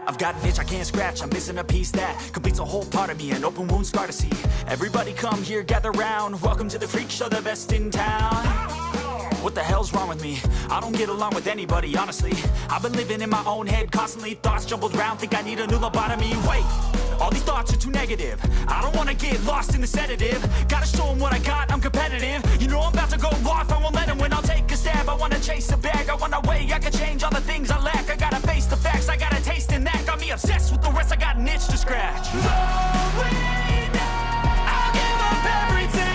I've got an itch I can't scratch, I'm missing a piece that completes a whole part of me, an open wound scar to see. Everybody come here, gather round, welcome to the freak show, the best in town. What the hell's wrong with me? I don't get along with anybody, honestly. I've been living in my own head constantly, thoughts jumbled round, think I need a new lobotomy. Wait, all these thoughts are too negative. I don't wanna get lost in the sedative. Gotta show them what I got, I'm competitive. You know I'm about to go off, I won't let them win, I'll take a stab. I wanna chase the bag, I wanna weigh, I can change all the things I lack. I gotta face the facts, I got a taste in that. Got me obsessed with the rest, I got an itch to scratch. I'll give up everything.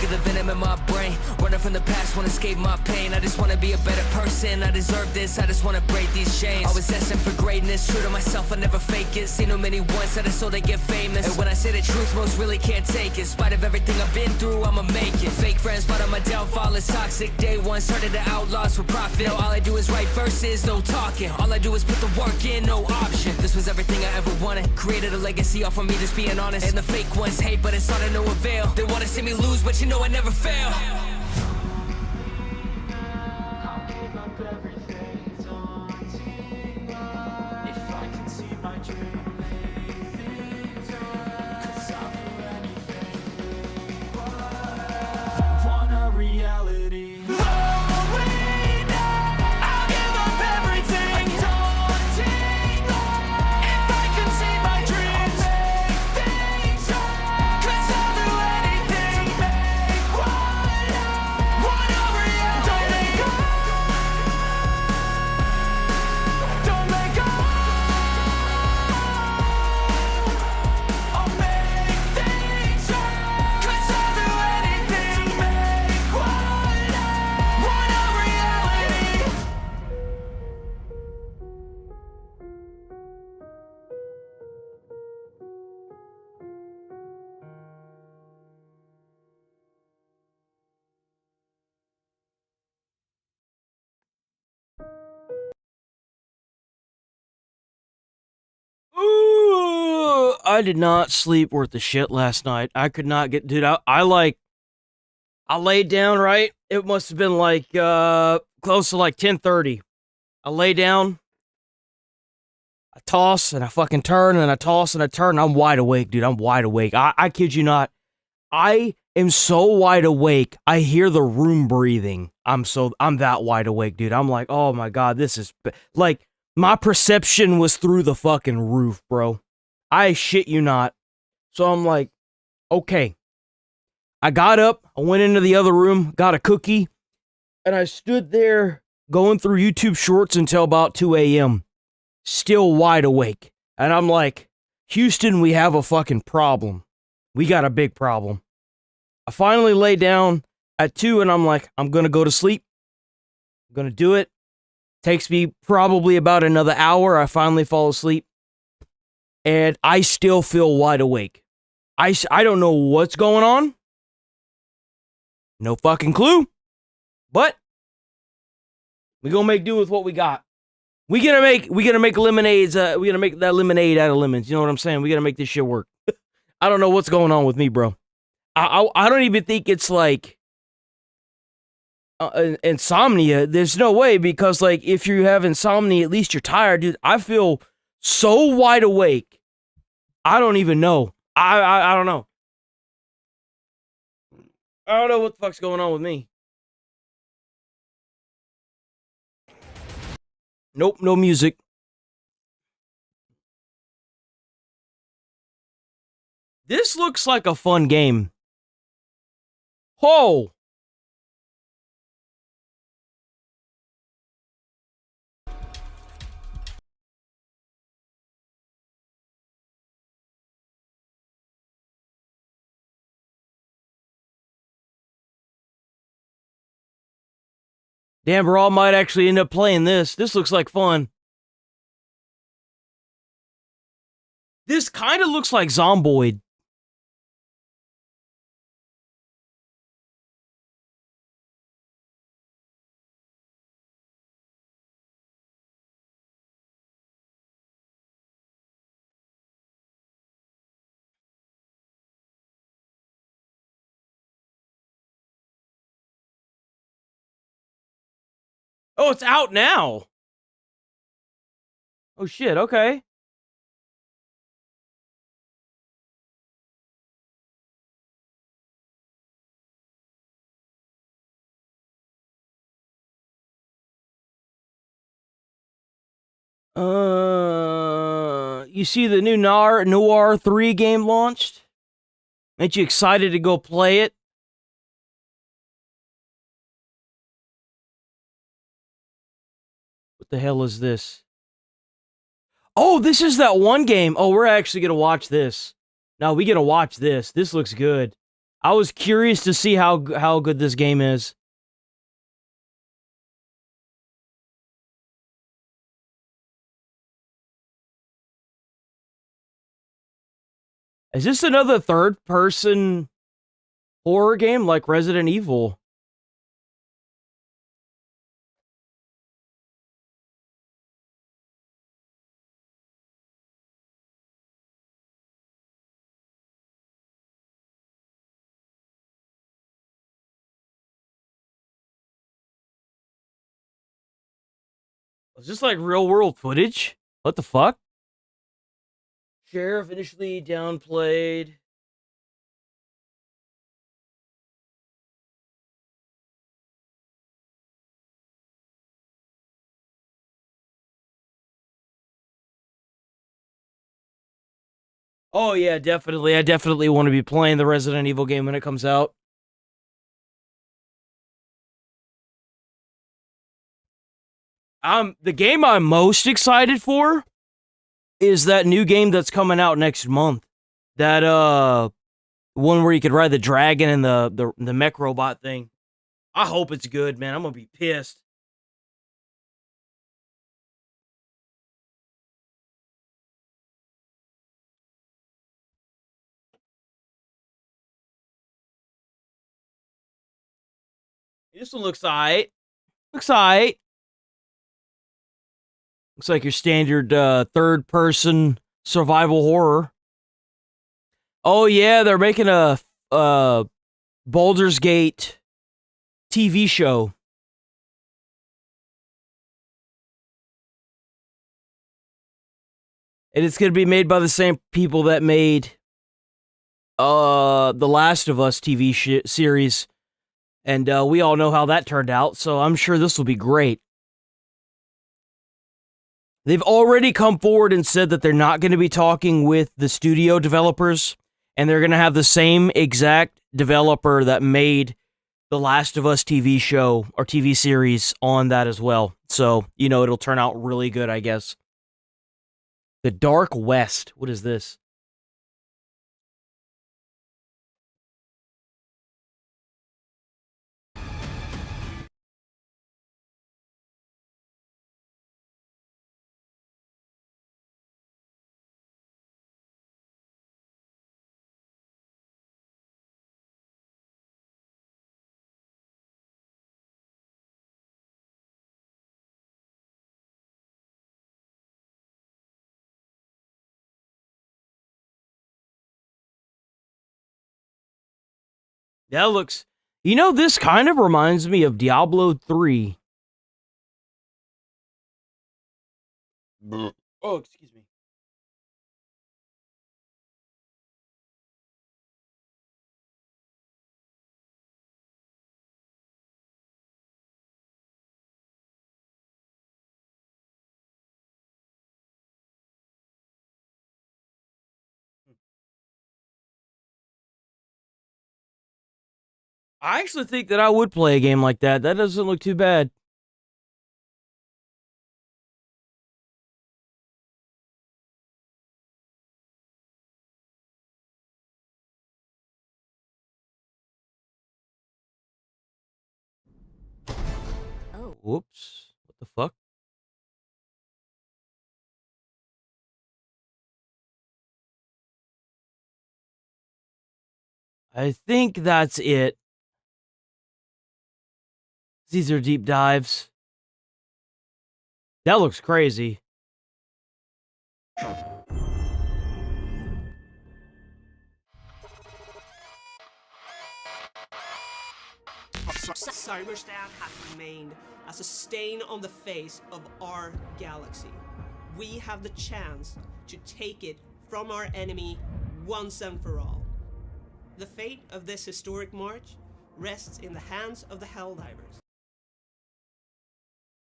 The venom in my brain, running from the past, wanna escape my pain. I just wanna be a better person, I deserve this, I just wanna break these chains. Always destined for greatness, true to myself, I never fake it. Seen too many once that I so they get famous. And when I say the truth, most really can't take it. In spite of everything I've been through, I'ma make it. Fake friends, part of my downfall is toxic. Day one, started the outlaws for profit. Now all I do is write verses, no talking. All I do is put the work in, no option. This was everything I ever wanted, created a legacy off of me just being honest. And the fake ones hate, but it's all to no avail. They wanna see me lose, but you know I never fail. I'll give up everything, daunting if I can see my dream. Cause I'll do anything, want a reality. I'll give up everything, daunting if I can see my dreams. Cause I'll do anything, want a reality. Don't let go. I'll make things right. Cause I'll do anything to make want a reality. Ooh, I did not sleep worth a shit last night. I could not get, dude. I laid down, right? It must have been like close to like 10:30. I lay down, I toss and I fucking turn and I toss and I turn. I'm wide awake, dude. I'm wide awake. I kid you not. I am so wide awake. I hear the room breathing. I'm that wide awake, dude. I'm like, oh my god, this is like my perception was through the fucking roof, bro. I shit you not. So I'm like, okay. I got up, I went into the other room, got a cookie, and I stood there going through YouTube shorts until about 2 a.m. Still wide awake. And I'm like, Houston, we have a fucking problem. We got a big problem. I finally lay down at 2 and I'm like, I'm gonna go to sleep. I'm gonna do it. Takes me probably about another hour. I finally fall asleep. And I still feel wide awake. I don't know what's going on. No fucking clue. But we gonna make do with what we got. We gonna make lemonades. We gonna make that lemonade out of lemons. You know what I'm saying? We gotta make this shit work. I don't know what's going on with me, bro. I don't even think it's like insomnia. There's no way, because like if you have insomnia, at least you're tired, dude. I feel so wide awake. I don't even know. I don't know. I don't know what the fuck's going on with me. Nope, no music. This looks like a fun game. Oh! Damn, bro, I might actually end up playing this. This looks like fun. This kind of looks like Zomboid. Oh, it's out now. Oh shit, okay. You see the new Noir 3 game launched? Ain't you excited to go play it? What the hell is this? Oh, this is that one game. Oh, we're actually gonna watch this. No, we gotta watch this. This looks good. I was curious to see how good this game is. Is this another third-person horror game like Resident Evil? Is this like real-world footage? What the fuck? Sheriff initially downplayed. Oh yeah, definitely. I definitely want to be playing the Resident Evil game when it comes out. The game I'm most excited for is that new game that's coming out next month. That one where you could ride the dragon and the mech robot thing. I hope it's good, man. I'm gonna be pissed. This one looks alright. Looks alright. Looks like your standard third person survival horror. Oh yeah, they're making a Baldur's Gate TV show. And it's going to be made by the same people that made the Last of Us TV series. And we all know how that turned out, so I'm sure this will be great. They've already come forward and said that they're not going to be talking with the studio developers, and they're going to have the same exact developer that made the Last of Us TV show or TV series on that as well. So, you know, it'll turn out really good, I guess. The Dark West. What is this? That looks... You know, this kind of reminds me of Diablo 3. Oh, excuse me. I actually think that I would play a game like that. That doesn't look too bad. Oh, whoops. What the fuck? I think that's it. These are deep dives. That looks crazy. Cyberstat has remained as a stain on the face of our galaxy. We have the chance to take it from our enemy once and for all. The fate of this historic march rests in the hands of the Helldivers.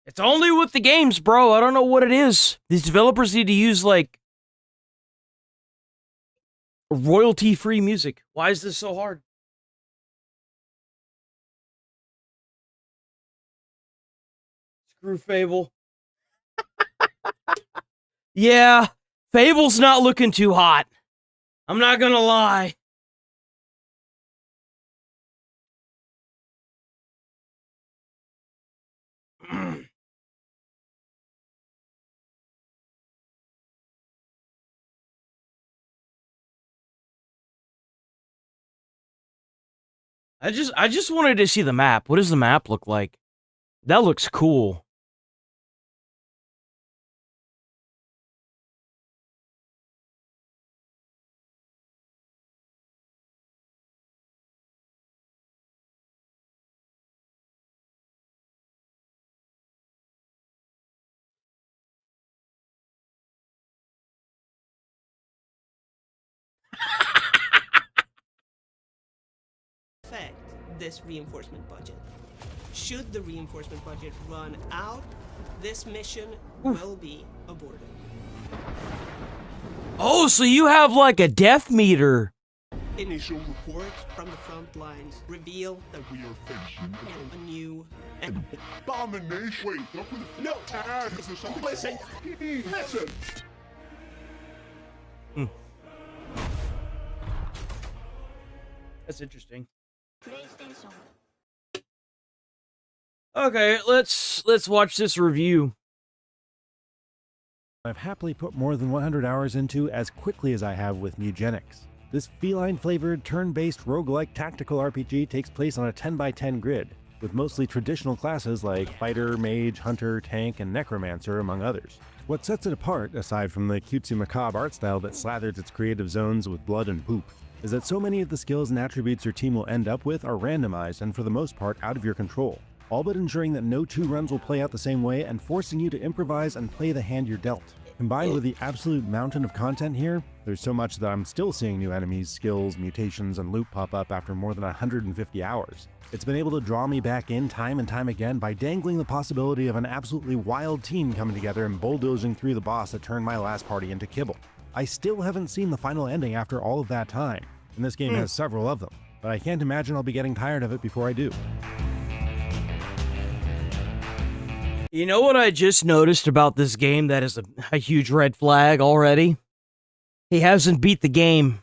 It's only with the games, bro. I don't know what it is. These developers need to use, like, royalty-free music. Why is this so hard? Screw Fable. Yeah, Fable's not looking too hot. I'm not gonna lie. I just wanted to see the map. What does the map look like? That looks cool. Affect this reinforcement budget. Should the reinforcement budget run out, this mission will be aborted. Oh, so you have like a death meter. Initial reports from the front lines reveal that we are facing a new abomination. Wait, look with the no. Listen, listen. That's interesting. Okay, let's watch this review. I've happily put more than 100 hours into as quickly as I have with Mugenics. This feline-flavored, turn-based roguelike tactical RPG takes place on a 10x10 grid, with mostly traditional classes like Fighter, Mage, Hunter, Tank, and Necromancer, among others. What sets it apart, aside from the cutesy macabre art style that slathers its creative zones with blood and poop, is that so many of the skills and attributes your team will end up with are randomized and for the most part out of your control, all but ensuring that no two runs will play out the same way and forcing you to improvise and play the hand you're dealt. Combined with the absolute mountain of content here, there's so much that I'm still seeing new enemies, skills, mutations, and loot pop up after more than 150 hours. It's been able to draw me back in time and time again by dangling the possibility of an absolutely wild team coming together and bulldozing through the boss that turned my last party into kibble. I still haven't seen the final ending after all of that time, and this game has several of them, but I can't imagine I'll be getting tired of it before I do. You know what I just noticed about this game that is a huge red flag already? He hasn't beat the game.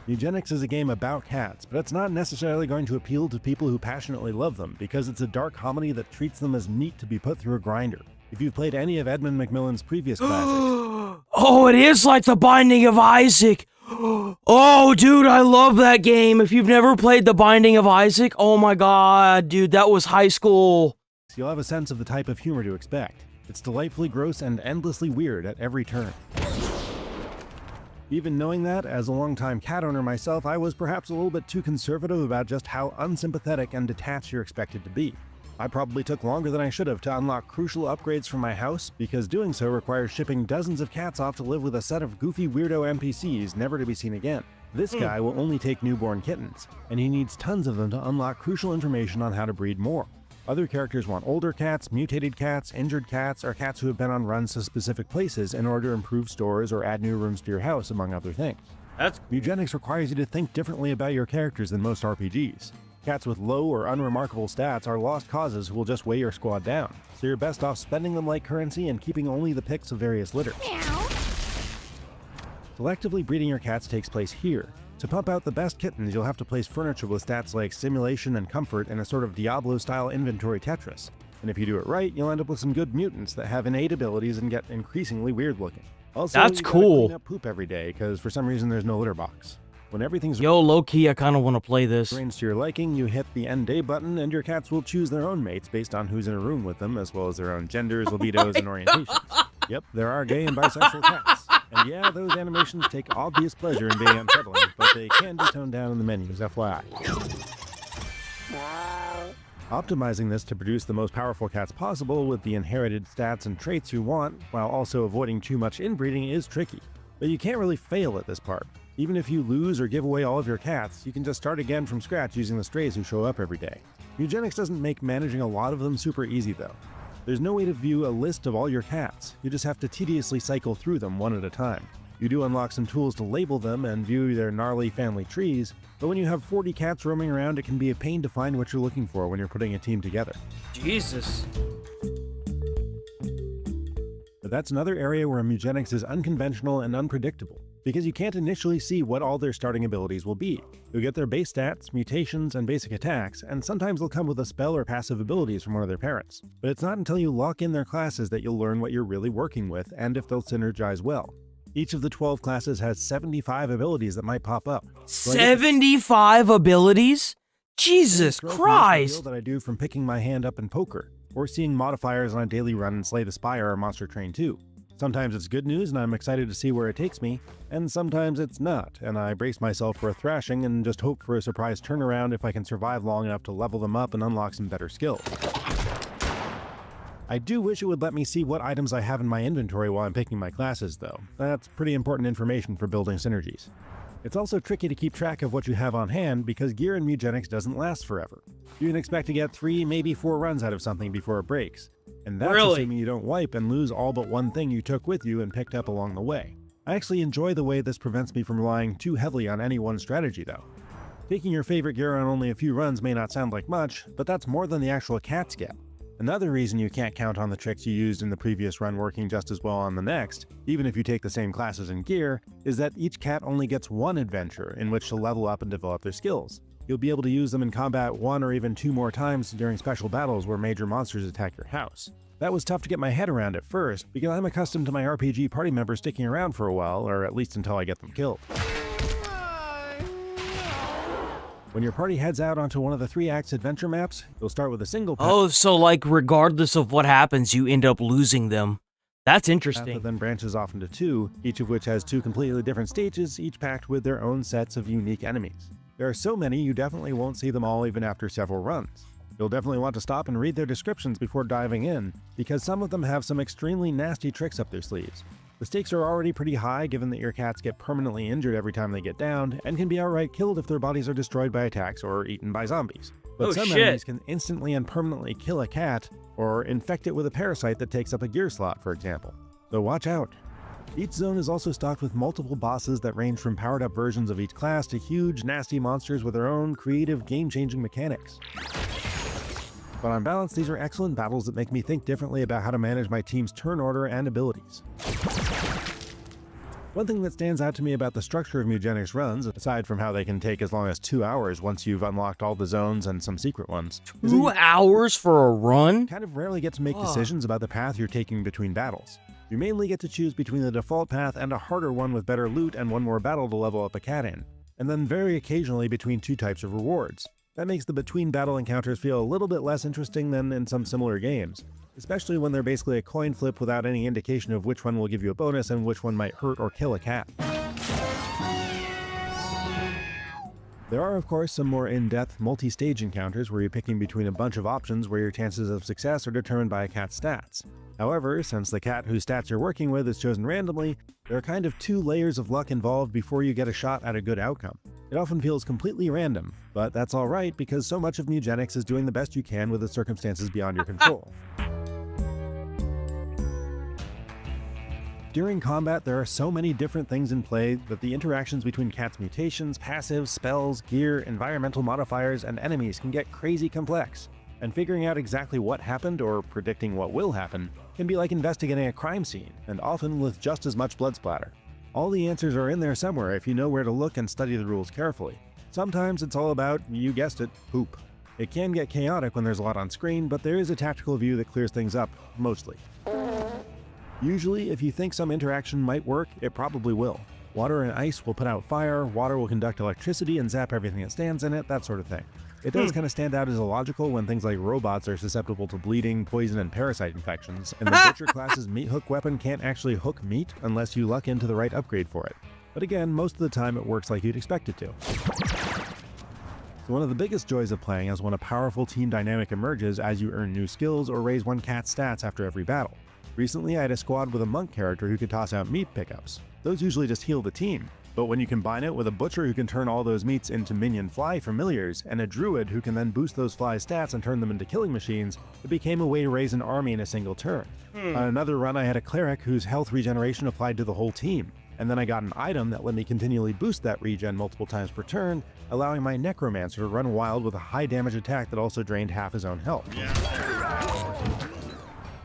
Mugenics is a game about cats, but it's not necessarily going to appeal to people who passionately love them, because it's a dark comedy that treats them as meat to be put through a grinder. If you've played any of Edmund Macmillan's previous classics... Oh, it is like The Binding of Isaac! Oh, dude, I love that game. If you've never played The Binding of Isaac, oh my god, dude, that was high school. You'll have a sense of the type of humor to expect. It's delightfully gross and endlessly weird at every turn. Even knowing that, as a longtime cat owner myself, I was perhaps a little bit too conservative about just how unsympathetic and detached you're expected to be. I probably took longer than I should have to unlock crucial upgrades for my house, because doing so requires shipping dozens of cats off to live with a set of goofy weirdo NPCs never to be seen again. This guy will only take newborn kittens, and he needs tons of them to unlock crucial information on how to breed more. Other characters want older cats, mutated cats, injured cats, or cats who have been on runs to specific places in order to improve stores or add new rooms to your house, among other things. Mugenics requires you to think differently about your characters than most RPGs. Cats with low or unremarkable stats are lost causes who will just weigh your squad down, so you're best off spending them like currency and keeping only the picks of various litters. Selectively breeding your cats takes place here. To pump out the best kittens, you'll have to place furniture with stats like simulation and comfort in a sort of Diablo-style inventory Tetris. And if you do it right, you'll end up with some good mutants that have innate abilities and get increasingly weird looking. Also, That's you gotta cool. clean up poop every day, because for some reason there's no litter box. When everything's Yo, low-key, I kind of want to play this. arranged to your liking, you hit the end day button, and your cats will choose their own mates based on who's in a room with them, as well as their own genders, libidos, and orientations. Yep, there are gay and bisexual cats. And yeah, those animations take obvious pleasure in being unsettling, but they can be toned down in the menus, FYI. Optimizing this to produce the most powerful cats possible with the inherited stats and traits you want, while also avoiding too much inbreeding, is tricky. But you can't really fail at this part. Even if you lose or give away all of your cats, you can just start again from scratch using the strays who show up every day. Eugenics doesn't make managing a lot of them super easy though. There's no way to view a list of all your cats, you just have to tediously cycle through them one at a time. You do unlock some tools to label them and view their gnarly family trees, but when you have 40 cats roaming around, it can be a pain to find what you're looking for when you're putting a team together. Jesus. But that's another area where Mugenics is unconventional and unpredictable, because you can't initially see what all their starting abilities will be. You'll get their base stats, mutations, and basic attacks, and sometimes they'll come with a spell or passive abilities from one of their parents. But it's not until you lock in their classes that you'll learn what you're really working with and if they'll synergize well. Each of the 12 classes has 75 abilities that might pop up. So 75 abilities? Jesus Christ! That I do from picking my hand up in poker, or seeing modifiers on a daily run in Slay the Spire or Monster Train 2. Sometimes it's good news and I'm excited to see where it takes me, and sometimes it's not, and I brace myself for a thrashing and just hope for a surprise turnaround if I can survive long enough to level them up and unlock some better skills. I do wish it would let me see what items I have in my inventory while I'm picking my classes though. That's pretty important information for building synergies. It's also tricky to keep track of what you have on hand because gear in Mugenics doesn't last forever. You can expect to get 3, maybe 4 runs out of something before it breaks. And that's assuming you don't wipe and lose all but one thing you took with you and picked up along the way. I actually enjoy the way this prevents me from relying too heavily on any one strategy though. Taking your favorite gear on only a few runs may not sound like much, but that's more than the actual cats get. Another reason you can't count on the tricks you used in the previous run working just as well on the next, even if you take the same classes and gear, is that each cat only gets one adventure in which to level up and develop their skills. You'll be able to use them in combat 1 or even 2 more times during special battles where major monsters attack your house. That was tough to get my head around at first, because I'm accustomed to my RPG party members sticking around for a while, or at least until I get them killed. When your party heads out onto one of the 3 acts adventure maps, you'll start with a single path. Oh, so like regardless of what happens, you end up losing them. That's interesting. That then branches off into 2, each of which has 2 completely different stages, each packed with their own sets of unique enemies. There are so many, you definitely won't see them all even after several runs. You'll definitely want to stop and read their descriptions before diving in, because some of them have some extremely nasty tricks up their sleeves. The stakes are already pretty high given that your cats get permanently injured every time they get downed, and can be outright killed if their bodies are destroyed by attacks or eaten by zombies. But some enemies can instantly and permanently kill a cat, or infect it with a parasite that takes up a gear slot, for example. So watch out. Each zone is also stocked with multiple bosses that range from powered up versions of each class to huge, nasty monsters with their own creative, game-changing mechanics. But on balance, these are excellent battles that make me think differently about how to manage my team's turn order and abilities. One thing that stands out to me about the structure of Mugenics runs, aside from how they can take as long as 2 hours once you've unlocked all the zones and some secret ones, 2 hours for a run? You kind of rarely get to make decisions about the path you're taking between battles. You mainly get to choose between the default path and a harder one with better loot and one more battle to level up a cat in, and then very occasionally between 2 types of rewards. That makes the between battle encounters feel a little bit less interesting than in some similar games, especially when they're basically a coin flip without any indication of which one will give you a bonus and which one might hurt or kill a cat. There are of course some more in-depth multi-stage encounters where you're picking between a bunch of options where your chances of success are determined by a cat's stats. However, since the cat whose stats you're working with is chosen randomly, there are kind of 2 layers of luck involved before you get a shot at a good outcome. It often feels completely random, but that's alright because so much of Mugenics is doing the best you can with the circumstances beyond your control. During combat, there are so many different things in play that the interactions between cats' mutations, passives, spells, gear, environmental modifiers, and enemies can get crazy complex. And figuring out exactly what happened, or predicting what will happen, can be like investigating a crime scene, and often with just as much blood splatter. All the answers are in there somewhere if you know where to look and study the rules carefully. Sometimes it's all about, you guessed it, poop. It can get chaotic when there's a lot on screen, but there is a tactical view that clears things up, mostly. Usually, if you think some interaction might work, it probably will. Water and ice will put out fire, water will conduct electricity and zap everything that stands in it, that sort of thing. It does kind of stand out as illogical when things like robots are susceptible to bleeding, poison, and parasite infections, and the Butcher class's meat hook weapon can't actually hook meat unless you luck into the right upgrade for it. But again, most of the time it works like you'd expect it to. So one of the biggest joys of playing is when a powerful team dynamic emerges as you earn new skills or raise one cat's stats after every battle. Recently I had a squad with a monk character who could toss out meat pickups. Those usually just heal the team, but when you combine it with a butcher who can turn all those meats into minion fly familiars, and a druid who can then boost those fly stats and turn them into killing machines, it became a way to raise an army in a single turn. On another run I had a cleric whose health regeneration applied to the whole team, and then I got an item that let me continually boost that regen multiple times per turn, allowing my necromancer to run wild with a high damage attack that also drained half his own health.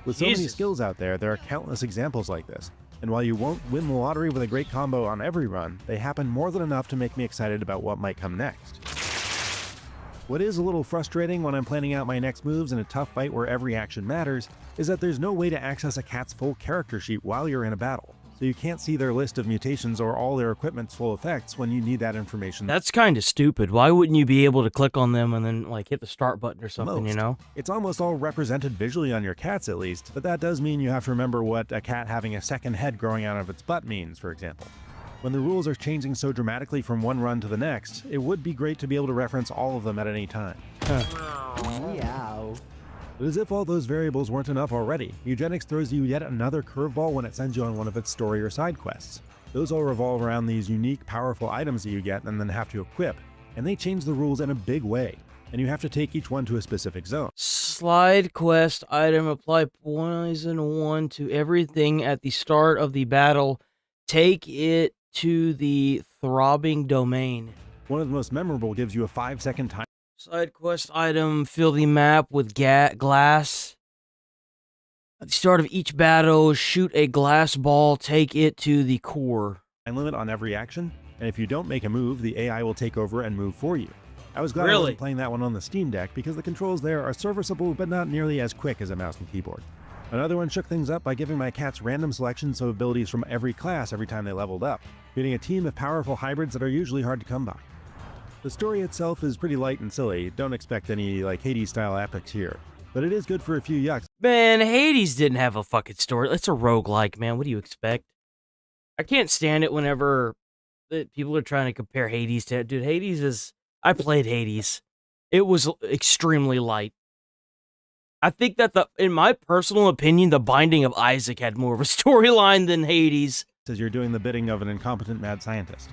With so many skills out there are countless examples like this, and while you won't win the lottery with a great combo on every run, they happen more than enough to make me excited about what might come next. What is a little frustrating when I'm planning out my next moves in a tough fight where every action matters, is that there's no way to access a cat's full character sheet while you're in a battle. So you can't see their list of mutations or all their equipment's full effects when you need that information. That's kind of stupid. Why wouldn't you be able to click on them and then like hit the start button or something, you know? It's almost all represented visually on your cats at least, but that does mean you have to remember what a cat having a second head growing out of its butt means, for example. When the rules are changing so dramatically from one run to the next, it would be great to be able to reference all of them at any time. Meow. But as if all those variables weren't enough already, Eugenics throws you yet another curveball when it sends you on one of its story or side quests. Those all revolve around these unique, powerful items that you get and then have to equip, and they change the rules in a big way, and you have to take each one to a specific zone. Slide quest item, apply poison 1 to everything at the start of the battle. Take it to the throbbing domain. One of the most memorable gives you a 5-second time. Side quest item, fill the map with glass. At the start of each battle, shoot a glass ball, take it to the core. Limit on every action, and if you don't make a move, the AI will take over and move for you. I was glad I wasn't playing that one on the Steam Deck because the controls there are serviceable but not nearly as quick as a mouse and keyboard. Another one shook things up by giving my cats random selections of abilities from every class every time they leveled up, creating a team of powerful hybrids that are usually hard to come by. The story itself is pretty light and silly, don't expect any like Hades-style epics here, but it is good for a few yucks. Man, Hades didn't have a fucking story. It's a roguelike, man. What do you expect? I can't stand it whenever people are trying to compare Hades to... Dude, Hades is... I played Hades. It was extremely light. I think that, in my personal opinion, The Binding of Isaac had more of a storyline than Hades. As you're doing the bidding of an incompetent mad scientist.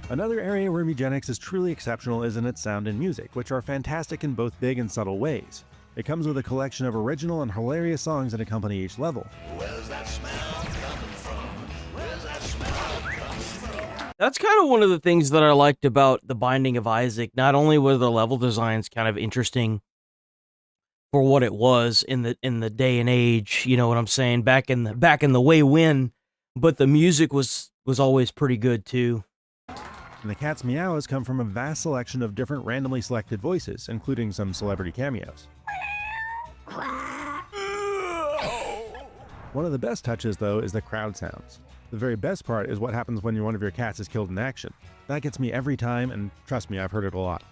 Another area where Eugenics is truly exceptional is in its sound and music, which are fantastic in both big and subtle ways. It comes with a collection of original and hilarious songs that accompany each level. Where's that smell coming from? Where's that smell coming from? That's kind of one of the things that I liked about The Binding of Isaac. Not only were the level designs kind of interesting for what it was in the day and age, you know what I'm saying, back in the way when, but the music was always pretty good too. And the cat's meows come from a vast selection of different randomly selected voices, including some celebrity cameos. One of the best touches, though, is the crowd sounds. The very best part is what happens when one of your cats is killed in action. That gets me every time, and trust me, I've heard it a lot.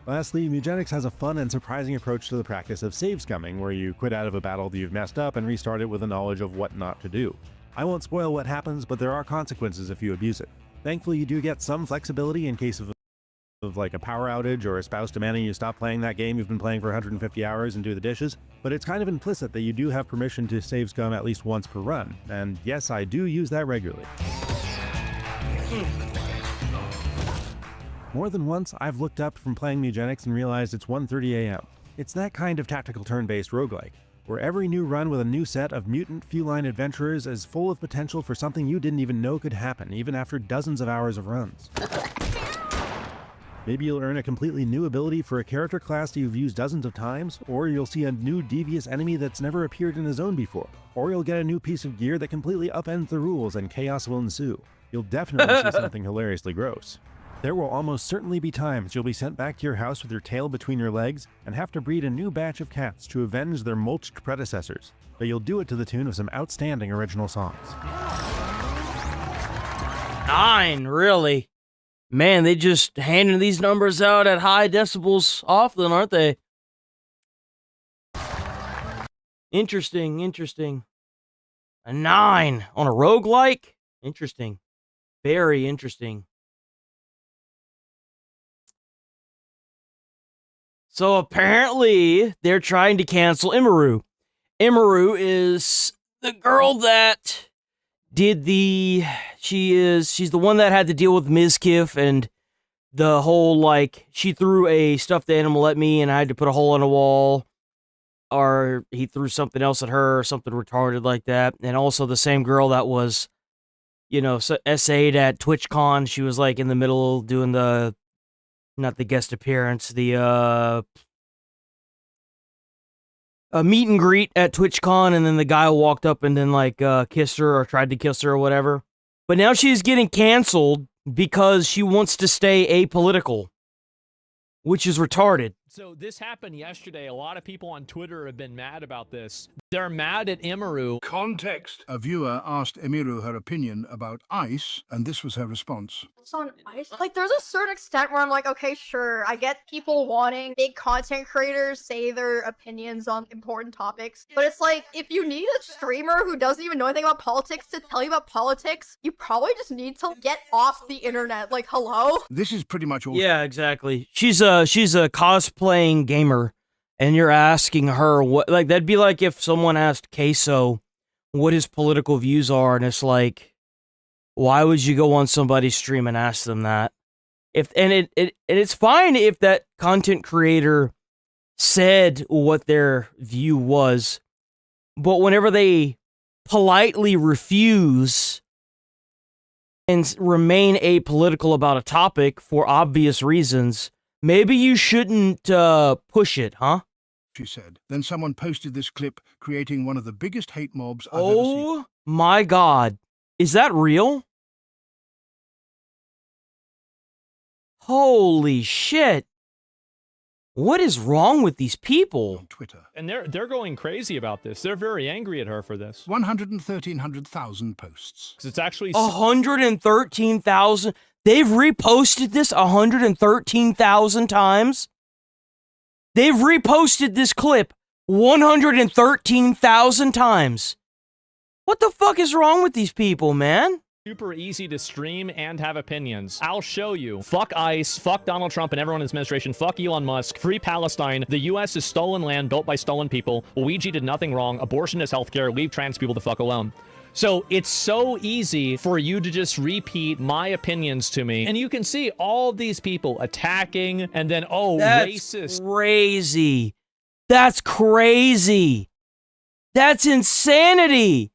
Lastly, Eugenics has a fun and surprising approach to the practice of save scumming, where you quit out of a battle that you've messed up and restart it with a knowledge of what not to do. I won't spoil what happens, but there are consequences if you abuse it. Thankfully, you do get some flexibility in case of like a power outage or a spouse demanding you stop playing that game you've been playing for 150 hours and do the dishes, but it's kind of implicit that you do have permission to save scum at least once per run, and yes, I do use that regularly. More than once, I've looked up from playing Eugenics and realized it's 1:30 a.m. It's that kind of tactical turn-based roguelike, where every new run with a new set of mutant feline adventurers is full of potential for something you didn't even know could happen, even after dozens of hours of runs. Maybe you'll earn a completely new ability for a character class that you've used dozens of times, or you'll see a new devious enemy that's never appeared in a zone before, or you'll get a new piece of gear that completely upends the rules and chaos will ensue. you'll definitely see something hilariously gross. There will almost certainly be times you'll be sent back to your house with your tail between your legs and have to breed a new batch of cats to avenge their mulched predecessors, but you'll do it to the tune of some outstanding original songs. 9, really? Man, they just handing these numbers out at high decibels often, aren't they? Interesting, interesting. A 9 on a roguelike? Interesting. Very interesting. So apparently, they're trying to cancel Imaru. Imaru is the girl that did she's the one that had to deal with Mizkif and the whole, like, she threw a stuffed animal at me and I had to put a hole in a wall, or he threw something else at her or something retarded like that. And also the same girl that was, SA'd at TwitchCon. She was, like, in the middle doing not the guest appearance, a meet and greet at TwitchCon, and then the guy walked up and then, like, kissed her or tried to kiss her or whatever. But now she's getting canceled because she wants to stay apolitical, which is retarded. So this happened yesterday. A lot of people on Twitter have been mad about this. They're mad at Imaru. Context. A viewer asked Emiru her opinion about ice, and this was her response. It's on ice. Like, there's a certain extent where I'm like, okay, sure, I get people wanting big content creators say their opinions on important topics, but it's like, if you need a streamer who doesn't even know anything about politics to tell you about politics, you probably just need to get off the internet. Like, hello? This is pretty much all. Yeah, exactly. She's a cosplaying gamer, and you're asking her what, like, that'd be like if someone asked Queso what his political views are, and it's like, why would you go on somebody's stream and ask them that? It's fine if that content creator said what their view was, but whenever they politely refuse and remain apolitical about a topic for obvious reasons, maybe you shouldn't push it, huh? She said. Then someone posted this clip, creating one of the biggest hate mobs I've ever seen. Oh my god. Is that real? Holy shit. What is wrong with these people? On Twitter. And they're going crazy about this. They're very angry at her for this. 113,000 posts. Because it's actually 113,000. They've reposted this 113,000 times. They've reposted this clip 113,000 times. What the fuck is wrong with these people, man? super easy to stream and have opinions. I'll show you. Fuck ICE, fuck Donald Trump and everyone in his administration, fuck Elon Musk, free Palestine, the US is stolen land built by stolen people, Luigi did nothing wrong, abortion is healthcare, leave trans people the fuck alone. So it's so easy for you to just repeat my opinions to me. And you can see all these people attacking and then, oh, That's racist. Crazy. That's crazy. That's insanity.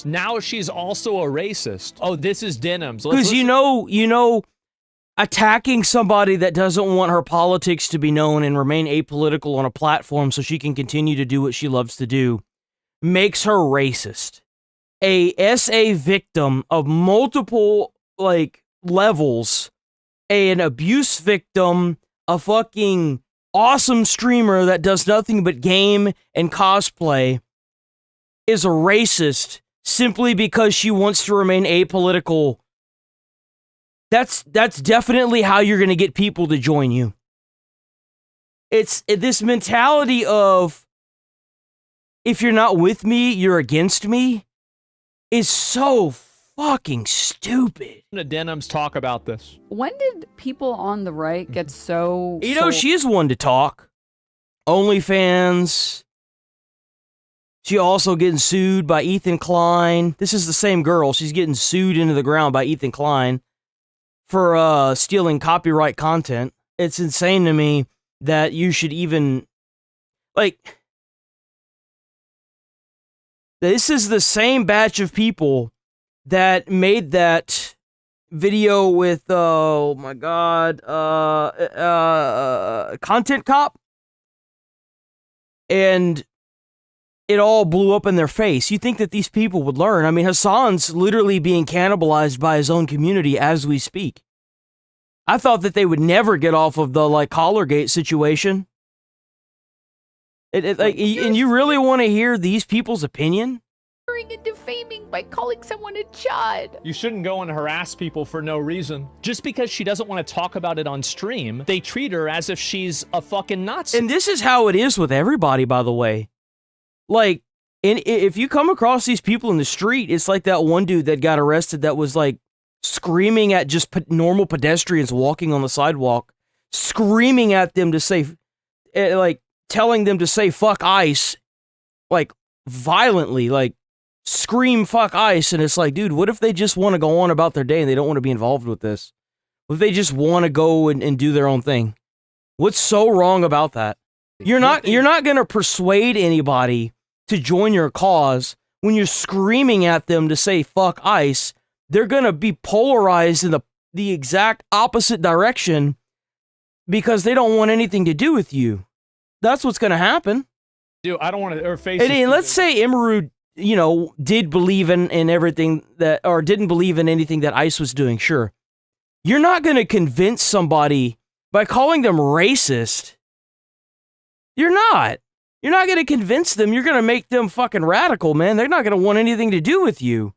Now she's also a racist. Oh, this is Denims. Because you know, attacking somebody that doesn't want her politics to be known and remain apolitical on a platform so she can continue to do what she loves to do makes her racist. A SA victim of multiple, levels, an abuse victim, a fucking awesome streamer that does nothing but game and cosplay is a racist simply because she wants to remain apolitical. That's definitely how you're going to get people to join you. It's this mentality of, if you're not with me, you're against me, is so fucking stupid. The Denims talk about this. When did people on the right get so... You know, she's one to talk. OnlyFans. She also getting sued by Ethan Klein. This is the same girl. She's getting sued into the ground by Ethan Klein for stealing copyright content. It's insane to me that you should even, this is the same batch of people that made that video with, oh my god, Content Cop. And it all blew up in their face. You think that these people would learn. I mean, Hassan's literally being cannibalized by his own community as we speak. I thought that they would never get off of the, like, Collargate situation. And you really want to hear these people's opinion? And defaming by calling someone a chud. You shouldn't go and harass people for no reason. Just because she doesn't want to talk about it on stream, they treat her as if she's a fucking Nazi. And this is how it is with everybody, by the way. Like, if you come across these people in the street, it's like that one dude that got arrested that was, like, screaming at just normal pedestrians walking on the sidewalk, screaming at them to say, like, telling them to say fuck ICE, like, violently, like, scream fuck ICE. And it's like, dude, what if they just want to go on about their day and they don't want to be involved with this? What if they just want to go and do their own thing? What's so wrong about that? You're not going to persuade anybody to join your cause when you're screaming at them to say fuck ICE. They're going to be polarized in the exact opposite direction because they don't want anything to do with you. That's what's going to happen. Dude, I don't want to face. And let's say Imru, did believe in everything that, or didn't believe in anything that ICE was doing. Sure, you're not going to convince somebody by calling them racist. You're not. You're not going to convince them. You're going to make them fucking radical, man. They're not going to want anything to do with you.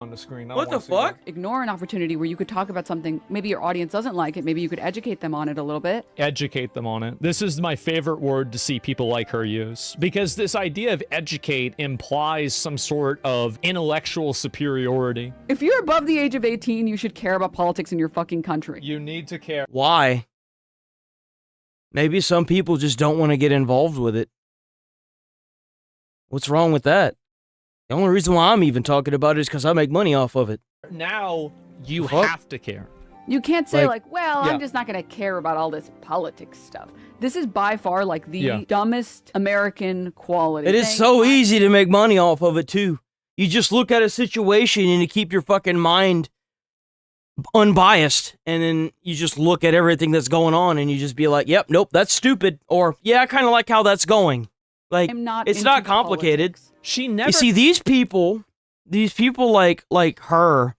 On the screen. What the fuck? Ignore an opportunity where you could talk about something. Maybe your audience doesn't like it. Maybe you could educate them on it a little bit. Educate them on it. This is my favorite word to see people like her use. Because this idea of educate implies some sort of intellectual superiority. If you're above the age of 18, you should care about politics in your fucking country. You need to care. Why? Maybe some people just don't want to get involved with it. What's wrong with that? The only reason why I'm even talking about it is because I make money off of it. Now you have to care. You can't say Like, well, yeah. I'm just not going to care about all this politics stuff. This is by far like the dumbest American quality. It is so easy to make money off of it too. You just look at a situation and you keep your fucking mind unbiased, and then you just look at everything that's going on and you just be like, yep, nope, that's stupid. Or, yeah, I kind of like how that's going. Like, it's not complicated. Politics. She never. You see, these people like her,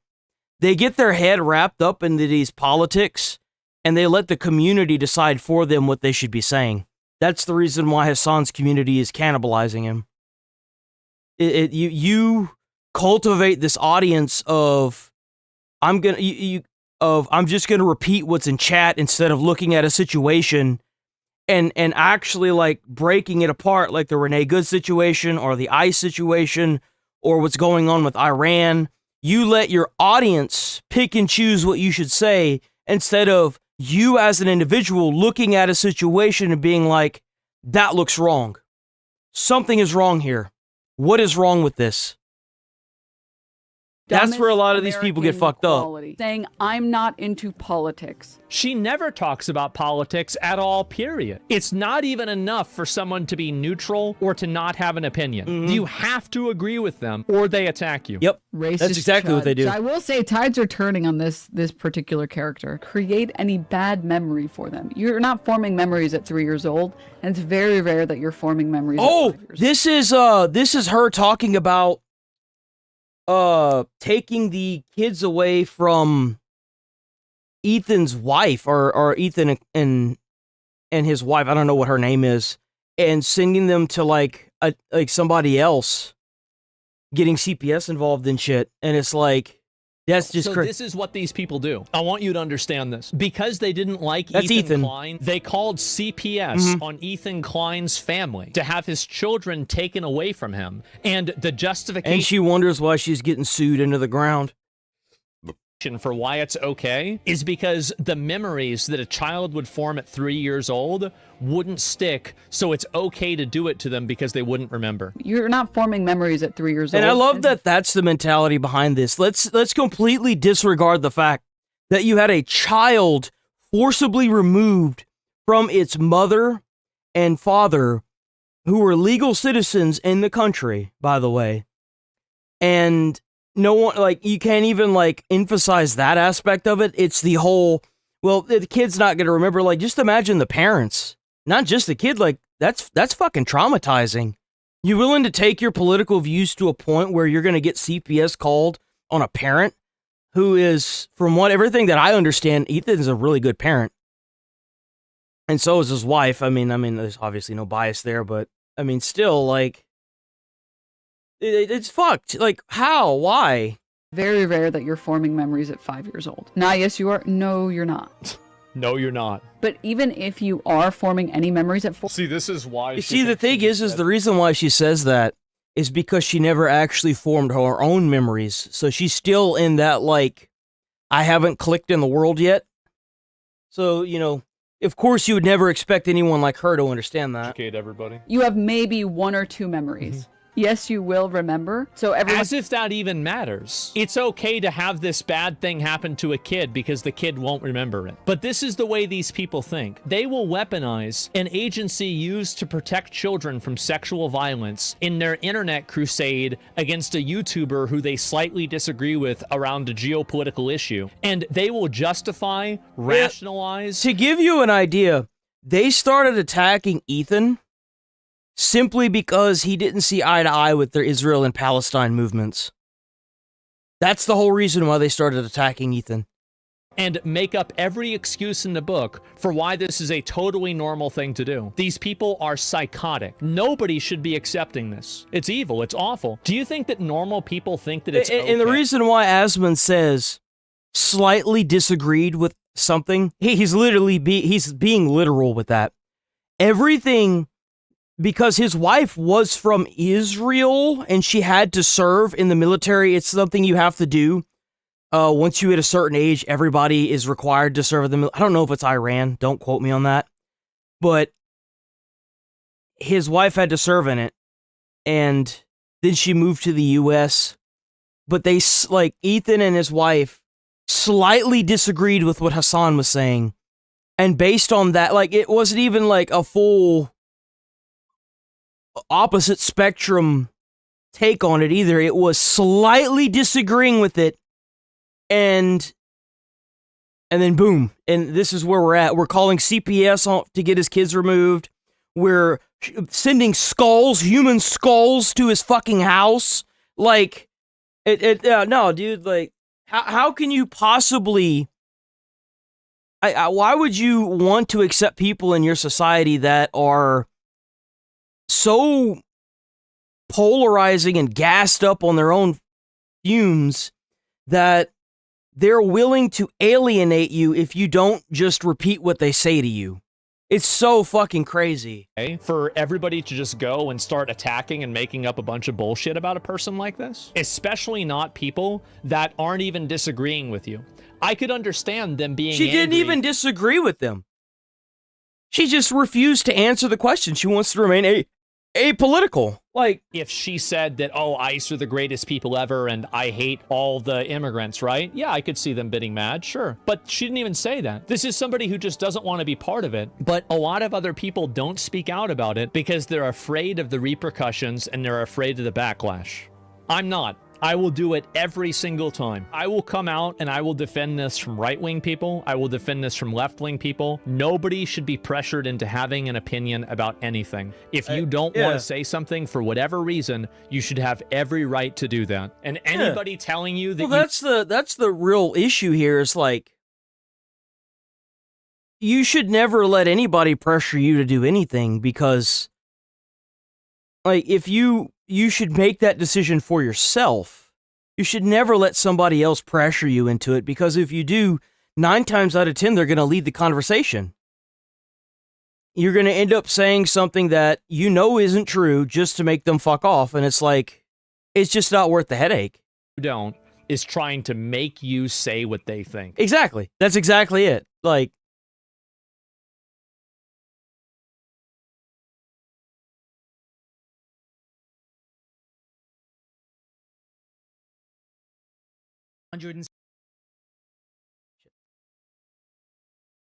they get their head wrapped up into these politics, and they let the community decide for them what they should be saying. That's the reason why Hassan's community is cannibalizing him. You cultivate this audience of I'm just gonna repeat what's in chat instead of looking at a situation and actually like breaking it apart, like the Renee Good situation or the ICE situation or what's going on with Iran. You let your audience pick and choose what you should say instead of you as an individual looking at a situation and being like, that looks wrong. Something is wrong here. What is wrong with this? That's where a lot of these people get fucked up. Saying, I'm not into politics. She never talks about politics at all, period. It's not even enough for someone to be neutral or to not have an opinion. Mm-hmm. You have to agree with them or they attack you. Yep. Racist That's exactly what they do. So I will say tides are turning on this particular character. Create any bad memory for them. You're not forming memories at 3 years old, and it's very rare that you're forming memories at 5 years old. This is her talking about taking the kids away from Ethan's wife or Ethan and his wife, I don't know what her name is, and sending them to like somebody else, getting CPS involved in shit. And it's like, that's just so this is what these people do. I want you to understand this. Because they didn't like Ethan Klein, they called CPS on Ethan Klein's family to have his children taken away from him. And the justification... And she wonders why she's getting sued into the ground. For why it's okay is because the memories that a child would form at 3 years old wouldn't stick, so it's okay to do it to them because they wouldn't remember. You're not forming memories at 3 years old. And I love that that's the mentality behind this. Let's completely disregard the fact that you had a child forcibly removed from its mother and father, who were legal citizens in the country, by the way. And no one, like, you can't even, like, emphasize that aspect of it. It's the whole, well, the kid's not going to remember. Like, just imagine the parents. Not just the kid, like, that's fucking traumatizing. You willing to take your political views to a point where you're going to get CPS called on a parent who is, from everything that I understand, Ethan's a really good parent. And so is his wife. I mean, there's obviously no bias there, but I mean, still, like, it's fucked. Like, how? Why? Very rare that you're forming memories at 5 years old. Nah, yes, you are. No, you're not. No, you're not. But even if you are forming any memories at 4... See, this is why... You see, the thing is the reason why she says that is because she never actually formed her own memories. So she's still in that, like, I haven't clicked in the world yet. So, you know, of course you would never expect anyone like her to understand that. Educate everybody. You have maybe 1 or 2 memories. Yes, you will remember. So everyone... As if that even matters. It's okay to have this bad thing happen to a kid because the kid won't remember it. But this is the way these people think. They will weaponize an agency used to protect children from sexual violence in their internet crusade against a YouTuber who they slightly disagree with around a geopolitical issue. And they will justify, rationalize... To give you an idea, they started attacking Ethan simply because he didn't see eye to eye with their Israel and Palestine movements. That's the whole reason why they started attacking Ethan. And make up every excuse in the book for why this is a totally normal thing to do. These people are psychotic. Nobody should be accepting this. It's evil. It's awful. Do you think that normal people think that it's okay? And the reason why Asmund says slightly disagreed with something, he's being literal with that. Everything... Because his wife was from Israel and she had to serve in the military. It's something you have to do. Once you hit a certain age, everybody is required to serve in the military. I don't know if it's Iran. Don't quote me on that. But his wife had to serve in it. And then she moved to the U.S. But they, like, Ethan and his wife slightly disagreed with what Hassan was saying. And based on that, like, it wasn't even like a full... opposite spectrum take on it either. It was slightly disagreeing with it, and then boom, and this is where we're at. We're calling CPS to get his kids removed. We're sending skulls, human skulls, to his fucking house. Like, no, dude. Like, how can you possibly? Why would you want to accept people in your society that are so polarizing and gassed up on their own fumes that they're willing to alienate you if you don't just repeat what they say to you? It's so fucking crazy. For everybody to just go and start attacking and making up a bunch of bullshit about a person like this, especially not people that aren't even disagreeing with you. I could understand them being She didn't even disagree with them. She just refused to answer the question. She wants to remain apolitical. Like, if she said that, oh, ICE are the greatest people ever and I hate all the immigrants, right? Yeah, I could see them getting mad, sure. But she didn't even say that. This is somebody who just doesn't want to be part of it. But a lot of other people don't speak out about it because they're afraid of the repercussions and they're afraid of the backlash. I'm not. I will do it every single time. I will come out and I will defend this from right-wing people. I will defend this from left-wing people. Nobody should be pressured into having an opinion about anything. If you don't want to say something for whatever reason, you should have every right to do that. And anybody telling you that that's the real issue here is, like, you should never let anybody pressure you to do anything because, like, if you should make that decision for yourself. You should never let somebody else pressure you into it, because if you do, 9 times out of 10, they're going to lead the conversation. You're going to end up saying something that you know isn't true just to make them fuck off, and it's like, it's just not worth the headache. Don't is trying to make you say what they think. Exactly. That's exactly it. Like,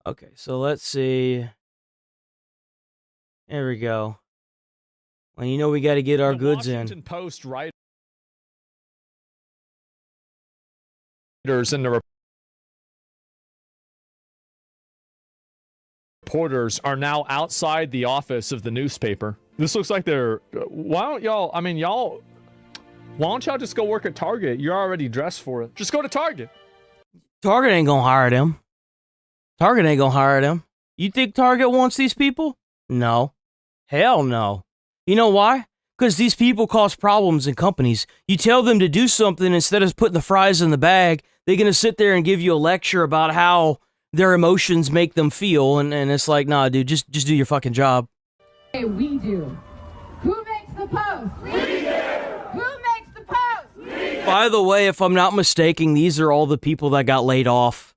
okay, so let's see. There we go. Well, you know we got to get our goods Washington in. Post writers and the reporters are now outside the office of the newspaper. This looks like they're... Why don't y'all... I mean, y'all... Why don't y'all just go work at Target? You're already dressed for it. Just go to Target. Target ain't gonna hire them. Target ain't gonna hire them. You think Target wants these people? No. Hell no. You know why? Because these people cause problems in companies. You tell them to do something instead of putting the fries in the bag, they're gonna sit there and give you a lecture about how their emotions make them feel, and it's like, nah, dude, just do your fucking job. Hey, we do. Who makes the post? We do. Who makes the post? We do. By the way, if I'm not mistaken, these are all the people that got laid off.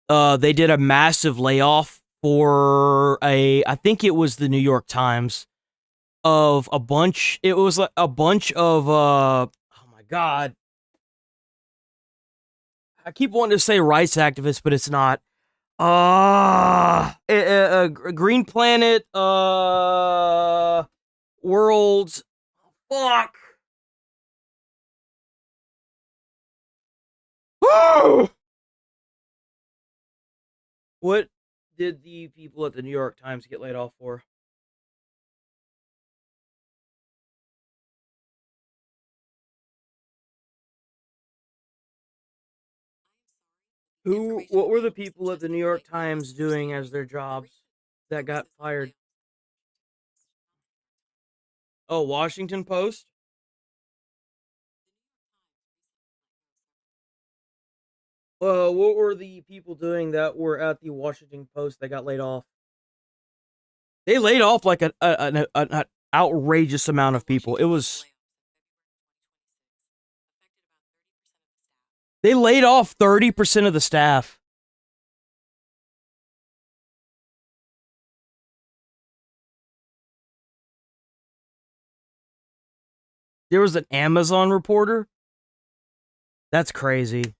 They did a massive layoff for I think it was the New York Times, of a bunch. It was like a bunch of, oh my God. I keep wanting to say rights activists, but it's not. Green Planet, World, fuck. What did the people at the New York Times get laid off for? What were the people at the New York Times doing as their jobs that got fired? Oh, Washington Post? What were the people doing that were at the Washington Post that got laid off? They laid off like an outrageous amount of people. It was... They laid off 30% of the staff. There was an Amazon reporter? That's crazy.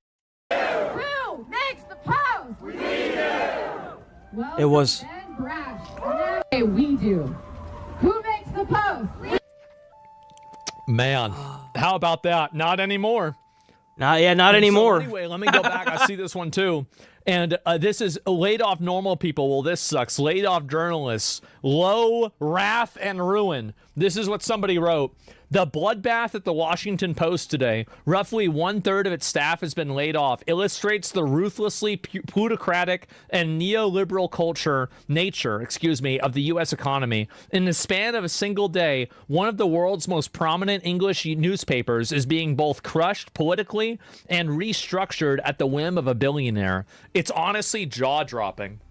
Who makes the post? We do. Well, It was... and brash. Hey, we do. Who makes the post? Man, how about that? Not anymore. Not anymore. So anyway, let me go back. I see this one too. And this is laid off normal people. Well, this sucks. Laid off journalists. Low wrath and ruin. This is what somebody wrote. The bloodbath at the Washington Post today, roughly 1/3 of its staff has been laid off, illustrates the ruthlessly plutocratic and neoliberal nature of the U.S. economy. In the span of a single day, one of the world's most prominent English newspapers is being both crushed politically and restructured at the whim of a billionaire. It's honestly jaw-dropping.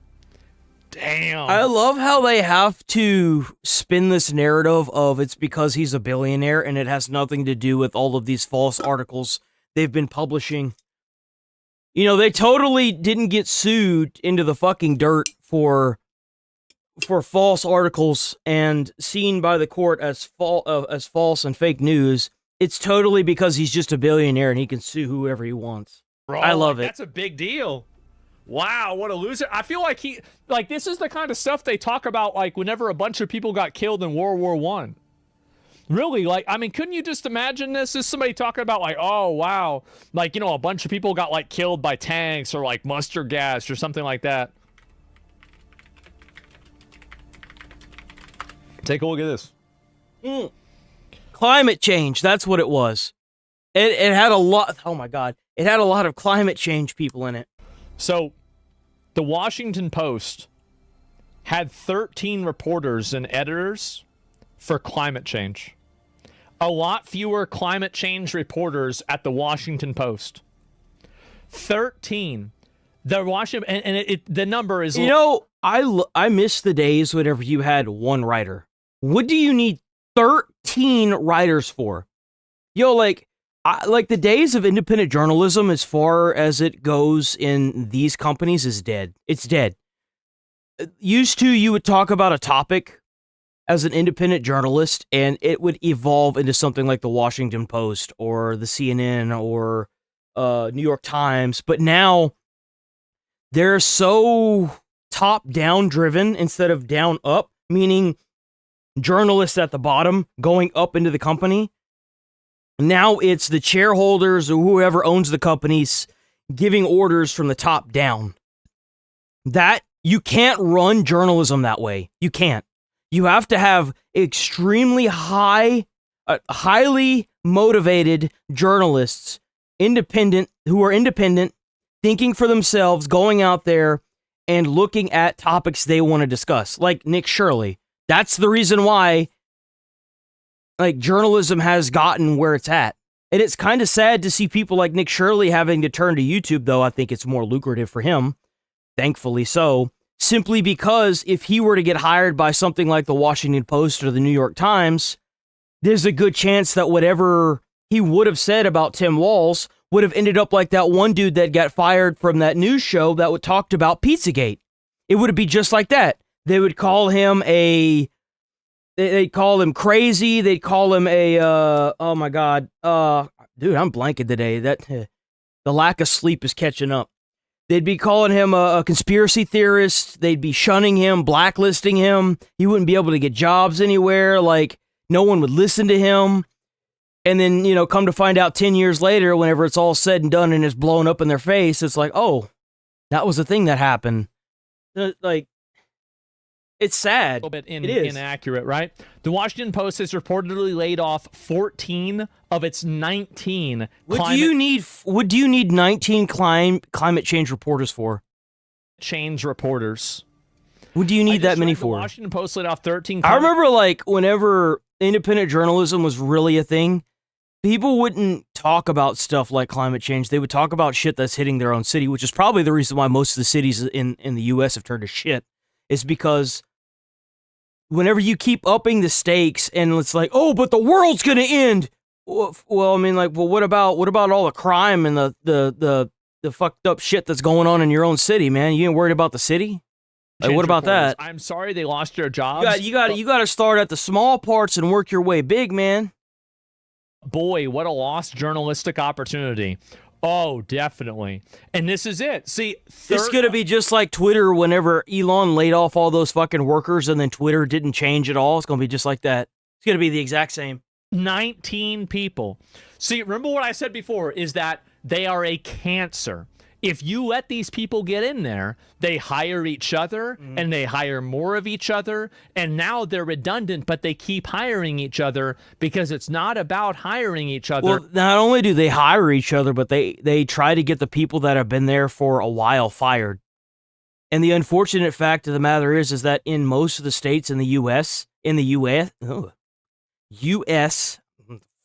Damn. I love how they have to spin this narrative of it's because he's a billionaire and it has nothing to do with all of these false articles they've been publishing. You know, they totally didn't get sued into the fucking dirt for false articles and seen by the court as false and fake news. It's totally because he's just a billionaire and he can sue whoever he wants. Bro, I love it. That's a big deal. Wow, what a loser. I feel like this is the kind of stuff they talk about, like, whenever a bunch of people got killed in World War I. Really, like, I mean, couldn't you just imagine this? Is somebody talking about, like, oh, wow, like, you know, a bunch of people got, like, killed by tanks or, like, mustard gas or something like that. Take a look at this. Climate change, that's what it was. It had a lot, oh my God, it had a lot of climate change people in it. So, the Washington Post had 13 reporters and editors for climate change. A lot fewer climate change reporters at the Washington Post. 13. The Washington, and the number is... You know, I miss the days whenever you had one writer. What do you need 13 writers for? Yo, like the days of independent journalism as far as it goes in these companies is dead. It's dead. Used to, you would talk about a topic as an independent journalist and it would evolve into something like the Washington Post or the CNN or New York Times. But now they're so top-down driven instead of down-up, meaning journalists at the bottom going up into the company. Now it's the shareholders or whoever owns the companies giving orders from the top down. That, you can't run journalism that way. You can't. You have to have extremely highly motivated journalists, who are independent, thinking for themselves, going out there and looking at topics they want to discuss, like Nick Shirley. That's the reason why, like, journalism has gotten where it's at. And it's kind of sad to see people like Nick Shirley having to turn to YouTube, though I think it's more lucrative for him, thankfully so, simply because if he were to get hired by something like the Washington Post or the New York Times, there's a good chance that whatever he would have said about Tim Walz would have ended up like that one dude that got fired from that news show that talked about Pizzagate. It would be just like that. They would call him they'd call him crazy. They'd call him oh my God. Dude, I'm blanking today. The lack of sleep is catching up. They'd be calling him a conspiracy theorist. They'd be shunning him, blacklisting him. He wouldn't be able to get jobs anywhere. Like, no one would listen to him. And then, come to find out 10 years later, whenever it's all said and done and it's blown up in their face, it's like, oh, that was a thing that happened. Like, it's sad. A little bit inaccurate, right? The Washington Post has reportedly laid off 14 of its 19 What do you need 19 climate change reporters for? Change reporters. What do you need that many The for? Washington Post laid off 13. I remember, like, whenever independent journalism was really a thing, people wouldn't talk about stuff like climate change. They would talk about shit that's hitting their own city, which is probably the reason why most of the cities in the U.S. have turned to shit. Is because whenever you keep upping the stakes and it's like, oh, but the world's gonna end. Well, I mean, like, what about all the crime and the fucked up shit that's going on in your own city, man? You ain't worried about the city? Like, what about that? I'm sorry they lost their jobs. You got to start at the small parts and work your way big, man. Boy, what a lost journalistic opportunity. Oh, definitely. And this is it. See, it's going to be just like Twitter whenever Elon laid off all those fucking workers and then Twitter didn't change at all. It's going to be just like that. It's going to be the exact same. 19 people. See, remember what I said before is that they are a cancer. If you let these people get in there, they hire each other and they hire more of each other. And now they're redundant, but they keep hiring each other because it's not about hiring each other. Well, not only do they hire each other, but they try to get the people that have been there for a while fired. And the unfortunate fact of the matter is that in most of the states in the U.S.,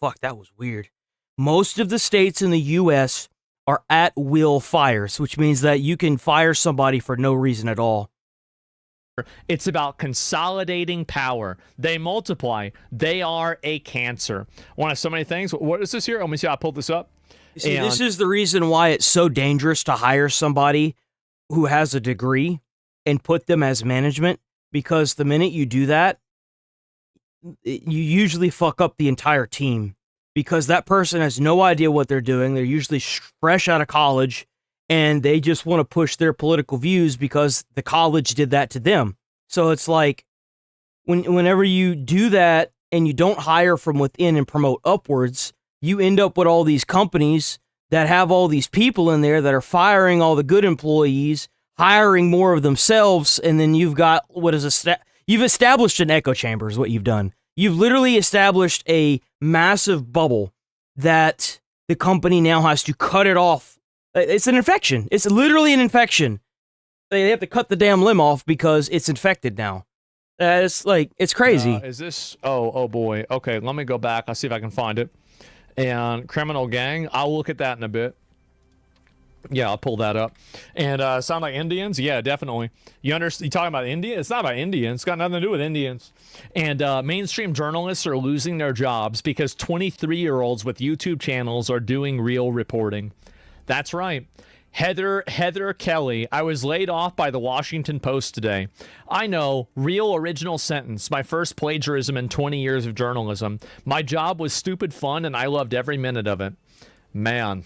fuck, that was weird. Most of the states in the U.S. are at-will fires, which means that you can fire somebody for no reason at all. It's about consolidating power. They multiply. They are a cancer. One of so many things. What is this here? Let me see. I pulled this up. See, this is the reason why it's so dangerous to hire somebody who has a degree and put them as management, because the minute you do that, you usually fuck up the entire team. Because that person has no idea what they're doing. They're usually fresh out of college, and they just want to push their political views because the college did that to them. So it's like, whenever you do that and you don't hire from within and promote upwards, you end up with all these companies that have all these people in there that are firing all the good employees, hiring more of themselves, and then you've got you've established an echo chamber is what you've done. You've literally established a massive bubble that the company now has to cut it off. It's an infection. It's literally an infection. They have to cut the damn limb off because it's infected now. It's crazy. Is this? Oh boy. Okay, let me go back. I'll see if I can find it. And criminal gang. I'll look at that in a bit. Yeah, I'll pull that up. And sound like Indians? Yeah, definitely. You talking about India? It's not about Indians. It's got nothing to do with Indians. And mainstream journalists are losing their jobs because 23-year-olds with YouTube channels are doing real reporting. That's right. Heather Kelly, I was laid off by the Washington Post today. I know, real original sentence, my first plagiarism in 20 years of journalism. My job was stupid fun and I loved every minute of it. Man.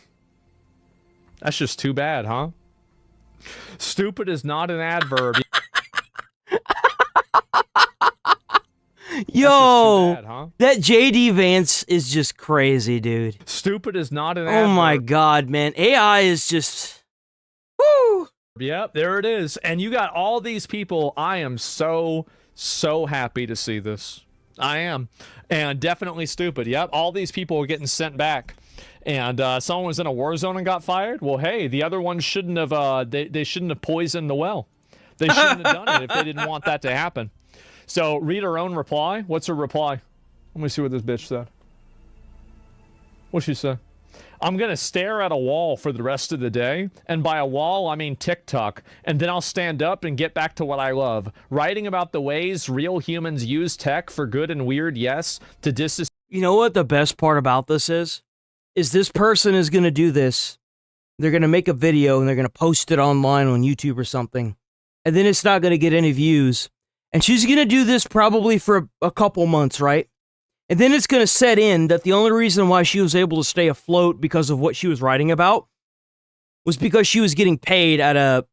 That's just too bad, huh? Stupid is not an adverb. Yo, bad, huh? That JD Vance is just crazy, dude. Stupid is not an adverb. Oh my god, man. AI is just... Woo! Yep, there it is. And you got all these people. I am so happy to see this. I am. And definitely stupid. Yep, all these people are getting sent back. And someone was in a war zone and got fired. Well, hey, the other ones shouldn't have. They shouldn't have poisoned the well. They shouldn't have done it if they didn't want that to happen. So read her own reply. What's her reply? Let me see what this bitch said. What'd she say? I'm going to stare at a wall for the rest of the day. And by a wall, I mean TikTok. And then I'll stand up and get back to what I love. Writing about the ways real humans use tech for good and weird, yes, to distance. You know what the best part about this is? Is this person is going to do this. They're going to make a video and they're going to post it online on YouTube or something. And then it's not going to get any views. And she's going to do this probably for a couple months, right? And then it's going to set in that the only reason why she was able to stay afloat because of what she was writing about was because she was getting paid at a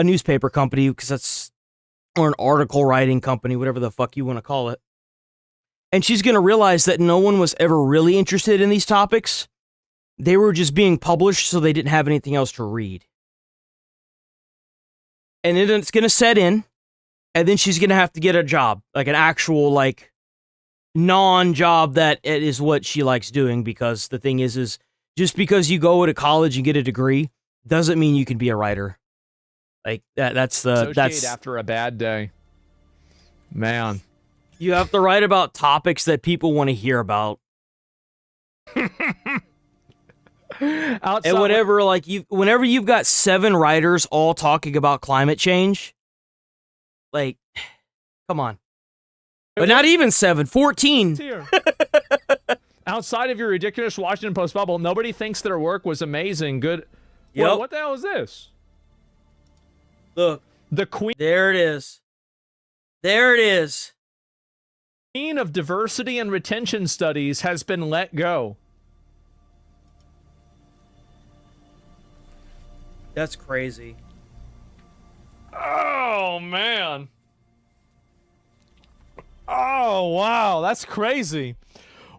newspaper company, because that's, or an article writing company, whatever the fuck you want to call it. And she's going to realize that no one was ever really interested in these topics. They were just being published so they didn't have anything else to read. And then it's going to set in, and then she's going to have to get a job, like an actual, like, non-job that it is what she likes doing, because the thing is just because you go to college and get a degree doesn't mean you can be a writer. Like, that's after a bad day. Man. You have to write about topics that people want to hear about. And whenever, like, whenever you've got 7 writers all talking about climate change, like, come on. But not even 7, 14. Outside of your ridiculous Washington Post bubble, nobody thinks their work was amazing. Good. Yep. Well, what the hell is this? Look. The Queen. There it is. There it is. Queen of Diversity and Retention Studies has been let go. That's crazy. Oh, man. Oh, wow. That's crazy.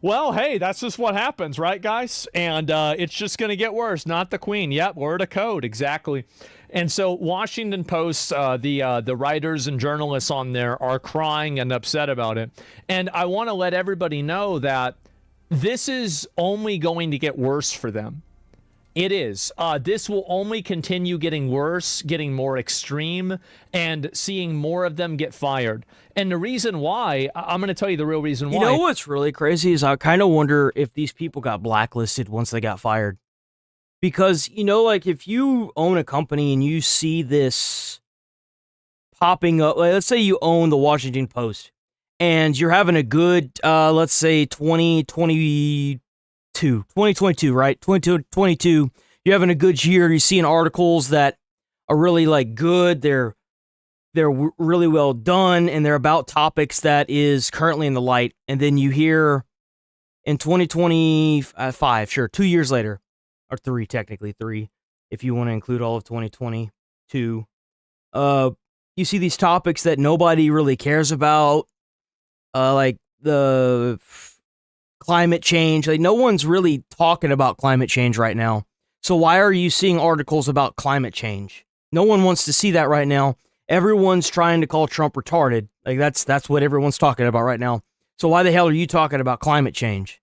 Well, hey, that's just what happens, right, guys? And it's just going to get worse. Not the Queen. Yep, word of code. Exactly. And so Washington Post, the writers and journalists on there are crying and upset about it. And I want to let everybody know that this is only going to get worse for them. It is. This will only continue getting worse, getting more extreme, and seeing more of them get fired. And the reason why, I'm going to tell you the real reason why. You know what's really crazy is I kind of wonder if these people got blacklisted once they got fired. Because, you know, like, if you own a company and you see this popping up, like, let's say you own the Washington Post, and you're having a good, let's say 2022, right? 2022, you're having a good year, you're seeing articles that are really, like, good, they're really well done, and they're about topics that is currently in the light, and then you hear in 2025, sure, 2 years later, or 3, technically 3, if you want to include all of 2022, you see these topics that nobody really cares about, like the climate change. Like, no one's really talking about climate change right now. So why are you seeing articles about climate change? No one wants to see that right now. Everyone's trying to call Trump retarded. Like, that's what everyone's talking about right now. So why the hell are you talking about climate change?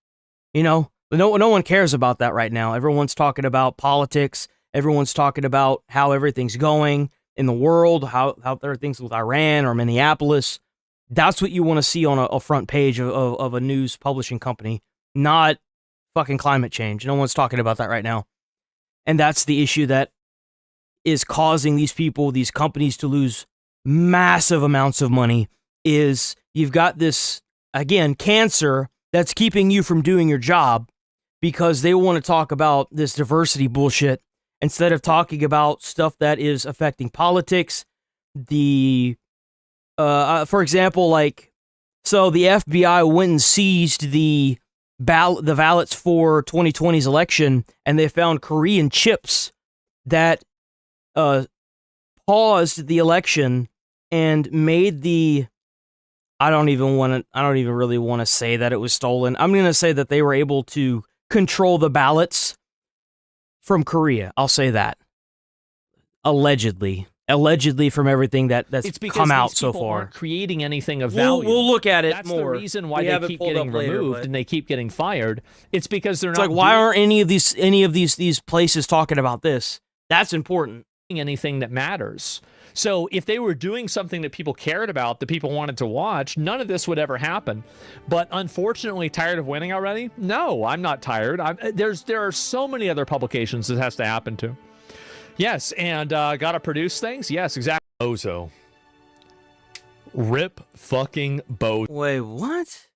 You know, no one cares about that right now. Everyone's talking about politics. Everyone's talking about how everything's going in the world, how there are things with Iran or Minneapolis. That's what you want to see on a front page of a news publishing company, not fucking climate change. No one's talking about that right now. And that's the issue that is causing these people, these companies, to lose massive amounts of money. Is you've got this, again, cancer that's keeping you from doing your job because they want to talk about this diversity bullshit instead of talking about stuff that is affecting politics. For example, like, so the FBI went and seized the ballots for 2020's election, and they found Korean chips that paused the election and made the. I don't even really want to say that it was stolen. I'm going to say that they were able to control the ballots from Korea. I'll say that. Allegedly from everything that's It's because come out these so people far. aren't creating anything of value. We'll look at it That's more. the reason why We they have it keep pulled getting up later, removed but- and they keep getting fired. It's because they're It's not like, why doing aren't any of these places talking about this? That's important. anything that matters. So if they were doing something that people cared about, that people wanted to watch, none of this would ever happen. But unfortunately, tired of winning already? No, I'm not tired. There are so many other publications this has to happen to. Yes, and gotta produce things? Yes, exactly. Bozo. Rip fucking Bozo. Wait, what?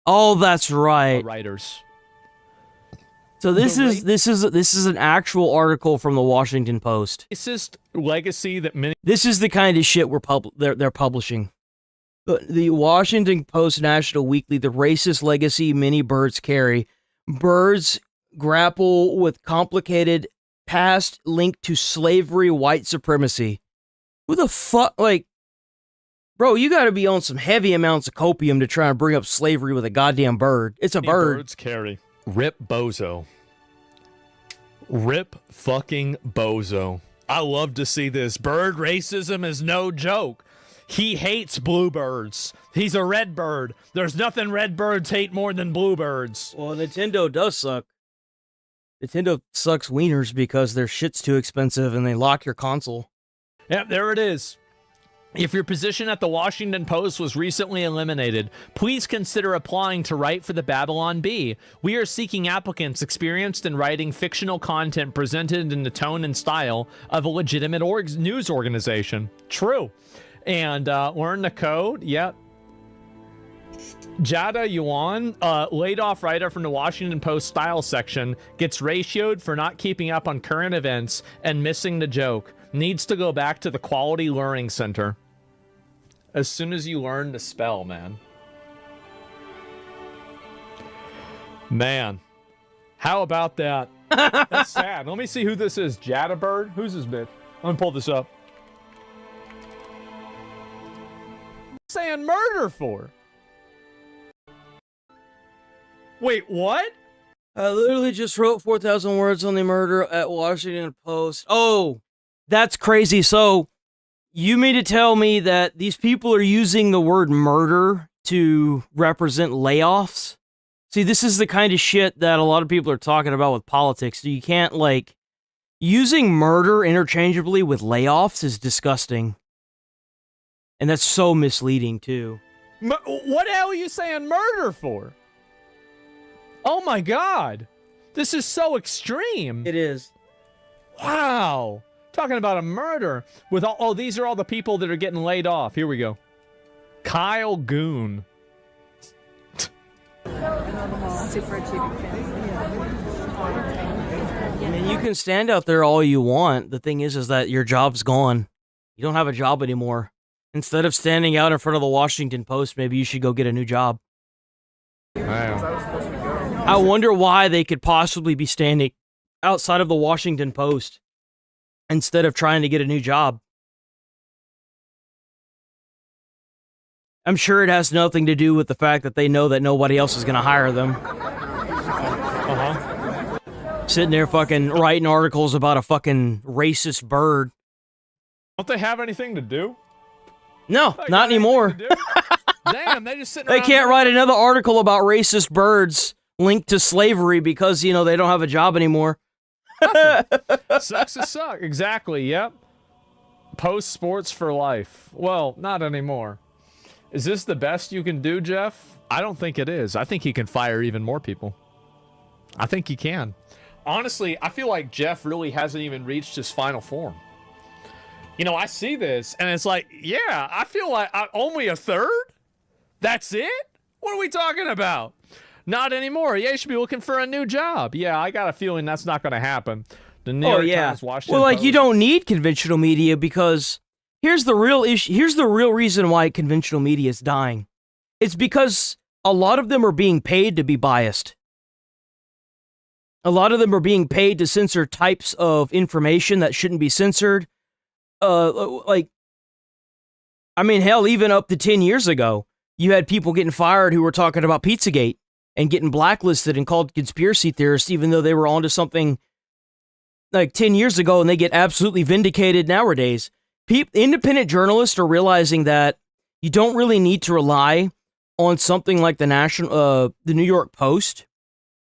Oh, that's right. Writers. So this is an actual article from the Washington Post. Racist legacy that many. This is the kind of shit they're publishing. The Washington Post National Weekly, the racist legacy many birds carry. Birds grapple with complicated past linked to slavery, white supremacy. Who the fuck, like, bro, you gotta be on some heavy amounts of copium to try and bring up slavery with a goddamn bird. It's a bird. Birds carry. Rip Bozo. Rip fucking Bozo. I love to see this. Bird racism is no joke. He hates bluebirds. He's a red bird. There's nothing red birds hate more than bluebirds. Well, Nintendo does suck. Nintendo sucks wieners because their shit's too expensive and they lock your console. Yep, there it is. If your position at the Washington Post was recently eliminated, please consider applying to write for the Babylon Bee. We are seeking applicants experienced in writing fictional content presented in the tone and style of a legitimate news organization. True. And learn the code. Yep. Jada Yuan, laid off writer from the Washington Post style section, gets ratioed for not keeping up on current events and missing the joke. Needs to go back to the Quality Learning Center. As soon as you learn to spell, man. Man. How about that? That's sad. Let me see who this is. Jada Bird? Who's this bitch? I'm gonna pull this up. Saying murder for? Wait, what? I literally just wrote 4,000 words on the murder at Washington Post. Oh, that's crazy. So, you mean to tell me that these people are using the word murder to represent layoffs? See, this is the kind of shit that a lot of people are talking about with politics. You can't, like, using murder interchangeably with layoffs is disgusting. And that's so misleading, too. What the hell are you saying murder for? Oh my god. This is so extreme. It is. Wow. Talking about a murder with all, oh, these are all the people that are getting laid off. Here we go. Kyle Goon. Super achieving I mean, you can stand out there all you want. The thing is that your job's gone. You don't have a job anymore. Instead of standing out in front of the Washington Post, maybe you should go get a new job. I wonder why they could possibly be standing outside of the Washington Post instead of trying to get a new job. I'm sure it has nothing to do with the fact that they know that nobody else is going to hire them. Sitting there fucking writing articles about a fucking racist bird. Don't they have anything to do? No, not anymore. Damn, they just sitting They around can't write another article about racist birds linked to slavery because, you know, they don't have a job anymore. Sucks to suck. Exactly, yep. Post sports for life. Well, not anymore. Is this the best you can do, Jeff? I don't think it is. I think he can fire even more people. I think he can. Honestly, I feel like Jeff really hasn't even reached his final form. You know, I see this, and it's like, yeah, I feel like only a third? That's it? What are we talking about? Not anymore. Yeah, you should be looking for a new job. Yeah, I got a feeling that's not going to happen. The New York Times, Washington Well, like, Post. you don't need conventional media because here's the real issue. Here's the real reason why conventional media is dying. It's because a lot of them are being paid to be biased. A lot of them are being paid to censor types of information that shouldn't be censored. Like, I mean, hell, even up to 10 years ago, you had people getting fired who were talking about Pizzagate and getting blacklisted and called conspiracy theorists, even though they were onto something like 10 years ago and they get absolutely vindicated nowadays. Independent journalists are realizing that you don't really need to rely on something like the New York Post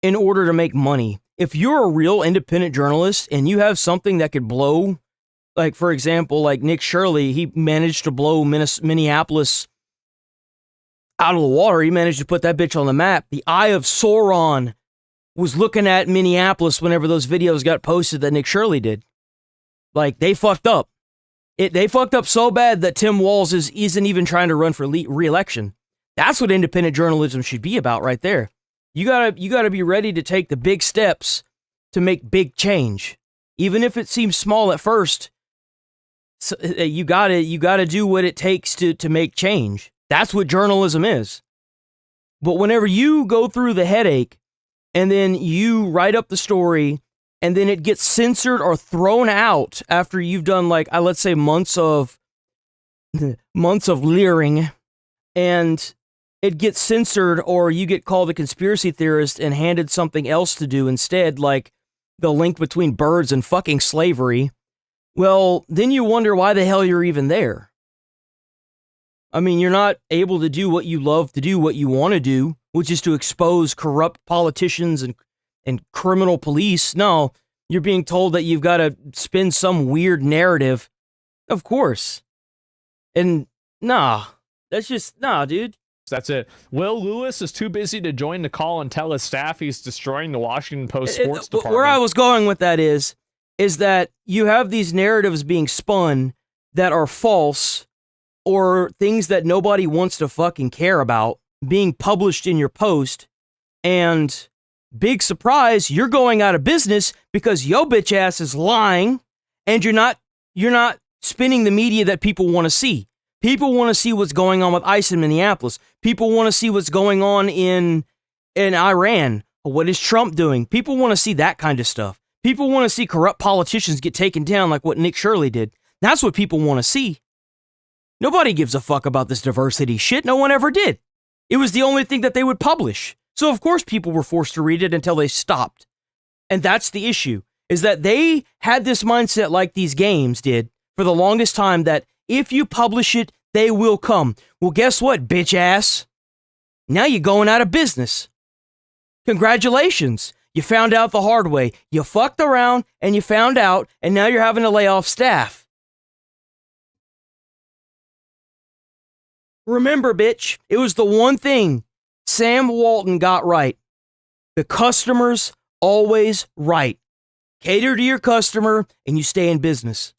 in order to make money. If you're a real independent journalist and you have something that could blow, like for example, like Nick Shirley, he managed to blow Minneapolis out of the water. He managed to put that bitch on the map. The Eye of Sauron was looking at Minneapolis whenever those videos got posted that Nick Shirley did. Like, they fucked up. They fucked up so bad that Tim Walz isn't even trying to run for re-election. That's what independent journalism should be about right there. You gotta be ready to take the big steps to make big change. Even if it seems small at first, you gotta do what it takes to make change. That's what journalism is. But whenever you go through the headache and then you write up the story and then it gets censored or thrown out after you've done like, let's say months of leering, and it gets censored, or you get called a conspiracy theorist and handed something else to do instead, like the link between birds and fucking slavery, well, then you wonder why the hell you're even there. I mean, you're not able to do what you love to do, what you want to do, which is to expose corrupt politicians and criminal police. No, you're being told that you've got to spin some weird narrative. Of course. And nah, dude. That's it. Will Lewis is too busy to join the call and tell his staff he's destroying the Washington Post sports department. Where I was going with that is that you have these narratives being spun that are false, or things that nobody wants to fucking care about being published in your post, and big surprise, you're going out of business because yo bitch ass is lying, and you're not spinning the media that people want to see. People want to see what's going on with ICE in Minneapolis. People want to see what's going on in Iran. What is Trump doing? People want to see that kind of stuff. People want to see corrupt politicians get taken down like what Nick Shirley did. That's what people want to see. Nobody gives a fuck about this diversity shit. No one ever did. It was the only thing that they would publish. So of course people were forced to read it until they stopped. And that's the issue, is that they had this mindset like these games did for the longest time, that if you publish it, they will come. Well, guess what, bitch ass? Now you're going out of business. Congratulations. You found out the hard way. You fucked around and you found out, and now you're having to lay off staff. Remember, bitch, it was the one thing Sam Walton got right. The customer's always right. Cater to your customer and you stay in business.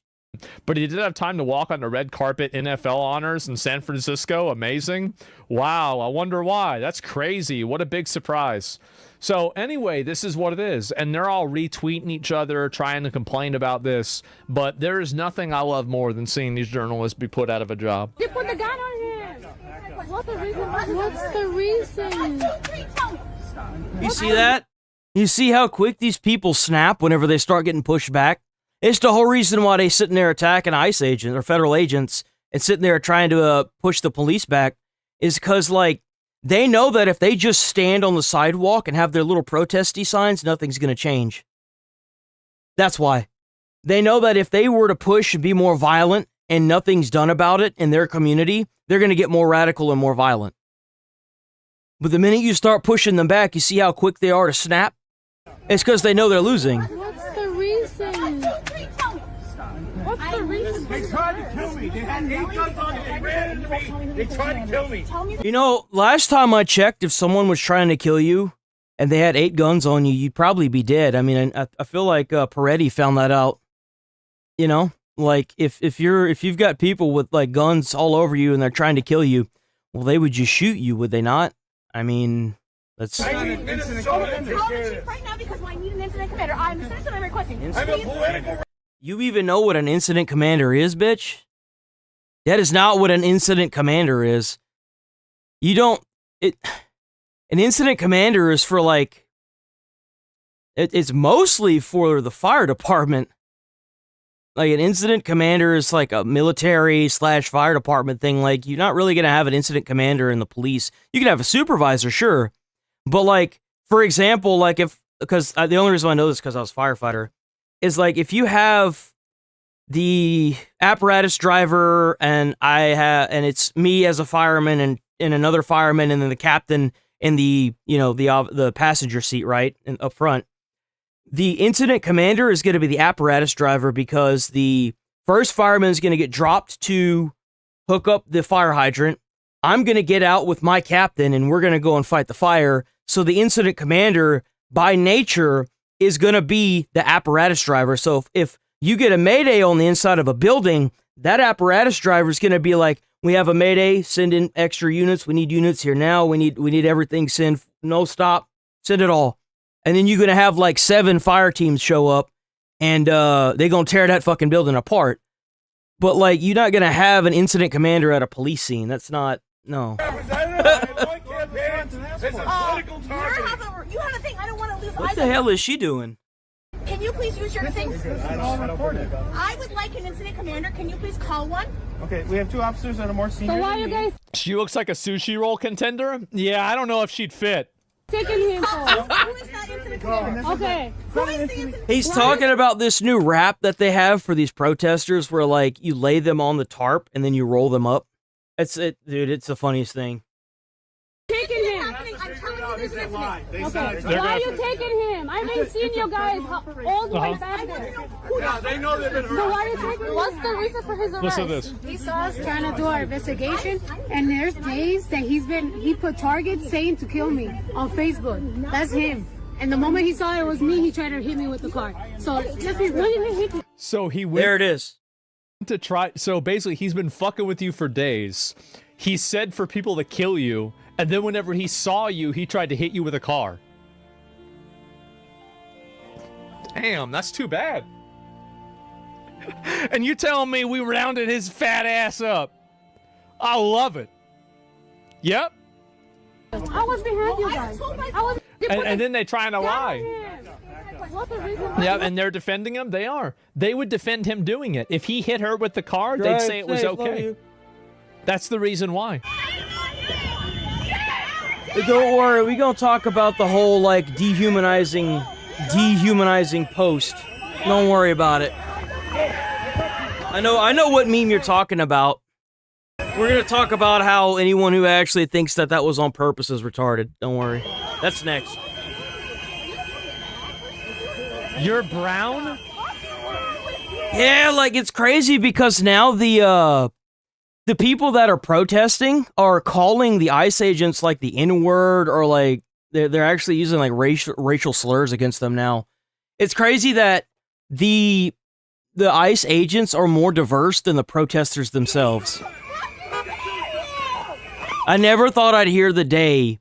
But he did have time to walk on the red carpet NFL honors in San Francisco. Amazing. Wow, I wonder why. That's crazy. What a big surprise. So anyway, this is what it is. And they're all retweeting each other, trying to complain about this. But there is nothing I love more than seeing these journalists be put out of a job. You put the gun on him. What's the reason? What's the reason? You see that? You see how quick these people snap whenever they start getting pushed back? It's the whole reason why they sitting there attacking ICE agents or federal agents and sitting there trying to push the police back, is because, like, they know that if they just stand on the sidewalk and have their little protesty signs, nothing's going to change. That's why. They know that if they were to push and be more violent and nothing's done about it in their community, they're going to get more radical and more violent. But the minute you start pushing them back, you see how quick they are to snap? It's because they know they're losing. What's the reason? What's the reason? They tried to kill me. They had 8 guns on me. They ran into me. They tried to kill me. You know, last time I checked, if someone was trying to kill you and they had 8 guns on you, you'd probably be dead. I mean, I feel like Peretti found that out. You know, like if you've got people with like guns all over you and they're trying to kill you, well, they would just shoot you, would they not? I mean, that's. I need an incident commander. Right now because I need an incident commander. I'm the citizen. I'm requesting. I'm a political. You even know what an incident commander is, bitch? That is not what an incident commander is. You don't. An incident commander is for like. It's mostly for the fire department. Like, an incident commander is like a military/fire department thing. Like, you're not really going to have an incident commander in the police. You can have a supervisor, sure. But, like, for example, like because the only reason I know this is because I was a firefighter. is like if you have the apparatus driver and it's me as a fireman and another fireman and then the captain in the the passenger seat, right, and up front. The incident commander is going to be the apparatus driver because the first fireman is going to get dropped to hook up the fire hydrant. I'm going to get out with my captain and we're going to go and fight the fire. So the incident commander, by nature, is going to be the apparatus driver. So if you get a mayday on the inside of a building, that apparatus driver is going to be like, we have a mayday, send in extra units. We need units here now. We need everything. Send, no stop, send it all. And then you're going to have like 7 fire teams show up and they're going to tear that fucking building apart. But like, you're not going to have an incident commander at a police scene. That's not, no. You have a thing. I don't want to lose. What the hell is she doing? Can you please use your thing? I would like an incident commander. Can you please call one? Okay, we have 2 officers that are more senior. So why you guys She looks like a sushi roll contender. Yeah, I don't know if she'd fit. taking him for? Who is that incident commander? Okay. Who is the incident? He's talking about this new rap that they have for these protesters where like you lay them on the tarp and then you roll them up. It's the funniest thing. Taking him. I'm telling you this is okay. Why are you taking him? I haven't seen you guys all the way back there. Yeah, they know they've been hurt. So why are you taking him? What's the reason for his arrest? Listen to this. He saw us trying to do our investigation, and there's days that he put targets saying to kill me on Facebook. That's him. And the moment he saw it was me, he tried to hit me with the car. So just be really hit me. So he went There it is. to try. So basically, he's been fucking with you for days. He said for people to kill you, and then whenever he saw you, he tried to hit you with a car. Damn, that's too bad. And you telling me we rounded his fat ass up? I love it. Yep. I was behind you guys. I was. And then they trying to lie. What's the reason why? Yeah, and they're defending him. They are. They would defend him doing it. If he hit her with the car, they'd say it was okay. That's the reason why. Don't worry, we gonna talk about the whole like dehumanizing post. Don't worry about it. I know what meme you're talking about. We're gonna talk about how anyone who actually thinks that was on purpose is retarded. Don't worry. That's next. You're brown? Yeah, like it's crazy because now the people that are protesting are calling the ICE agents like the N-word or like they're actually using like racial slurs against them now. It's crazy that the ICE agents are more diverse than the protesters themselves. I never thought I'd hear the day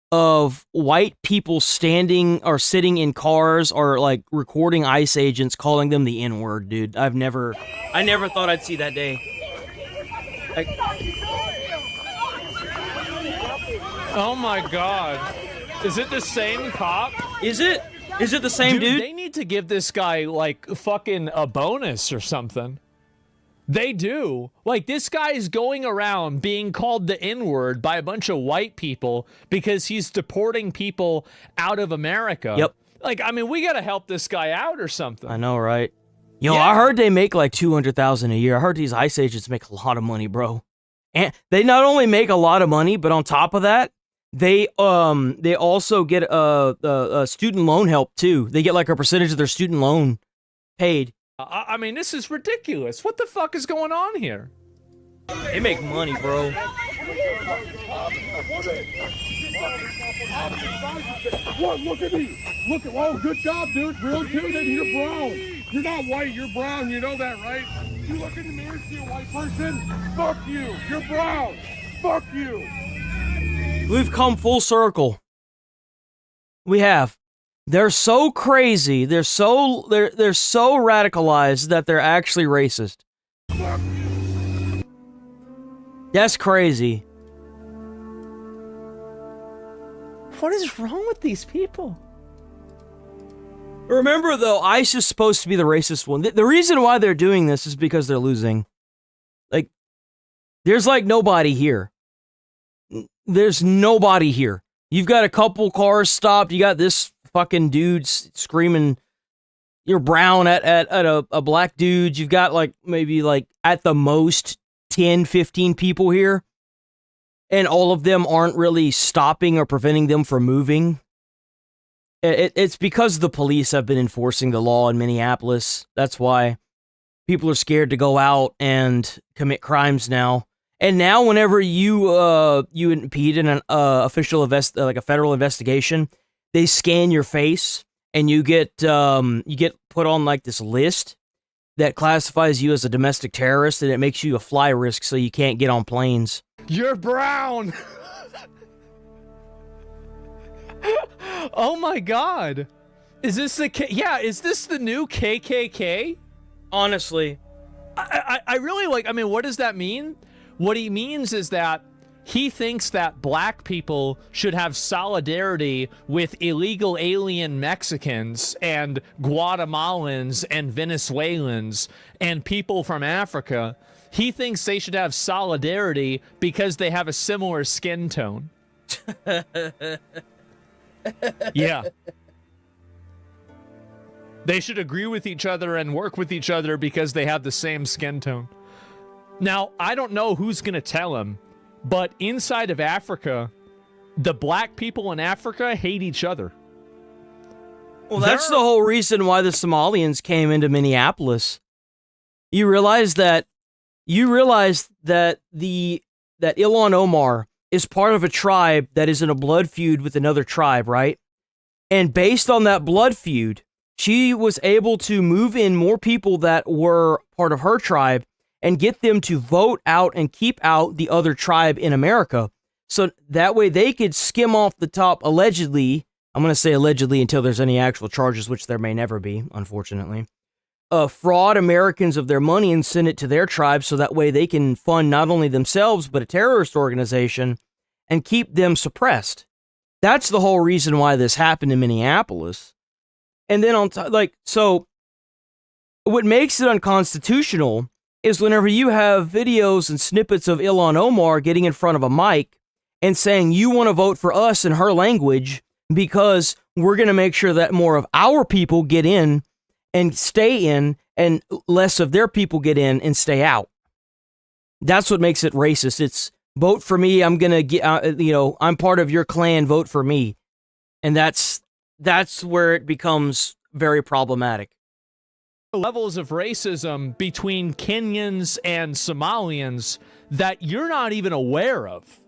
of white people standing or sitting in cars or like recording ICE agents calling them the N-word, dude. I never thought I'd see that day. Oh my god. Is it the same cop? Is it? Is it the same dude? They need to give this guy like fucking a bonus or something. They do. Like, this guy is going around being called the N-word by a bunch of white people because he's deporting people out of America. Yep. Like, I mean, we gotta help this guy out or something. I know, right? Yo, I heard they make like $200,000 a year. I heard these ICE agents make a lot of money, bro. And they not only make a lot of money, but on top of that, they also get a student loan help too. They get like a percentage of their student loan paid. I mean, this is ridiculous. What the fuck is going on here? They make money, bro. What? Look at me. Look at, oh, good job, dude. Real dude, and you're brown. You're not white, you're brown. You know that, right? You look in the mirror, see a white person? Fuck you. You're brown. Fuck you. We've come full circle. We have. They're so crazy. They're so radicalized that they're actually racist. That's crazy. What is wrong with these people? Remember, though, ICE is supposed to be the racist one. The reason why they're doing this is because they're losing. Like, there's like nobody here. There's nobody here. You've got a couple cars stopped. You got this fucking dude screaming you're brown at a black dude, you've got like maybe like at the most 10, 15 people here, and all of them aren't really stopping or preventing them from moving. It's because the police have been enforcing the law in Minneapolis. That's why people are scared to go out and commit crimes now. And now, whenever you impede in an official like a federal investigation, they scan your face and you get put on like this list that classifies you as a domestic terrorist, and it makes you a fly risk, so you can't get on planes. You're brown. Oh my God. Is this is this the new KKK? Honestly, I really like, I mean, what does that mean? What he means is that he thinks that black people should have solidarity with illegal alien Mexicans and Guatemalans and Venezuelans and people from Africa. He thinks they should have solidarity because they have a similar skin tone. Yeah. They should agree with each other and work with each other because they have the same skin tone. Now, I don't know who's going to tell him, but inside of Africa, the black people in Africa hate each other. Well, that's the whole reason why the Somalians came into Minneapolis. You realize that that Ilhan Omar is part of a tribe that is in a blood feud with another tribe, right? And based on that blood feud, she was able to move in more people that were part of her tribe and get them to vote out and keep out the other tribe in America. So that way they could skim off the top, allegedly. I'm going to say allegedly until there's any actual charges, which there may never be, unfortunately. Fraud Americans of their money and send it to their tribe, so that way they can fund not only themselves, but a terrorist organization and keep them suppressed. That's the whole reason why this happened in Minneapolis. And then so what makes it unconstitutional is whenever you have videos and snippets of Ilhan Omar getting in front of a mic and saying, you want to vote for us in her language because we're going to make sure that more of our people get in and stay in and less of their people get in and stay out. That's what makes it racist. It's vote for me. I'm going to get, I'm part of your clan. Vote for me. And that's where it becomes very problematic. Levels of racism between Kenyans and Somalians that you're not even aware of.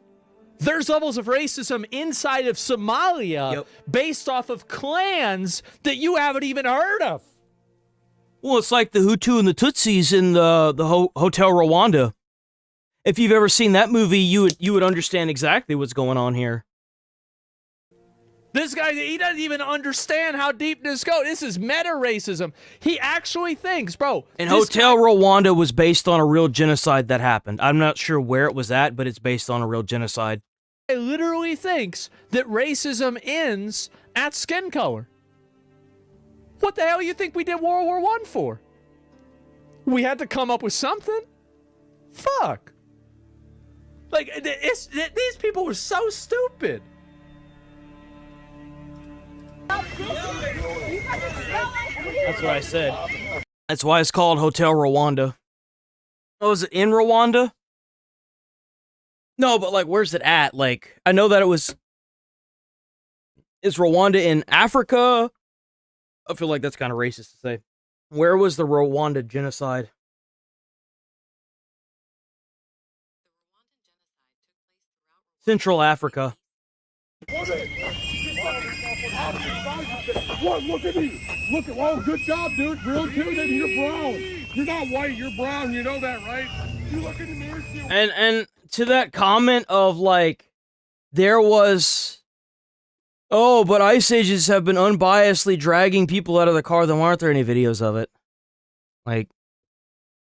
There's levels of racism inside of Somalia based off of clans that you haven't even heard of. Well, it's like the Hutu and the Tutsis in the Hotel Rwanda. If you've ever seen that movie, you would understand exactly what's going on here. This guy, he doesn't even understand how deep this goes. This is meta racism. He actually thinks, bro. And Hotel Rwanda was based on a real genocide that happened. I'm not sure where it was at, but it's based on a real genocide. He literally thinks that racism ends at skin color. What the hell do you think we did World War I for? We had to come up with something? Fuck. Like, these people were so stupid. That's what I said. That's why it's called Hotel Rwanda. Oh, is it in Rwanda? No, but like, where's it at? Like, I know that is Rwanda in Africa? I feel like that's kind of racist to say. Where was the Rwanda genocide? Central Africa. What? Look at me. Look at, oh, good job, dude. Real dude, and you're brown. You're not white, you're brown. You know that, right? You look in the mirror. And to that comment of like, there was, oh, but Ice Ages have been unbiasedly dragging people out of the car, then why aren't there any videos of it? Like,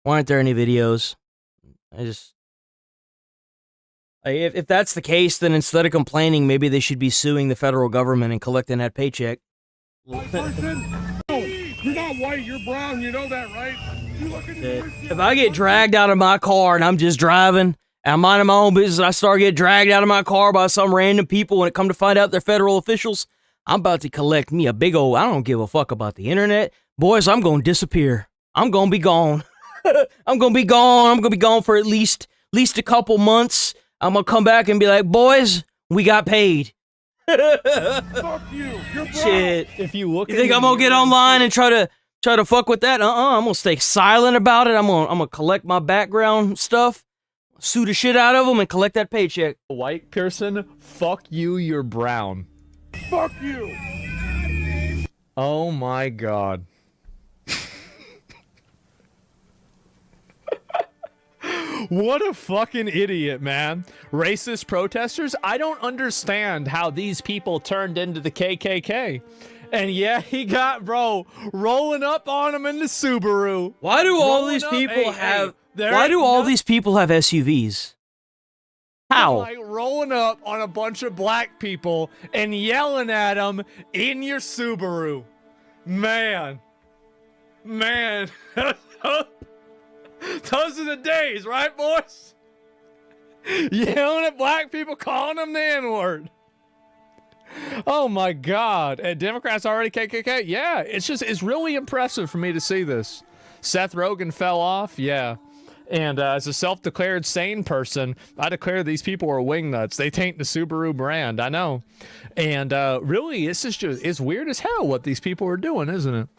why aren't there any videos? If that's the case, then instead of complaining, maybe they should be suing the federal government and collecting that paycheck. White person, you're not white, you're brown. You know that, right? You look in the mirror. If I get dragged out of my car and I'm just driving, and I'm minding my own business, and I start getting dragged out of my car by some random people, and it come to find out they're federal officials, I'm about to collect me a big old, I don't give a fuck about the internet, boys, I'm going to disappear. I'm going to be gone. I'm going to be gone. I'm going to be gone for at least a couple months. I'm going to come back and be like, boys, we got paid. Fuck you. You're brown. Shit. If you look, You think I'm going to get online and try to fuck with that? I'm going to stay silent about it. I'm going to collect my background stuff, sue the shit out of them, and collect that paycheck. White person, fuck you, you're brown. Fuck you. Oh my god. What a fucking idiot, man. Racist protesters? I don't understand how these people turned into the KKK. And yeah, he got, bro, rolling up on him in the Subaru. Why do all these people have SUVs? How? Like rolling up on a bunch of black people and yelling at them in your Subaru. Man. Those are the days, right, boys? Yelling at black people, calling them the N-word. Oh my god. And Democrats already KKK? Yeah, it's really impressive for me to see this. Seth Rogen fell off? Yeah. And as a self-declared sane person, I declare these people are wingnuts. They taint the Subaru brand, I know. And really, it's weird as hell what these people are doing, isn't it?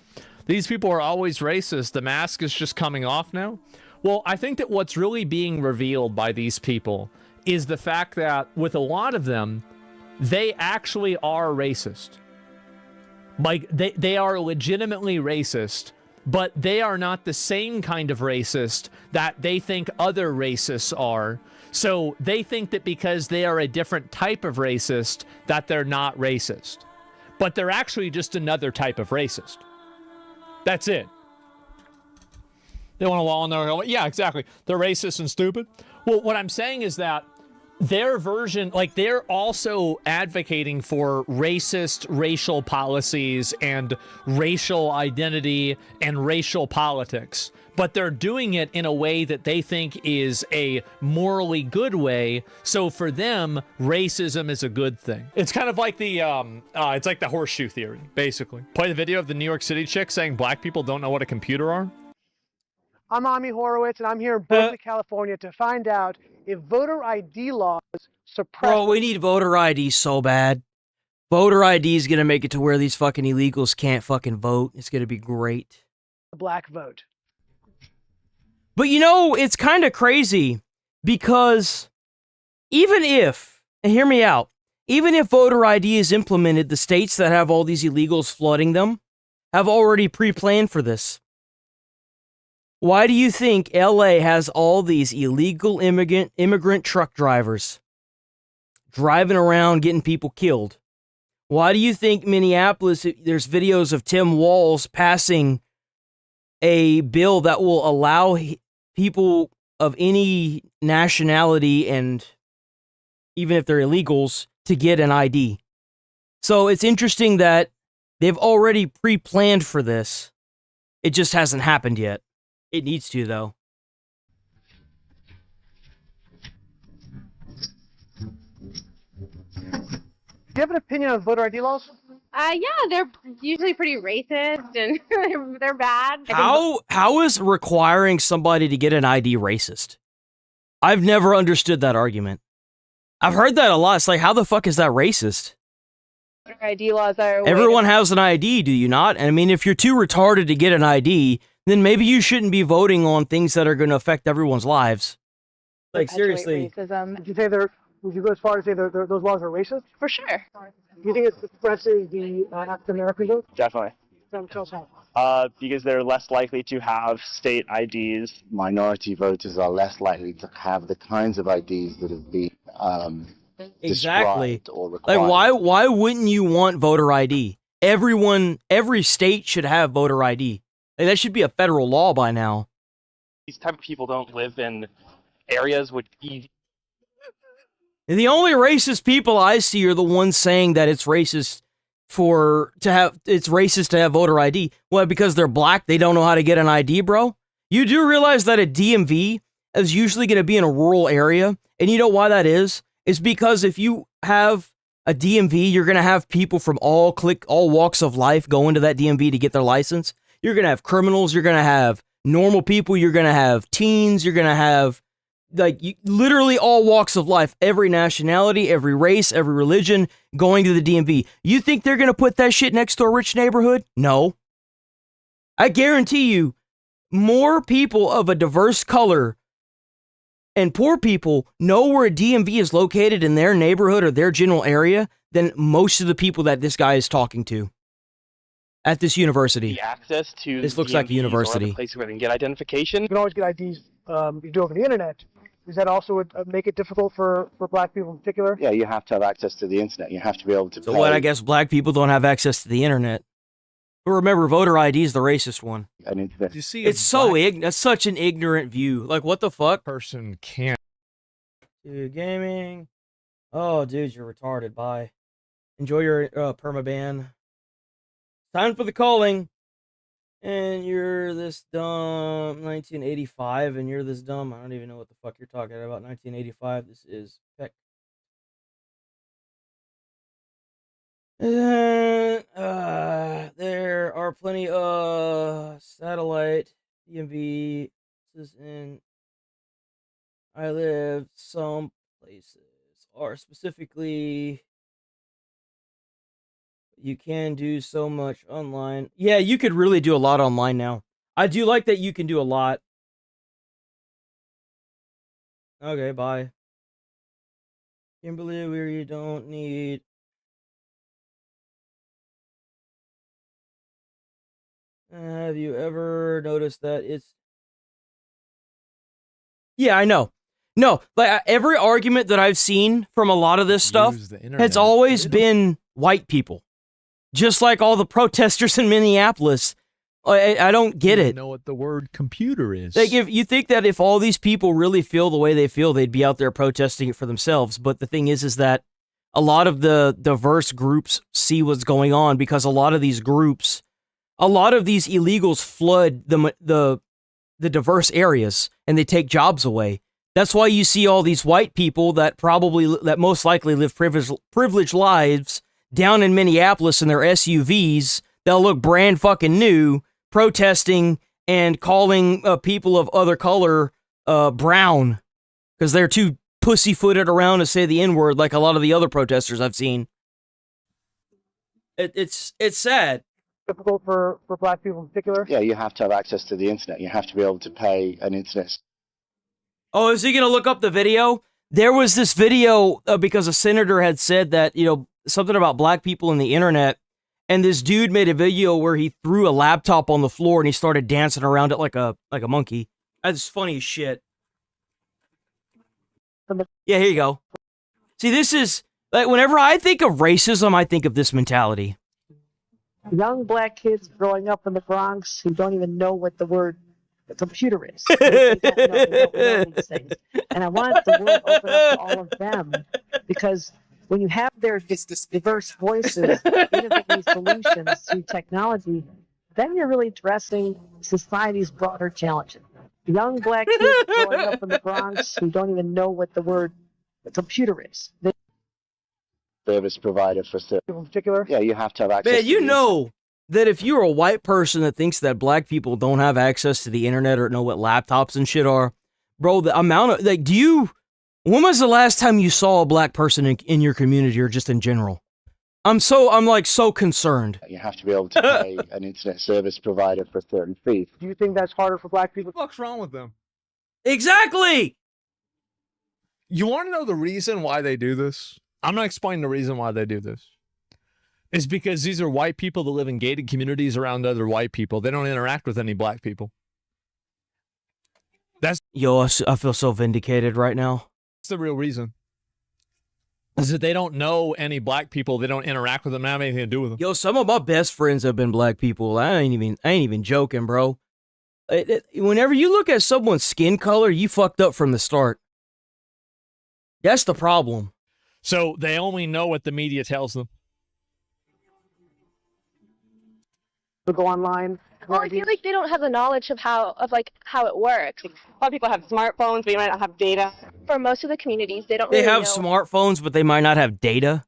These people are always racist. The mask is just coming off now. Well, I think that what's really being revealed by these people is the fact that with a lot of them, they actually are racist. Like, they are legitimately racist, but they are not the same kind of racist that they think other racists are. So they think that because they are a different type of racist, that they're not racist. But they're actually just another type of racist. That's it. They want a law in there. Yeah, exactly. They're racist and stupid. Well, what I'm saying is that their version, like, they're also advocating for racist racial policies and racial identity and racial politics. But they're doing it in a way that they think is a morally good way. So for them, racism is a good thing. It's kind of like the it's like the horseshoe theory, basically. Play the video of the New York City chick saying black people don't know what a computer are. I'm Ami Horowitz, and I'm here in Berkeley, California, to find out if voter ID laws suppress. Bro, we need voter ID so bad. Voter ID is gonna make it to where these fucking illegals can't fucking vote. It's gonna be great. the black vote. But you know, it's kind of crazy because even if, and hear me out, even if voter ID is implemented, the states that have all these illegals flooding them have already pre-planned for this. Why do you think LA has all these illegal immigrant truck drivers driving around getting people killed? Why do you think Minneapolis, there's videos of Tim Walz passing a bill that will allow people of any nationality, and even if they're illegals, to get an ID? So it's interesting that they've already pre-planned for this. It just hasn't happened yet. It needs to, though. Do you have an opinion on voter ID laws? Yeah, they're usually pretty racist and they're bad. How is requiring somebody to get an ID racist? I've never understood that argument. I've heard that a lot. It's like, how the fuck is that racist? Voter ID laws are. Everyone has an ID, do you not? And I mean, if you're too retarded to get an ID, then maybe you shouldn't be voting on things that are going to affect everyone's lives. Like, seriously. Racism. Would you go as far as say those laws are racist? For sure. Do you think it's suppressing the African American vote? Definitely. Because they're less likely to have state IDs. Minority voters are less likely to have the kinds of IDs that have been Exactly. described or required. Like, why wouldn't you want voter ID? Every state should have voter ID. Like, that should be a federal law by now. These type of people don't live in areas with easy. And the only racist people I see are the ones saying that it's racist to have voter ID. Well, because they're black, they don't know how to get an ID, bro? You do realize that a DMV is usually going to be in a rural area, and you know why that is? It's because if you have a DMV, you're going to have people from all walks of life go into that DMV to get their license. You're going to have criminals. You're going to have normal people. You're going to have teens. You're going to have literally all walks of life, every nationality, every race, every religion going to the DMV. You think they're going to put that shit next to a rich neighborhood? No. I guarantee you, more people of a diverse color and poor people know where a DMV is located in their neighborhood or their general area than most of the people that this guy is talking to at this university. The access to this looks like a university. Place where they can get identification. You can always get IDs you do over the internet. Does that also make it difficult for black people in particular? Yeah, you have to have access to the internet. You have to be able to. So what? I guess black people don't have access to the internet. But remember, voter ID is the racist one. You see, it's so that's such an ignorant view. Like, what the fuck? Person can't. Dude, gaming. Oh, dude, you're retarded. Bye. Enjoy your permaban. Time for the calling. And you're this dumb 1985, and you're this dumb. I don't even know what the fuck you're talking about. 1985. This is Peck. And there are plenty of satellite DMV in. I live some places are specifically. You can do so much online. Yeah, you could really do a lot online now. I do like that you can do a lot. Okay, bye. Kimberly, where you don't need. Have you ever noticed that it's. Yeah, I know. No, like every argument that I've seen from a lot of this stuff has always been white people. Just like all the protesters in Minneapolis. I don't get it. Know what the word computer is. Like, if you think that if all these people really feel the way they feel, they'd be out there protesting it for themselves. But the thing is that a lot of the diverse groups see what's going on because a lot of these groups, a lot of these illegals flood the diverse areas and they take jobs away. That's why you see all these white people that most likely live privileged lives down in Minneapolis in their SUVs that'll look brand fucking new, protesting and calling people of other color brown because they're too pussyfooted around to say the N-word like a lot of the other protesters I've seen. It's sad. Difficult for black people in particular? Yeah, you have to have access to the internet. You have to be able to pay an internet. Oh, is he going to look up the video? There was this video because a senator had said that, something about black people in the internet, and this dude made a video where he threw a laptop on the floor and he started dancing around it like a monkey. That's funny as shit. Yeah, here you go. See, this is like whenever I think of racism, I think of this mentality. Young black kids growing up in the Bronx who don't even know what the word computer is. They don't know these things. And I want the world to open up to all of them because when you have their diverse voices innovating solutions through technology, then you're really addressing society's broader challenges. Young black kids growing up in the Bronx who don't even know what the word computer is. Service provider for people in particular? Yeah, you have to have access. Man, you know that if you're a white person that thinks that black people don't have access to the internet or know what laptops and shit are, bro, the amount of when was the last time you saw a black person in your community or just in general? I'm so concerned. You have to be able to pay an internet service provider for a certain fee. Do you think that's harder for black people? What's wrong with them? Exactly. You want to know the reason why they do this? I'm not explaining the reason why they do this. It's because these are white people that live in gated communities around other white people. They don't interact with any black people. I feel so vindicated right now. That's the real reason. Is that they don't know any black people. They don't interact with them. They don't have anything to do with them. Yo, some of my best friends have been black people. I ain't even joking, bro. Whenever you look at someone's skin color, you fucked up from the start. That's the problem. So they only know what the media tells them. To go online. Well, I feel like they don't have the knowledge of how it works. A lot of people have smartphones, but they might not have data. For most of the communities, they don't. They really have know smartphones, but they might not have data.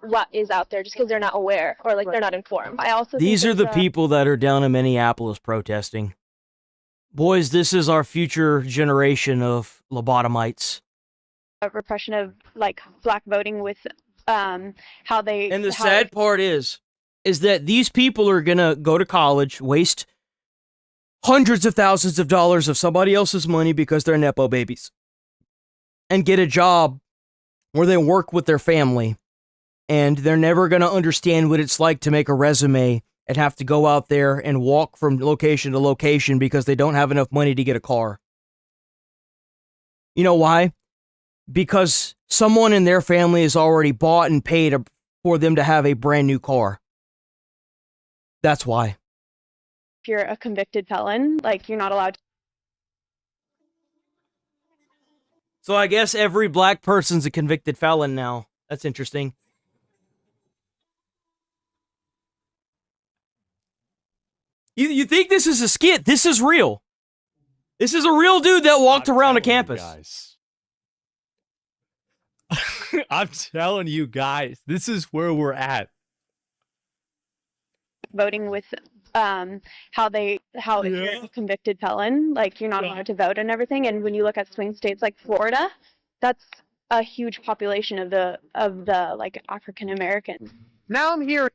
what is out there just because they're not aware or like they're not informed. I also These think are the there's people that are down in Minneapolis protesting. Boys, this is our future generation of lobotomites. a repression of like black voting with how they. And the sad part is that these people are gonna go to college, waste hundreds of thousands of dollars of somebody else's money because they're Nepo babies, and get a job where they work with their family, and they're never gonna understand what it's like to make a resume and have to go out there and walk from location to location because they don't have enough money to get a car. You know why? Because someone in their family has already bought and paid for them to have a brand new car. That's why. If you're a convicted felon, like you're not allowed to. So I guess every black person's a convicted felon now. That's interesting. You think this is a skit? This is real. This is a real dude that walked around a campus. Guys. I'm telling you guys, this is where we're at. Voting with how if you're a convicted felon, like you're not allowed to vote and everything. And when you look at swing states like Florida, that's a huge population of the like African Americans. Now I'm here.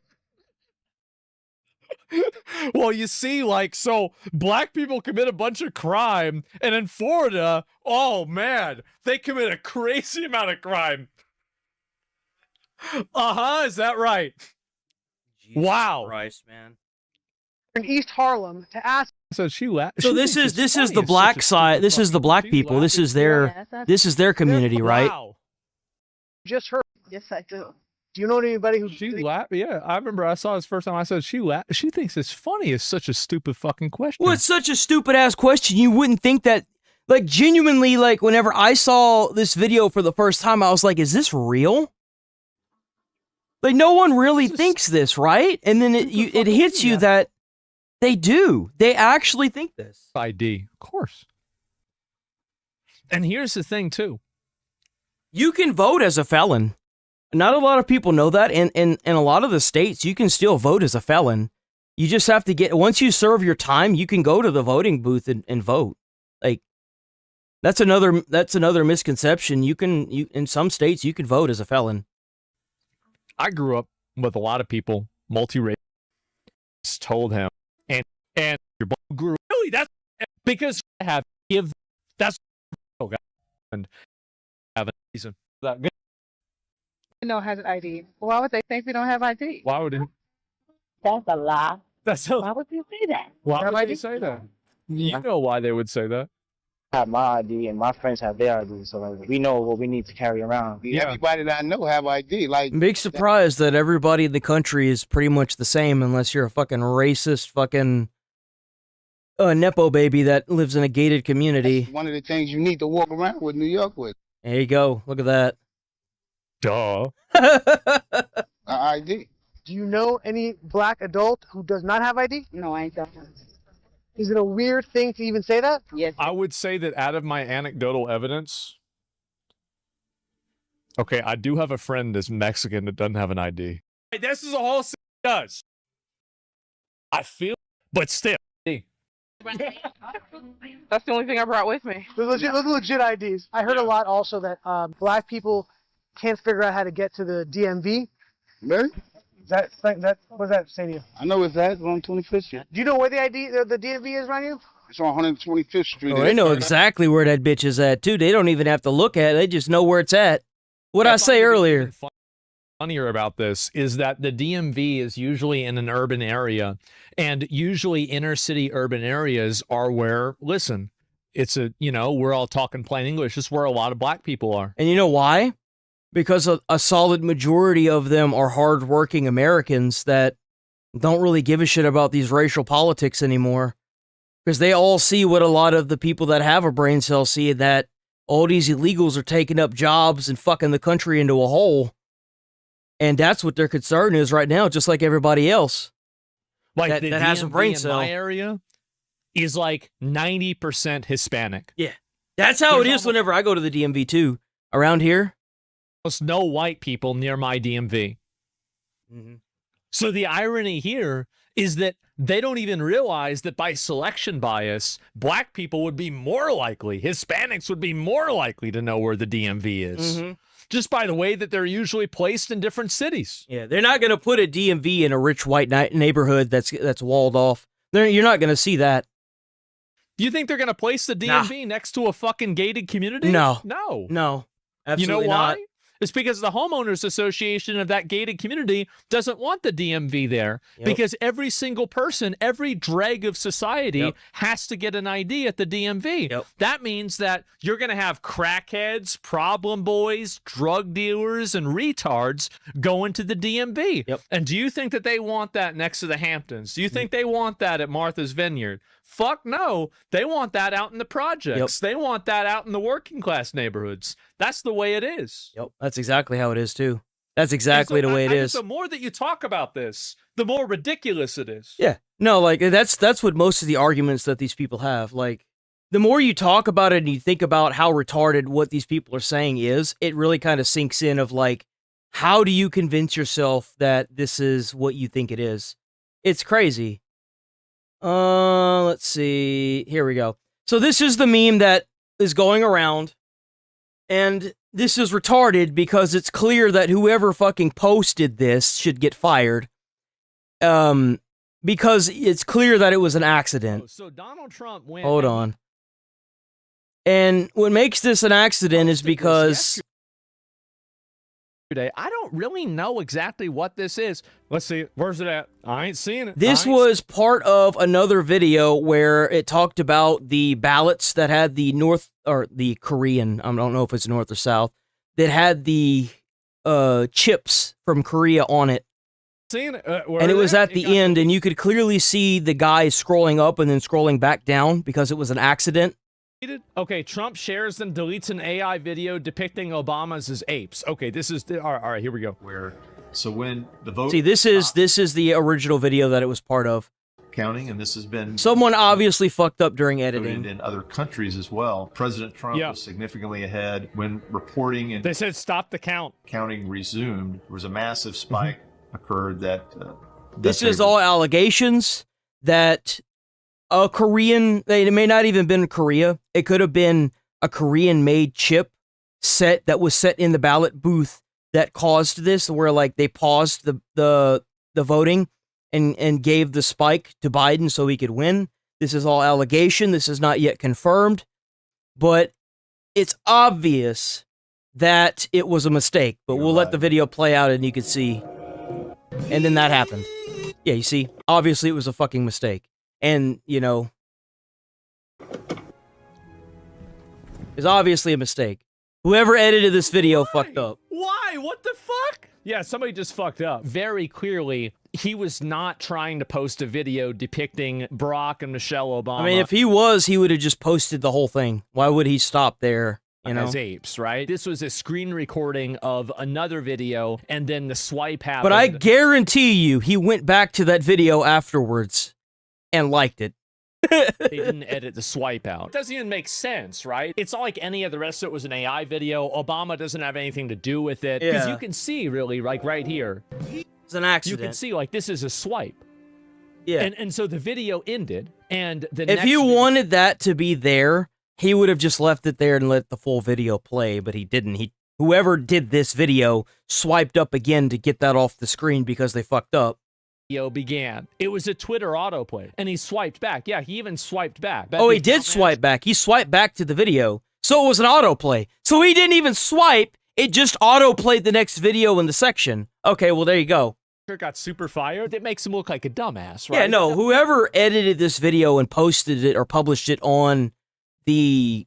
Well, you see, like, so black people commit a bunch of crime, and in Florida, oh man, they commit a crazy amount of crime. Is that right? Jesus wow. Christ, man. In East Harlem to ask. So she So this is the black side. This is the black people. This is their community, right? Wow. Just heard. Yes, I do. Do you know anybody who Yeah, I remember I saw this first time. I said she thinks it's funny. It's such a stupid fucking question. Well, it's such a stupid ass question. You wouldn't think that, like, genuinely, like, whenever I saw this video for the first time, I was like, is this real? Like, no one really thinks this, right? And then it hits you that they do. They actually think this. ID, of course. And here's the thing, too. You can vote as a felon. Not a lot of people know that. And in a lot of the states, you can still vote as a felon. You just have to once you serve your time, you can go to the voting booth and vote. Like, that's another misconception. In some states, you can vote as a felon. I grew up with a lot of people, multi-racial, told him, and your boy grew, really, that's because I have give, that's, and have a reason. That good. No has an ID. Why would they think we don't have ID? Why would it? That's a lie. Why would you say that? Why would they say that? You know why they would say that. I have my ID and my friends have their ID, so like, we know what we need to carry around. Everybody that I know have ID. Like, Big surprise that everybody in the country is pretty much the same unless you're a fucking racist fucking Nepo baby that lives in a gated community. one of the things you need to walk around with New York with. There you go. Look at that. Duh. ID. Do you know any black adult who does not have ID? No, I don't. Is it a weird thing to even say that? Yes. I would say that out of my anecdotal evidence, okay, I do have a friend that's Mexican that doesn't have an ID. This is a whole thing does. I feel, but still. That's the only thing I brought with me. Those are legit IDs. I heard a lot also that black people can't figure out how to get to the DMV. Really? What does that say to you? I know it's that. It's on 25th Street. Do you know where the DMV is around you? It's on 125th Street. Oh, they know exactly where that bitch is at, too. They don't even have to look at it. They just know where it's at. What'd I say earlier? Funnier about this is that the DMV is usually in an urban area, and usually inner city urban areas are where, listen, it's we're all talking plain English. It's where a lot of black people are. And you know why? Because a solid majority of them are hardworking Americans that don't really give a shit about these racial politics anymore. Because they all see what a lot of the people that have a brain cell see, that all these illegals are taking up jobs and fucking the country into a hole. And that's what their concern is right now, just like everybody else. Like that has a brain cell. In my area is like 90% Hispanic. Yeah. That's how it is whenever I go to the DMV too. Around here, almost no white people near my DMV. Mm-hmm. So the irony here is that they don't even realize that by selection bias, black people would be more likely, Hispanics would be more likely to know where the DMV is. Mm-hmm. Just by the way that they're usually placed in different cities. Yeah, they're not going to put a DMV in a rich white neighborhood that's walled off. You're not going to see that. Do you think they're going to place the DMV next to a fucking gated community? No. No. No. Absolutely You know why? not. It's because the homeowners association of that gated community doesn't want the DMV there Yep. because every single person, every dreg of society has to get an ID at the DMV. Yep. That means that you're going to have crackheads, problem boys, drug dealers, and retards going to the DMV. Yep. And do you think that they want that next to the Hamptons? Do you think they want that at Martha's Vineyard? Fuck no. They want that out in the projects. They want that out in the working class neighborhoods. That's the way it is. Yep, that's exactly how it is too. That's exactly the way it is. The more that you talk about this, the more ridiculous it is. Yeah. No, like that's what most of the arguments that these people have. Like, the more you talk about it and you think about how retarded what these people are saying is, it really kind of sinks in of like, how do you convince yourself that this is what you think it is? It's crazy. Let's see. Here we go. So this is the meme that is going around, and this is retarded because it's clear that whoever fucking posted this should get fired. Because it's clear that it was an accident. So Donald Trump went. Hold on. And what makes this an accident is because I don't really know exactly what this is. Let's see. Where's it at? I ain't seeing it. this was part of another video where it talked about the ballots that had the North, or the Korean, I don't know if it's North or South, that had the chips from Korea on it. Seeing it. And it was at the end, and you could clearly see the guy scrolling up and then scrolling back down because it was an accident. Okay, Trump shares and deletes an AI video depicting Obama's as apes. Okay, this is all right, here we go. So when the vote See, this is the original video that it was part of. counting, and this has been Someone obviously fucked up during editing. noted in other countries as well. President Trump was significantly ahead when reporting and They said stop the count. counting resumed. There was a massive spike occurred that. This is all allegations that a Korean, it may not even been Korea. It could have been a Korean-made chip that was set in the ballot booth that caused this, where like they paused the voting and gave the spike to Biden so he could win. This is all allegation. This is not yet confirmed, but it's obvious that it was a mistake. But we'll let the video play out and you can see. And then that happened. Yeah, you see, obviously it was a fucking mistake. And, you know, it's obviously a mistake. Whoever edited this video fucked up. Why? What the fuck? Yeah, somebody just fucked up. Very clearly, he was not trying to post a video depicting Barack and Michelle Obama. I mean, if he was, he would have just posted the whole thing. Why would he stop there? You know? As apes, right? This was a screen recording of another video, and then the swipe happened. But I guarantee you, he went back to that video afterwards and liked it. They didn't edit the swipe out. It doesn't even make sense, right? It's not like any of the rest of it was an AI video. Obama doesn't have anything to do with it. Because you can see, really, like right here. It's an accident. You can see, like, this is a swipe. Yeah. And so the video ended, and the If next you video- wanted that to be there, he would have just left it there and let the full video play, but he didn't. Whoever did this video swiped up again to get that off the screen because they fucked up. video began. It was a Twitter autoplay, and he swiped back. Yeah, he even swiped back. Oh, he did swipe back. He swiped back to the video. So it was an autoplay. So he didn't even swipe. It just autoplayed the next video in the section. Okay, well, there you go. Got super fired. It makes him look like a dumbass, right? Yeah, no, whoever edited this video and posted it or published it on the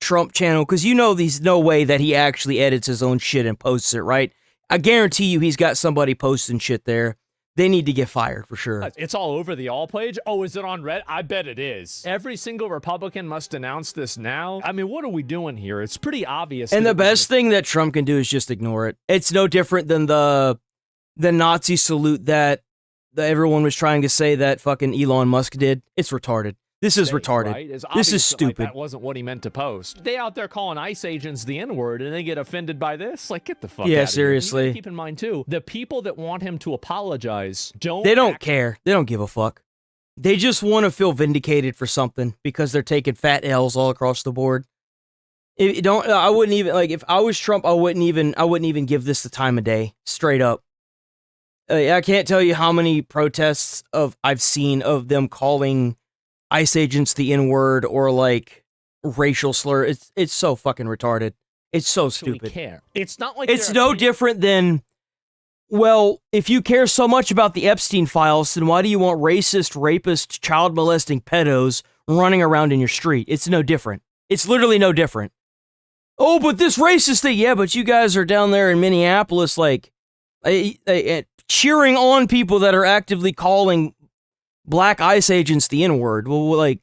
Trump channel, because you know there's no way that he actually edits his own shit and posts it, right? I guarantee you he's got somebody posting shit there. They need to get fired for sure. It's all over the all page. Oh, is it on Reddit? I bet it is. Every single Republican must announce this now. I mean, what are we doing here? It's pretty obvious. And the best thing that Trump can do is just ignore it. It's no different than the Nazi salute that everyone was trying to say that fucking Elon Musk did. It's retarded. This is mistake, retarded. Right? It's This is obvious that, like, stupid. that wasn't what he meant to post. They out there calling ICE agents the N-word and they get offended by this? Like, get the fuck out Yeah, of seriously. Here. You gotta keep in mind, too, the people that want him to apologize They don't care. They don't give a fuck. They just want to feel vindicated for something because they're taking fat L's all across the board. I wouldn't even, like, if I was Trump, I wouldn't even give this the time of day, straight up. I can't tell you how many protests I've seen of them calling ICE agents the N-word or like racial slur. It's so fucking retarded. It's so stupid. Care. It's not like it's no different than, well, if you care so much about the Epstein files, then why do you want racist, rapist, child molesting pedos running around in your street? It's no different. It's literally no different. Oh, but this racist thing, yeah, but you guys are down there in Minneapolis, like, cheering on people that are actively calling black ICE agents the N-word. Well, like,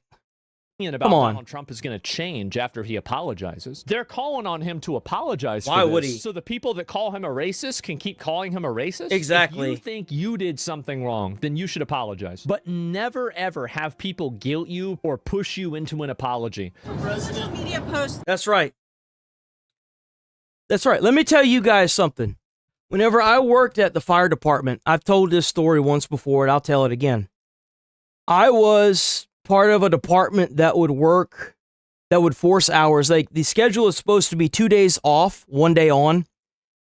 About come on. Donald Trump is going to change after he apologizes. They're calling on him to apologize. Why for would this, he? So the people that call him a racist can keep calling him a racist? Exactly. If you think you did something wrong, then you should apologize. But never ever have people guilt you or push you into an apology. President media post. That's right. That's right. Let me tell you guys something. Whenever I worked at the fire department, I've told this story once before and I'll tell it again. I was part of a department that would force hours. Like, the schedule is supposed to be 2 days off, 1 day on.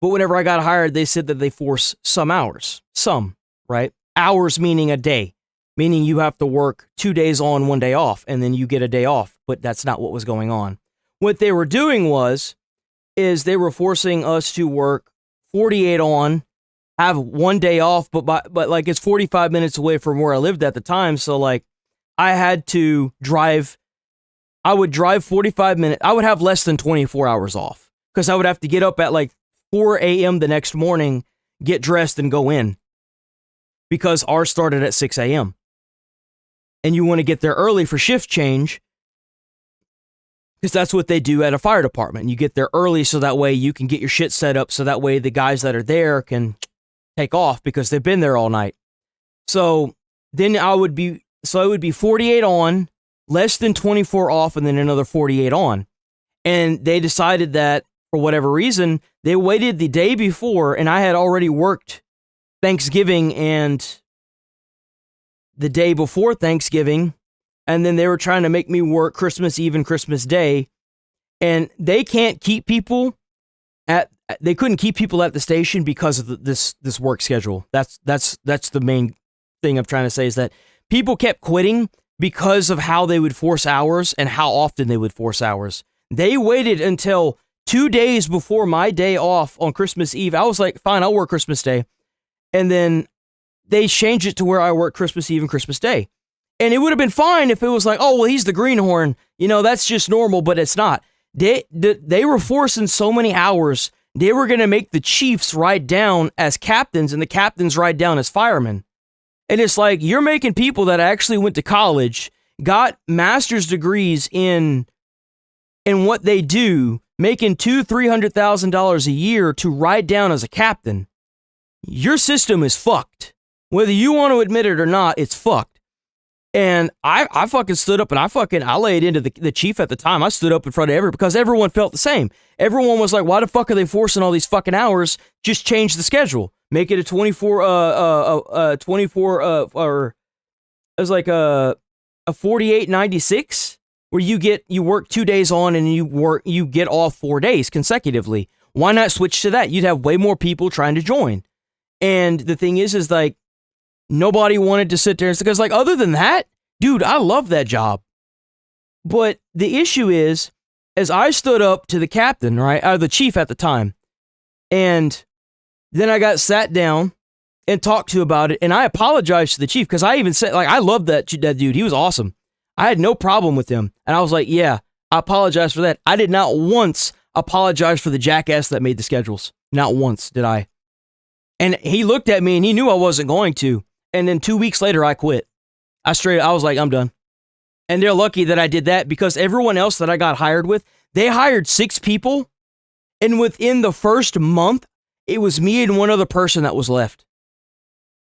But whenever I got hired, they said that they force some hours. Some, right? Hours meaning a day. Meaning you have to work 2 days on, 1 day off, and then you get a day off. But that's not what was going on. What they were doing is they were forcing us to work 48 on, have 1 day off, but like it's 45 minutes away from where I lived at the time. So like I had to drive, I would drive 45 minutes. I would have less than 24 hours off because I would have to get up at like 4 a.m. the next morning, get dressed and go in because ours started at 6 a.m. And you want to get there early for shift change because that's what they do at a fire department. You get there early so that way you can get your shit set up so that way the guys that are there can take off because they've been there all night. So then it would be 48 on, less than 24 off, and then another 48 on. And they decided that for whatever reason, they waited the day before, and I had already worked Thanksgiving and the day before Thanksgiving, and then they were trying to make me work Christmas Eve and Christmas Day, and they can't keep people they couldn't keep people at the station because of this work schedule. That's the main thing I'm trying to say, is that people kept quitting because of how they would force hours and how often they would force hours. They waited until 2 days before my day off on Christmas Eve. I was like, fine, I'll work Christmas Day. And then they changed it to where I work Christmas Eve and Christmas Day. And it would have been fine if it was like, oh, well, he's the greenhorn. You know, that's just normal, but it's not. They were forcing so many hours, they were going to make the chiefs ride down as captains and the captains ride down as firemen. And it's like, you're making people that actually went to college, got master's degrees in what they do, making $200,000-$300,000 a year to ride down as a captain. Your system is fucked. Whether you want to admit it or not, it's fucked. And I fucking stood up and I laid into the chief at the time. I stood up in front of everyone because everyone felt the same. Everyone was like, why the fuck are they forcing all these fucking hours? Just change the schedule. Make it a 24, or it was like a 48-96 where you work 2 days on and you get off 4 days consecutively. Why not switch to that? You'd have way more people trying to join. And the thing is like, nobody wanted to sit there because, like, other than that, dude, I love that job. But the issue is, as I stood up to the captain, right, the chief at the time, and then I got sat down and talked to about it, and I apologized to the chief because I even said, like, I loved that dude. He was awesome. I had no problem with him. And I was like, yeah, I apologize for that. I did not once apologize for the jackass that made the schedules. Not once did I. And he looked at me and he knew I wasn't going to. And then 2 weeks later, I quit. I was like, I'm done. And they're lucky that I did that because everyone else that I got hired with, they hired 6 people. And within the first month, it was me and one other person that was left.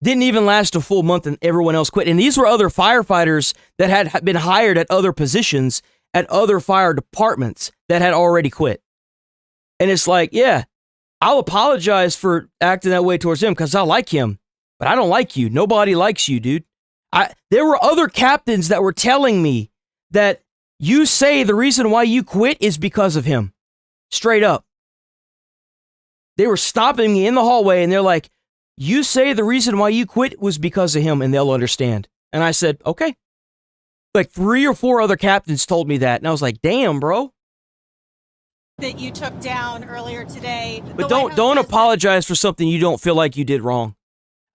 Didn't even last a full month and everyone else quit. And these were other firefighters that had been hired at other positions at other fire departments that had already quit. And it's like, yeah, I'll apologize for acting that way towards him because I like him, but I don't like you. Nobody likes you, dude. There were other captains that were telling me that you say the reason why you quit is because of him. Straight up. They were stopping me in the hallway and they're like, you say the reason why you quit was because of him and they'll understand. And I said, okay. Like 3 or 4 other captains told me that. And I was like, damn, bro. That you took down earlier today. But don't apologize for something you don't feel like you did wrong.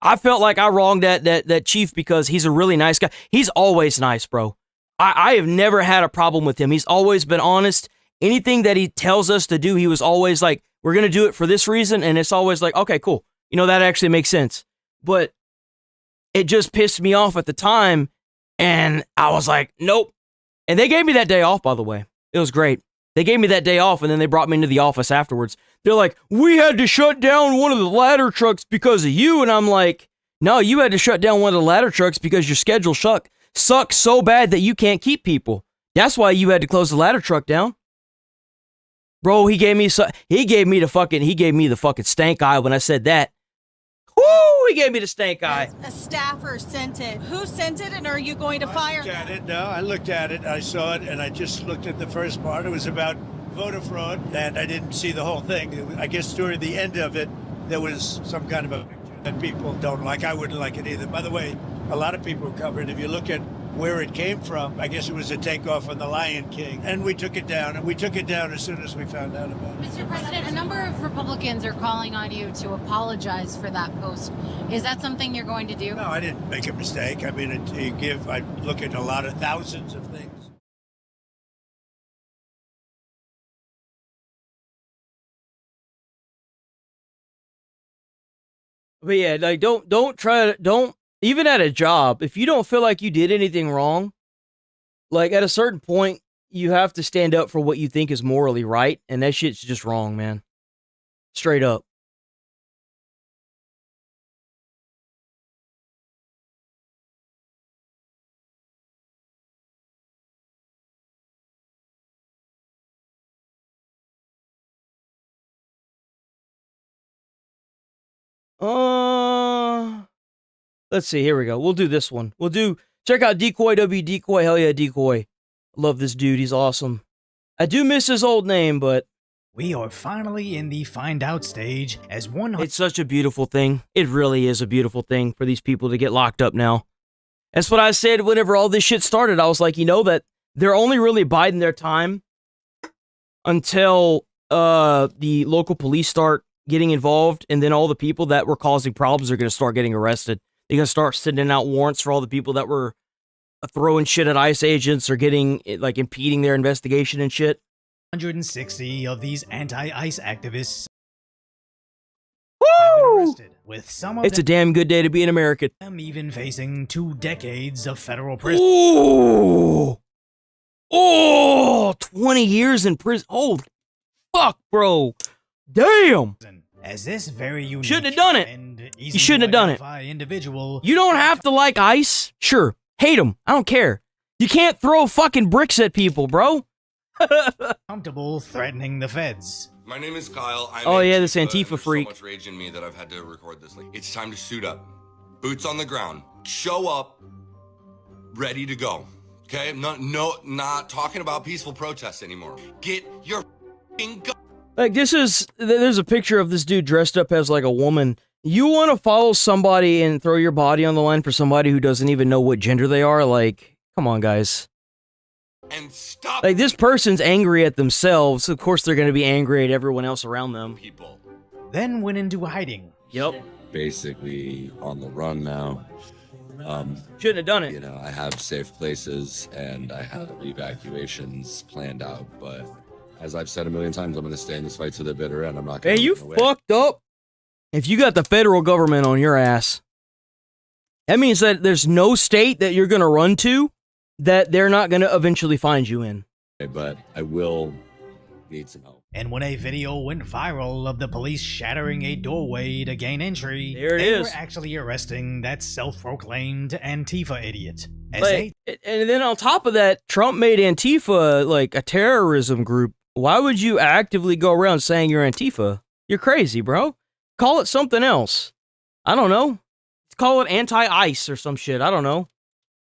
I felt like I wronged that chief because he's a really nice guy. He's always nice, bro. I have never had a problem with him. He's always been honest. Anything that he tells us to do, he was always like, we're going to do it for this reason. And it's always like, okay, cool. You know, that actually makes sense. But it just pissed me off at the time. And I was like, nope. And they gave me that day off, by the way. It was great. They gave me that day off, and then they brought me into the office afterwards. They're like, we had to shut down one of the ladder trucks because of you. And I'm like, no, you had to shut down one of the ladder trucks because your schedule sucks so bad that you can't keep people. That's why you had to close the ladder truck down. Bro, he gave me the fucking stank eye when I said that. Woo! He gave me the stank eye. A staffer sent it. Who sent it, and are you going to fire them? I looked at it. No, I looked at it. I saw it, and I just looked at the first part. It was about voter fraud, and I didn't see the whole thing. I guess during the end of it, there was some kind of a picture that people don't like. I wouldn't like it either. By the way, a lot of people cover it. If you look at where it came from, I guess it was a takeoff on the Lion King. And we took it down, and we took it down as soon as we found out about it. Mr. President, a number of Republicans are calling on you to apologize for that post. Is that something you're going to do? No, I didn't make a mistake. I mean, I look at a lot of thousands of things. But yeah, like don't even at a job, if you don't feel like you did anything wrong, like at a certain point, you have to stand up for what you think is morally right, and that shit's just wrong, man. Straight up. Let's see. Here we go. We'll do this one. Check out Decoy W. Decoy. Hell yeah, Decoy. Love this dude. He's awesome. I do miss his old name, but we are finally in the find out stage as one. It's such a beautiful thing. It really is a beautiful thing for these people to get locked up now. That's what I said whenever all this shit started. I was like, you know that they're only really biding their time until the local police start getting involved, and then all the people that were causing problems are going to start getting arrested. They're going to start sending out warrants for all the people that were throwing shit at ICE agents or getting, like, impeding their investigation and shit. 160 of these anti-ICE activists have been arrested, with some of it's a damn good day to be an American. them even facing 2 decades of federal prison. Ooh! Oh! 20 years in prison. Holy fuck, bro. Damn! As this very unique shouldn't have done it. You shouldn't have done it. Individual you don't have to like ICE. Sure. Hate them. I don't care. You can't throw fucking bricks at people, bro. comfortable threatening the feds. My name is Kyle. Oh yeah, this Antifa freak. So much rage in me that I've had to record this. It's time to suit up. Boots on the ground. Show up. Ready to go. Okay? Not talking about peaceful protests anymore. Get your f***ing gun. Like, there's a picture of this dude dressed up as, like, a woman. You want to follow somebody and throw your body on the line for somebody who doesn't even know what gender they are? Like, come on, guys. And stop. Like, this person's angry at themselves. Of course, they're going to be angry at everyone else around them. People. Then went into hiding. Yep. Basically on the run now. Shouldn't have done it. You know, I have safe places and I have evacuations planned out, but as I've said a million times, I'm going to stay in this fight to the bitter end. I'm not going to. Hey, you fucked up. If you got the federal government on your ass, that means that there's no state that you're going to run to that they're not going to eventually find you in. But I will need some help. And when a video went viral of the police shattering a doorway to gain entry, There it they is. were actually arresting that self-proclaimed Antifa idiot. As Like, and then on top of that, Trump made Antifa like a terrorism group. Why would you actively go around saying you're Antifa? You're crazy, bro. Call it something else. I don't know. Call it anti-ICE or some shit. I don't know.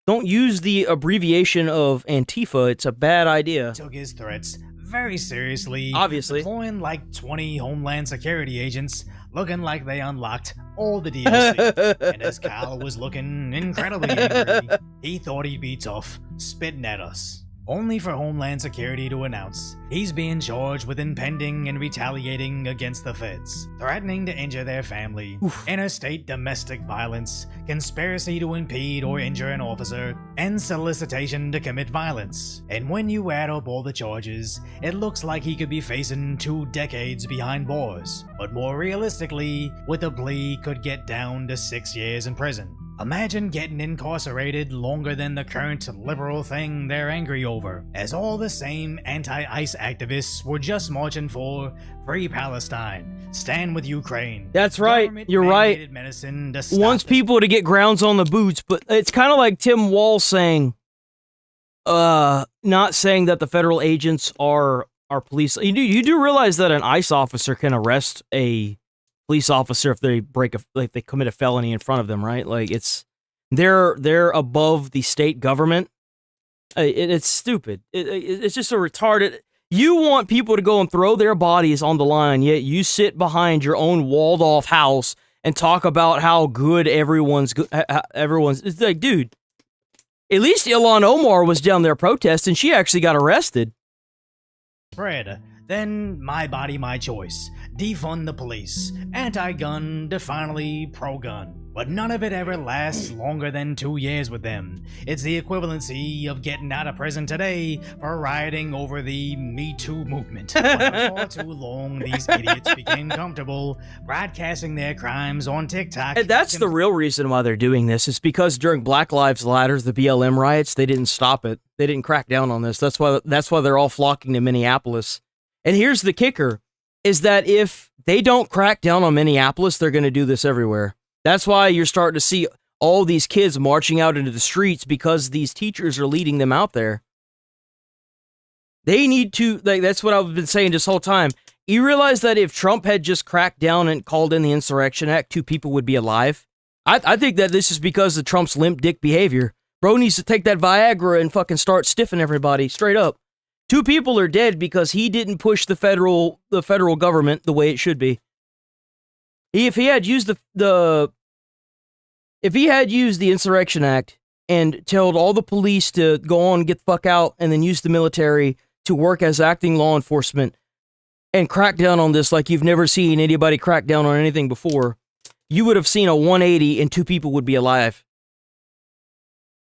Don't use the abbreviation of Antifa. It's a bad idea. took his threats very seriously, Obviously. deploying like 20 Homeland Security agents, looking like they unlocked all the DLC. And as Kyle was looking incredibly angry, he thought he'd be tough, spitting at us. Only for Homeland Security to announce he's being charged with impending and retaliating against the feds, threatening to injure their family, interstate domestic violence, conspiracy to impede or injure an officer, and solicitation to commit violence. And when you add up all the charges, it looks like he could be facing 2 decades behind bars. But more realistically, with a plea, could get down to 6 years in prison. Imagine getting incarcerated longer than the current liberal thing they're angry over, as all the same anti-ICE activists were just marching for Free Palestine, stand with Ukraine. That's right. You're right. Medicine to stop Wants people to get grounds on the boots, but it's kind of like Tim Wall saying, not saying that the federal agents are police. You do realize that an ICE officer can arrest a police officer if they commit a felony in front of them, right? Like they're above the state government. It's stupid. It's just a retarded. You want people to go and throw their bodies on the line, yet you sit behind your own walled off house and talk about how good everyone's. It's like, dude. At least Ilhan Omar was down there protesting. She actually got arrested. spread. Then my body, my choice. Defund the police. Anti-gun to finally pro-gun. But none of it ever lasts longer than 2 years with them. It's the equivalency of getting out of prison today for rioting over the Me Too movement. But for far too long, these idiots became comfortable broadcasting their crimes on TikTok. And that's the real reason why they're doing this. It's because during Black Lives Matter, the BLM riots, they didn't stop it. They didn't crack down on this. That's why they're all flocking to Minneapolis. And here's the kicker, is that if they don't crack down on Minneapolis, they're going to do this everywhere. That's why you're starting to see all these kids marching out into the streets, because these teachers are leading them out there. They need to, that's what I've been saying this whole time. You realize that if Trump had just cracked down and called in the Insurrection Act, 2 people would be alive? I think that this is because of Trump's limp dick behavior. Bro needs to take that Viagra and fucking start stiffing everybody, straight up. 2 people are dead because he didn't push the federal government the way it should be. If he had used the Insurrection Act and told all the police to go on and get the fuck out, and then use the military to work as acting law enforcement and crack down on this like you've never seen anybody crack down on anything before, you would have seen a 180 and 2 people would be alive.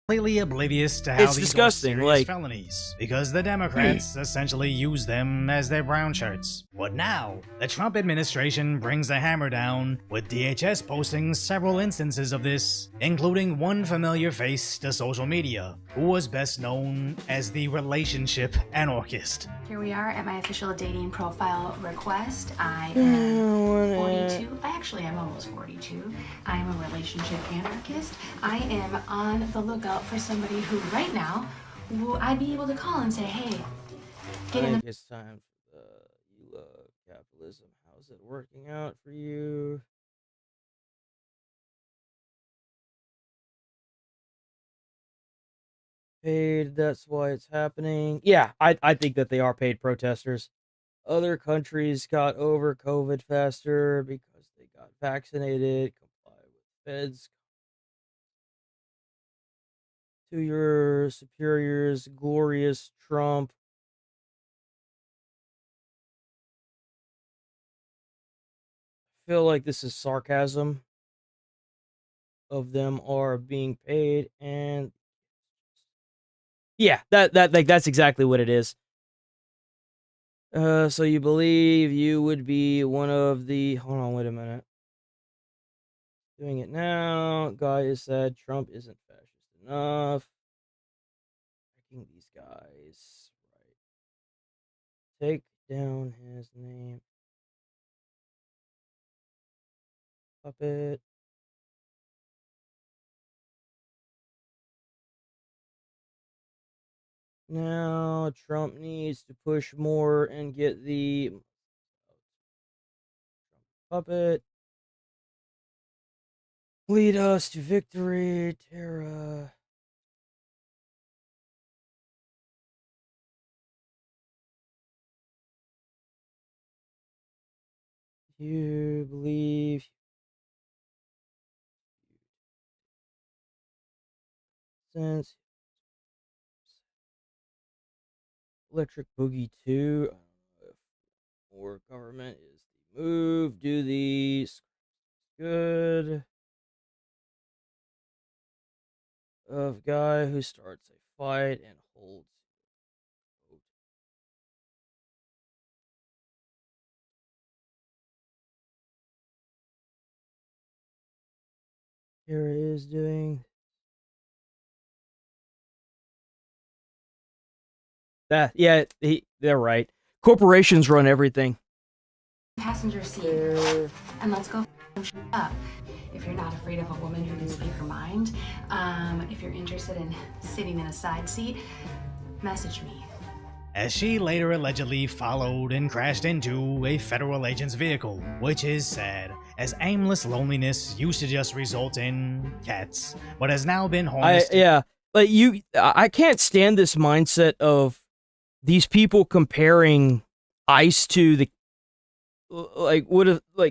Completely oblivious to how It's these disgusting, are serious like- felonies, because the Democrats essentially use them as their brown shirts. But now, the Trump administration brings the hammer down, with DHS posting several instances of this, including one familiar face to social media, who was best known as the relationship anarchist. Here we are at my official dating profile request. I am 42. I actually am almost 42. I am a relationship anarchist. I am on the lookout for somebody who right now I'd be able to call and say, hey, get in the... It's time for you love capitalism. How's it working out for you? Paid, that's why it's happening. Yeah, I think that they are paid protesters. Other countries got over COVID faster because they got vaccinated. Comply with feds. To your superiors, glorious Trump. I feel like this is sarcasm of them are being paid, and yeah, that's exactly what it is. So you believe you would be one of the, hold on, wait a minute. Doing it now. Guy has said Trump isn't fascist enough. Tracking these guys. Right. Take down his name. Puppet. Now Trump needs to push more and get the puppet. Lead us to victory, Tara. You believe since Electric Boogie 2, I don't know if more government is the move. Do these good of guy who starts a fight and holds. Here is doing that. Yeah, they're right. Corporations run everything. Passenger seat. And let's go up. If you're not afraid of a woman who can speak her mind, if you're interested in sitting in a side seat, message me. As she later allegedly followed and crashed into a federal agent's vehicle, which is sad, as aimless loneliness used to just result in cats, but has now been harnessed. I can't stand this mindset of these people comparing ICE to the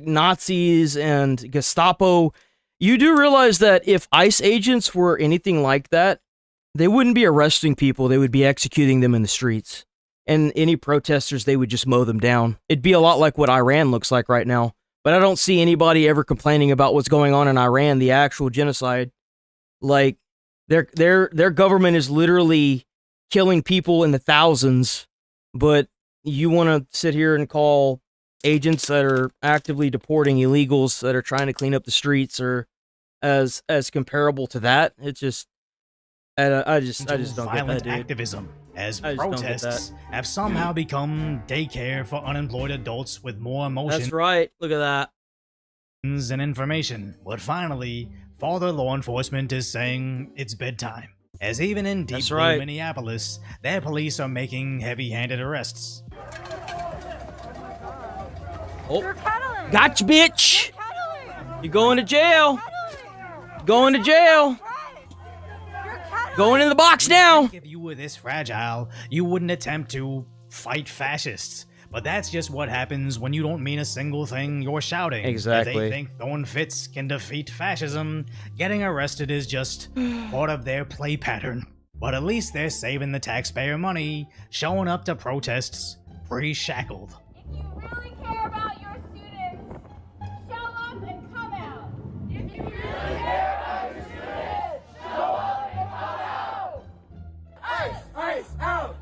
Nazis and Gestapo. You do realize that if ICE agents were anything like that, they wouldn't be arresting people, they would be executing them in the streets. And any protesters, they would just mow them down. It'd be a lot like what Iran looks like right now. But I don't see anybody ever complaining about what's going on in Iran, the actual genocide. Like, their government is literally killing people in the thousands, but you want to sit here and call agents that are actively deporting illegals that are trying to clean up the streets or as comparable to that. It's just I just don't get that, dude. Activism, as protests have somehow become daycare for unemployed adults with more emotion. That's right. Look at that. And information. But finally, Father law enforcement is saying it's bedtime. As even in deep blue Minneapolis, their police are making heavy-handed arrests. Oh, gotcha, bitch! You're going to jail. Going to jail. Going in the box now. If you were this fragile, you wouldn't attempt to fight fascists. But that's just what happens when you don't mean a single thing you're shouting. Exactly. If they think throwing fits can defeat fascism, getting arrested is just part of their play pattern. But at least they're saving the taxpayer money, showing up to protests pre-shackled. If you really care about your students, show up and come out. If you really care about your students, show up and come out. Ice, ice out!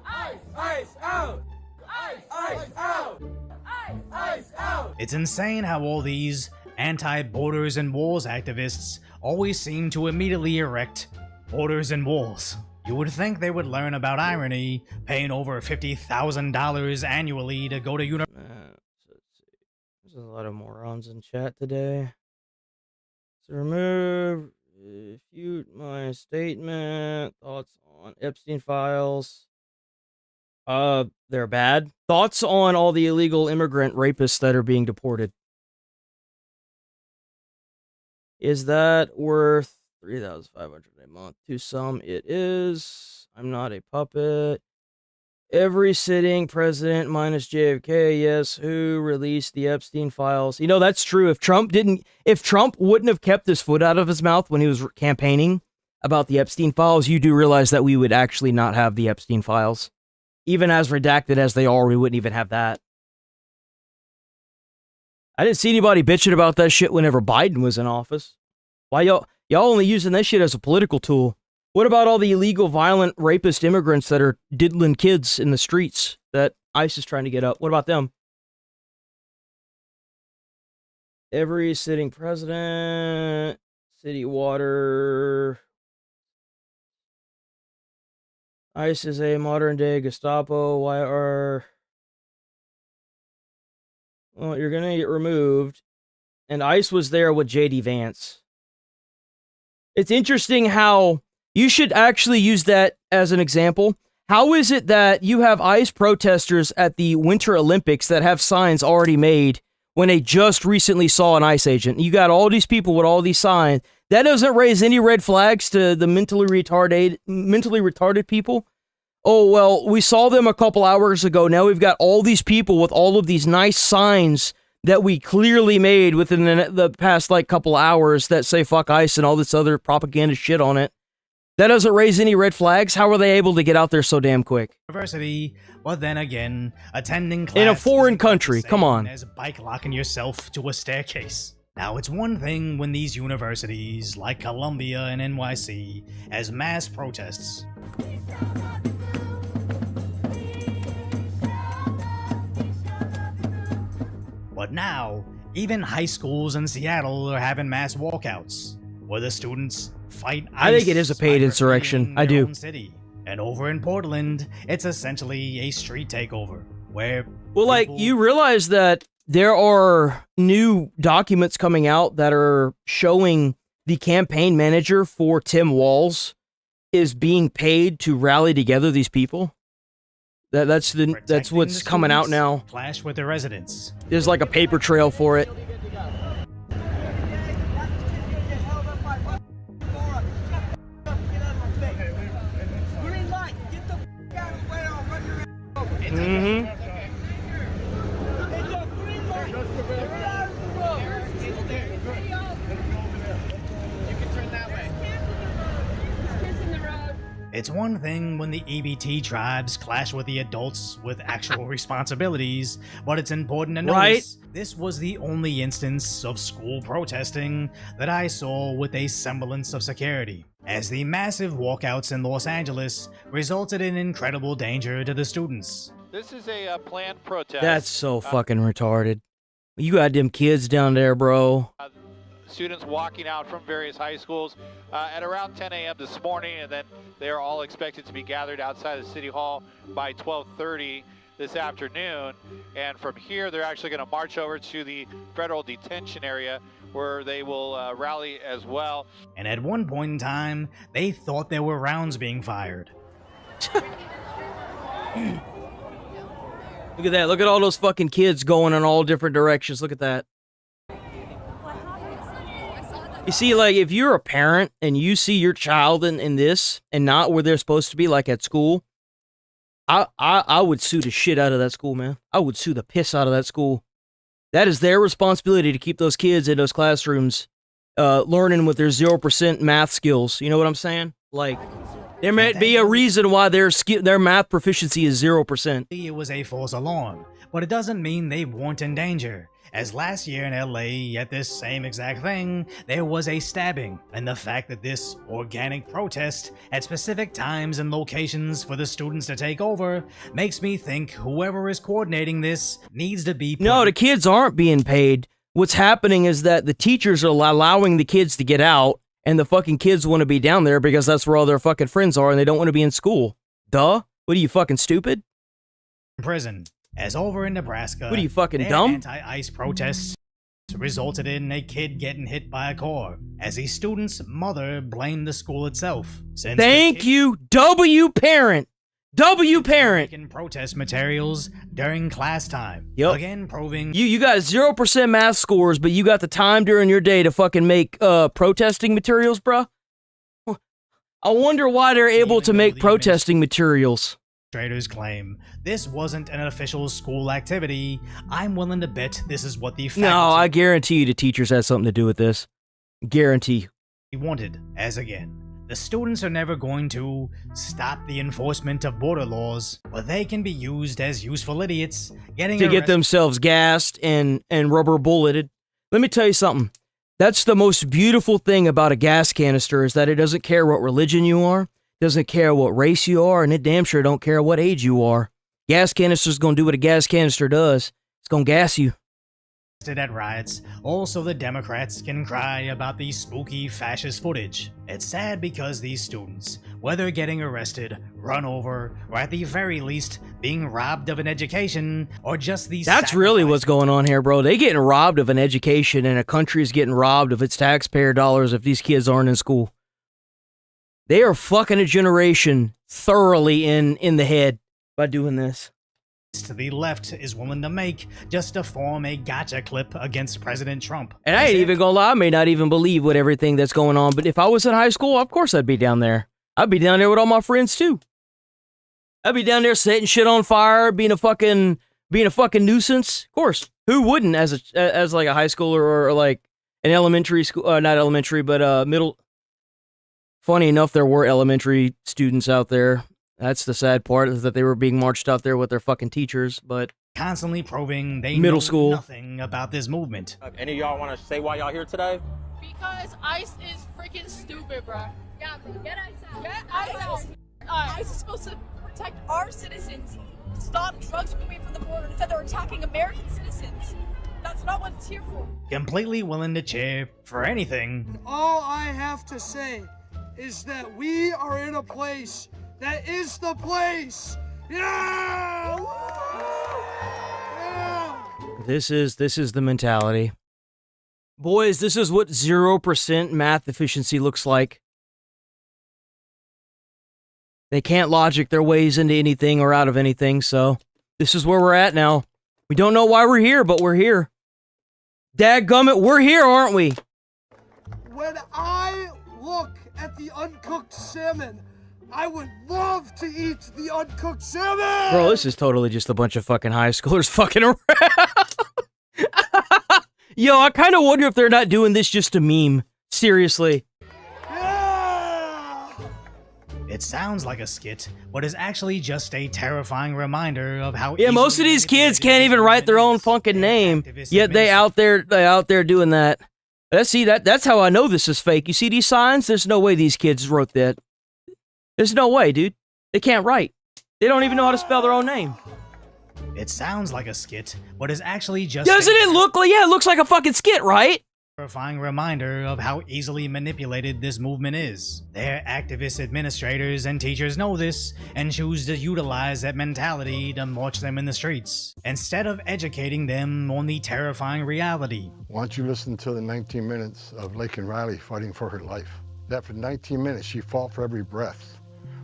Ice, ice out! Ice, ice out! Ice, ice out! It's insane how all these anti-borders and walls activists always seem to immediately erect borders and walls. You would think they would learn about irony, paying over $50,000 annually to go to university. Let's see. There's a lot of morons in chat today. So refute my statement. Thoughts on Epstein files. They're bad. Thoughts on all the illegal immigrant rapists that are being deported. Is that worth $3,500 a month? To some, it is. I'm not a puppet. Every sitting president minus JFK, yes, who released the Epstein files. You know, that's true. If Trump wouldn't have kept his foot out of his mouth when he was campaigning about the Epstein files, you do realize that we would actually not have the Epstein files. Even as redacted as they are, we wouldn't even have that. I didn't see anybody bitching about that shit whenever Biden was in office. Why y'all only using that shit as a political tool? What about all the illegal, violent, rapist immigrants that are diddling kids in the streets that ICE is trying to get up? What about them? Every sitting president, city water. ICE is a modern day Gestapo. Why are Well, you're gonna get removed. And ICE was there with JD Vance. It's interesting how you should actually use that as an example. How is it that you have ICE protesters at the Winter Olympics that have signs already made when they just recently saw an ICE agent? You got all these people with all these signs. That doesn't raise any red flags to the mentally retarded people. Oh, well, we saw them a couple hours ago. Now we've got all these people with all of these nice signs that we clearly made within the past, like, couple hours that say fuck ICE and all this other propaganda shit on it. That doesn't raise any red flags? How are they able to get out there so damn quick? University, but then again, attending class in a foreign country, come on. As bike locking yourself to a staircase. Now, it's one thing when these universities, like Columbia and NYC, has mass protests. But now, even high schools in Seattle are having mass walkouts, where the students fight ICE. I think it is a paid insurrection. I do. City. And over in Portland, it's essentially a street takeover, where... Well, like, you realize that there are new documents coming out that are showing the campaign manager for Tim Walz is being paid to rally together these people? That's what's coming out now. Clash with the residents. There's like a paper trail for it. Mm-hmm. It's one thing when the EBT tribes clash with the adults with actual responsibilities, but it's important to notice this was the only instance of school protesting that I saw with a semblance of security, as the massive walkouts in Los Angeles resulted in incredible danger to the students. This is a planned protest. That's so fucking retarded. You got them kids down there, bro. Students walking out from various high schools at around 10 a.m. this morning, and then they are all expected to be gathered outside of City Hall by 12:30 this afternoon. And from here, they're actually going to march over to the federal detention area where they will rally as well. And at one point in time, they thought there were rounds being fired. Look at that. Look at all those fucking kids going in all different directions. Look at that. You see, like, if you're a parent and you see your child in this and not where they're supposed to be, like at school, I would sue the shit out of that school, man. I would sue the piss out of that school. That is their responsibility to keep those kids in those classrooms learning with their 0% math skills. You know what I'm saying? Like, there might be a reason why their math proficiency is 0%. It was a false alarm, but it doesn't mean they weren't in danger. As last year in LA, at this same exact thing, there was a stabbing, and the fact that this organic protest at specific times and locations for the students to take over makes me think whoever is coordinating this needs to be... No, the kids aren't being paid. What's happening is that the teachers are allowing the kids to get out, and the fucking kids want to be down there because that's where all their fucking friends are, and they don't want to be in school. Duh? What are you, fucking stupid? Prison. As over in Nebraska, what are you, fucking dumb? Anti-ICE protests resulted in a kid getting hit by a car, as a student's mother blamed the school itself. Thank you, W parent. W parent. Making protest materials during class time. Yep. Again, proving you got 0% math scores, but you got the time during your day to fucking make protesting materials, bruh. I wonder why they're able to make protesting materials. Administrators claim this wasn't an official school activity. I'm willing to bet this is what the faculty I guarantee you the teachers had something to do with this. Guarantee. Wanted, as again, the students are never going to stop the enforcement of border laws, but they can be used as useful idiots, get themselves gassed and rubber bulleted. Let me tell you something. That's the most beautiful thing about a gas canister is that it doesn't care what religion you are. Doesn't care what race you are, and it damn sure don't care what age you are. Gas canister's gonna do what a gas canister does. It's gonna gas you. At riots, also the Democrats can cry about the spooky fascist footage. It's sad because these students whether getting arrested, run over, or at the very least, being robbed of an education, or just the That's really what's going on here, bro. They getting robbed of an education, and a country is getting robbed of its taxpayer dollars if these kids aren't in school. They are fucking a generation thoroughly in the head by doing this. To the left is willing to make just to form a gotcha clip against President Trump. And I ain't even gonna lie, I may not even believe what everything that's going on, but if I was in high school, of course I'd be down there. I'd be down there with all my friends too. I'd be down there setting shit on fire, being a fucking nuisance. Of course, who wouldn't as like a high schooler or like an elementary school, not elementary, but middle. Funny enough, there were elementary students out there. That's the sad part, is that they were being marched out there with their fucking teachers, but constantly proving they middle know school. nothing about this movement. Any of y'all want to say why y'all here today? Because ICE is freaking stupid, bro. Yeah, bro. Get ICE out. Get ICE out. ICE is supposed to protect our citizens, stop drugs coming from the border. Instead, they're attacking American citizens. That's not what it's here for. Completely willing to cheer for anything. All I have to say is that we are in a place that is the place. Yeah! Yeah! This is the mentality. Boys, this is what 0% math efficiency looks like. They can't logic their ways into anything or out of anything, so this is where we're at now. We don't know why we're here, but we're here. Dadgummit, we're here, aren't we? When I look at the uncooked salmon, I would love to eat the uncooked salmon! Bro, this is totally just a bunch of fucking high schoolers fucking around. Yo, I kind of wonder if they're not doing this just to meme. Seriously. It sounds like a skit, but is actually just a terrifying reminder of how. Yeah, most of these kids can't even write their own fucking name, yet they out there doing that. That's how I know this is fake. You see these signs? There's no way these kids wrote that. There's no way, dude. They can't write. They don't even know how to spell their own name. It sounds like a skit, but is actually just. Doesn't it look like? Yeah, it looks like a fucking skit, right? Terrifying reminder of how easily manipulated this movement is. Their activist administrators and teachers know this and choose to utilize that mentality to march them in the streets, instead of educating them on the terrifying reality. Why don't you listen to the 19 minutes of Laken Riley fighting for her life? That for 19 minutes she fought for every breath,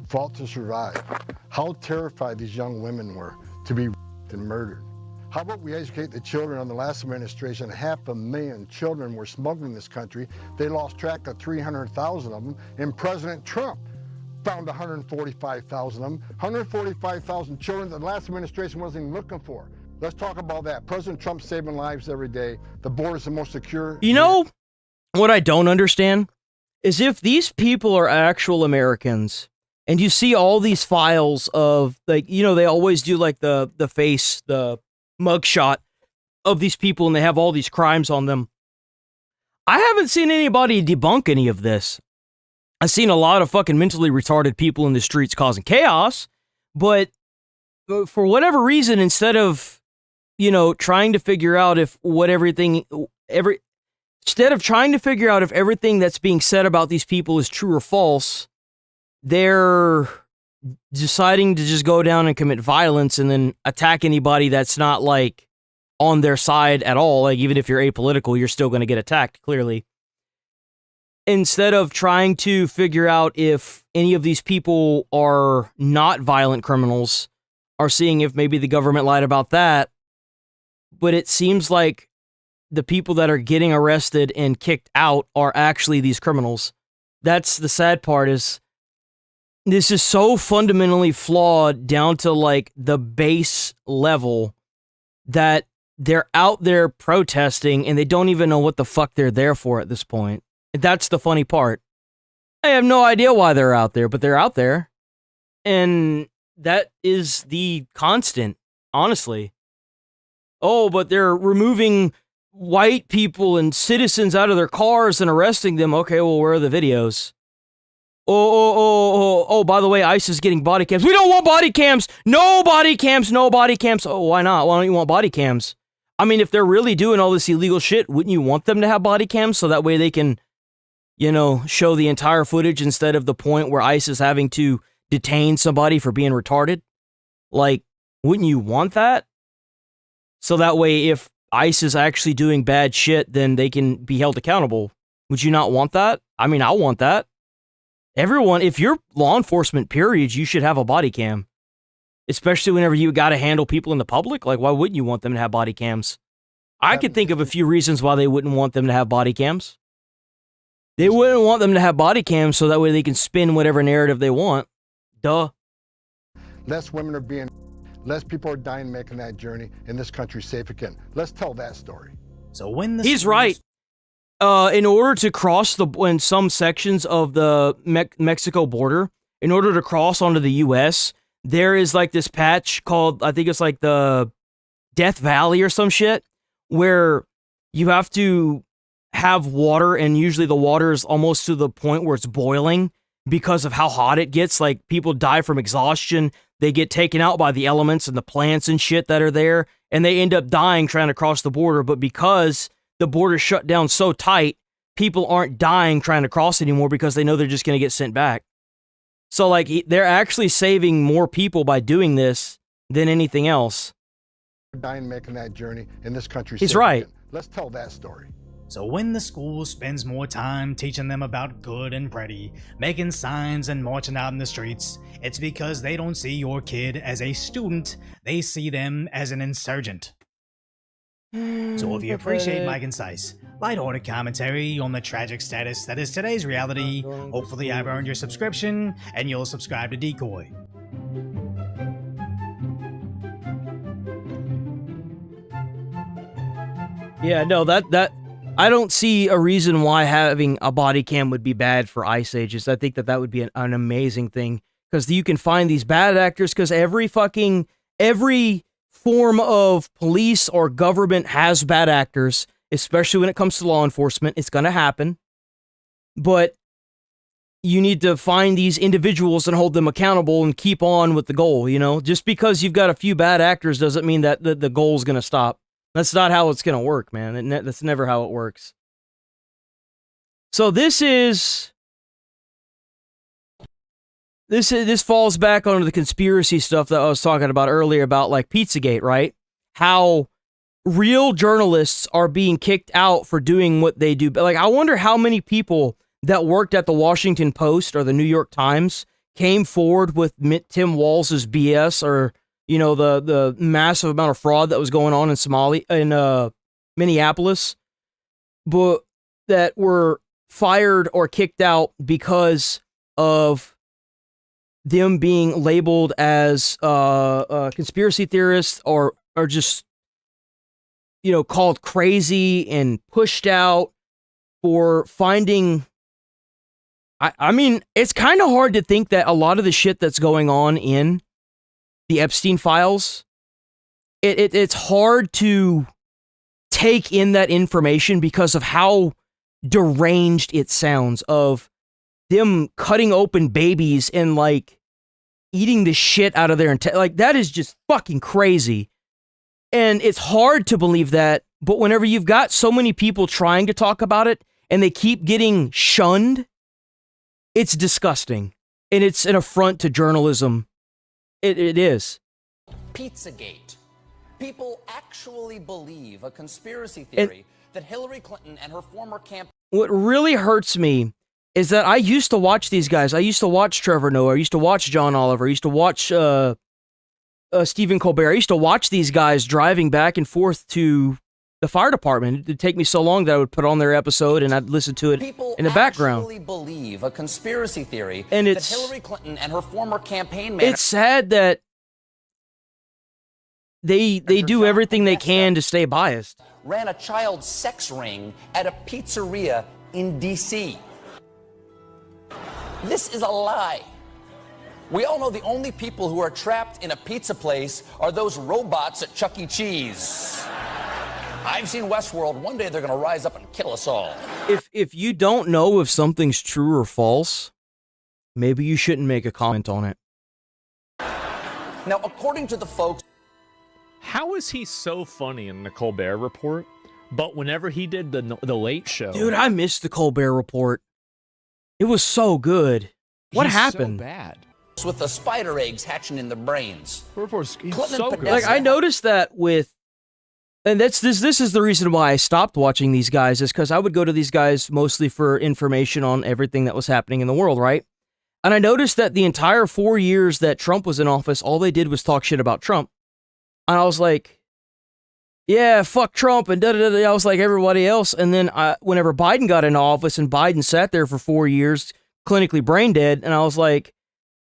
fought to survive. How terrified these young women were to be and murdered. How about we educate the children on the last administration? 500,000 children were smuggled in this country. They lost track of 300,000 of them, and President Trump found 145,000 of them. 145,000 children that the last administration wasn't even looking for. Let's talk about that. President Trump's saving lives every day. The border's the most secure. You know what I don't understand is if these people are actual Americans, and you see all these files of, like, you know, they always do like the face, the mugshot of these people, and they have all these crimes on them. I haven't seen anybody debunk any of this. I've seen a lot of fucking mentally retarded people in the streets causing chaos, but for whatever reason, instead of, you know, trying to figure out if instead of trying to figure out if everything that's being said about these people is true or false, they're deciding to just go down and commit violence and then attack anybody that's not, like, on their side at all. Like, even if you're apolitical, you're still going to get attacked, clearly. Instead of trying to figure out if any of these people are not violent criminals, are seeing if maybe the government lied about that. But it seems like the people that are getting arrested and kicked out are actually these criminals. That's the sad part, is this is so fundamentally flawed down to, like, the base level that they're out there protesting and they don't even know what the fuck they're there for at this point. That's the funny part. I have no idea why they're out there, but they're out there. And that is the constant, honestly. Oh, but they're removing white people and citizens out of their cars and arresting them. Okay, well, where are the videos? Oh, by the way, ICE is getting body cams. We don't want body cams! No body cams, no body cams. Oh, why not? Why don't you want body cams? I mean, if they're really doing all this illegal shit, wouldn't you want them to have body cams so that way they can you know, show the entire footage instead of the point where ICE is having to detain somebody for being retarded? Like, wouldn't you want that? So that way, if ICE is actually doing bad shit, then they can be held accountable. Would you not want that? I mean, I want that. Everyone, if you're law enforcement, period, you should have a body cam. Especially whenever you got to handle people in the public. Like, why wouldn't you want them to have body cams? I could think of a few reasons why they wouldn't want them to have body cams. They wouldn't want them to have body cams so that way they can spin whatever narrative they want. Duh. Less women are being, less people are dying making that journey, and this country's safe again. Let's tell that story. So when the He's right. In order to cross in some sections of the Mexico border, in order to cross onto the U.S., there is like this patch called, I think it's like the Death Valley or some shit, where you have to have water, and usually the water is almost to the point where it's boiling because of how hot it gets. Like, people die from exhaustion. They get taken out by the elements and the plants and shit that are there, and they end up dying trying to cross the border. But because the border's shut down so tight, people aren't dying trying to cross anymore because they know they're just going to get sent back. So, like, they're actually saving more people by doing this than anything else. Dying making that journey, and this country's He's safe right. again. Let's tell that story. So when the school spends more time teaching them about good and pretty, making signs and marching out in the streets, it's because they don't see your kid as a student, they see them as an insurgent. So if you appreciate my concise, light-hearted commentary on the tragic status that is today's reality, hopefully I've earned your subscription and you'll subscribe to Decoy. Yeah, no, that I don't see a reason why having a body cam would be bad for Ice Ages. I think that would be an amazing thing, because you can find these bad actors, because every form of police or government has bad actors, especially when it comes to law enforcement. It's going to happen. But you need to find these individuals and hold them accountable and keep on with the goal, you know? Just because you've got a few bad actors doesn't mean that the goal's going to stop. That's not how it's going to work, man. That's never how it works. So this falls back onto the conspiracy stuff that I was talking about earlier about, like, Pizzagate, right? How real journalists are being kicked out for doing what they do. But, like, I wonder how many people that worked at the Washington Post or the New York Times came forward with Tim Walz's BS, or, you know, the massive amount of fraud that was going on in Minneapolis, but that were fired or kicked out because of them being labeled as conspiracy theorists, or just, you know, called crazy and pushed out for finding. I mean, it's kind of hard to think that a lot of the shit that's going on in the Epstein files, it's hard to take in that information because of how deranged it sounds, of them cutting open babies and, like, eating the shit out of their like, that is just fucking crazy. And it's hard to believe that, but whenever you've got so many people trying to talk about it and they keep getting shunned, it's disgusting. And it's an affront to journalism. It is. Pizzagate. People actually believe a conspiracy theory that Hillary Clinton and her former camp. What really hurts me is that I used to watch these guys. I used to watch Trevor Noah. I used to watch John Oliver. I used to watch Stephen Colbert. I used to watch these guys driving back and forth to the fire department. It'd take me so long that I would put on their episode and I'd listen to it in the background. People actually believe a conspiracy theory and that Hillary Clinton and her former campaign manager. It's sad that they do everything they can to stay biased. Ran a child sex ring at a pizzeria in D.C. This is a lie. We all know the only people who are trapped in a pizza place are those robots at Chuck E. Cheese. I've seen Westworld. One day they're going to rise up and kill us all. If you don't know if something's true or false, maybe you shouldn't make a comment on it. Now, according to the folks... How is he so funny in the Colbert Report, but whenever he did the Late Show... Dude, I missed the Colbert Report. It was so good. What happened? So bad. With the spider eggs hatching in the brains. So good. Like I noticed that with, and this is the reason why I stopped watching these guys, is because I would go to these guys mostly for information on everything that was happening in the world, right? And I noticed that the entire 4 years that Trump was in office, all they did was talk shit about Trump. And I was like, yeah, fuck Trump and da-da-da-da. I was like everybody else. And then whenever Biden got into office and Biden sat there for 4 years, clinically brain dead, and I was like,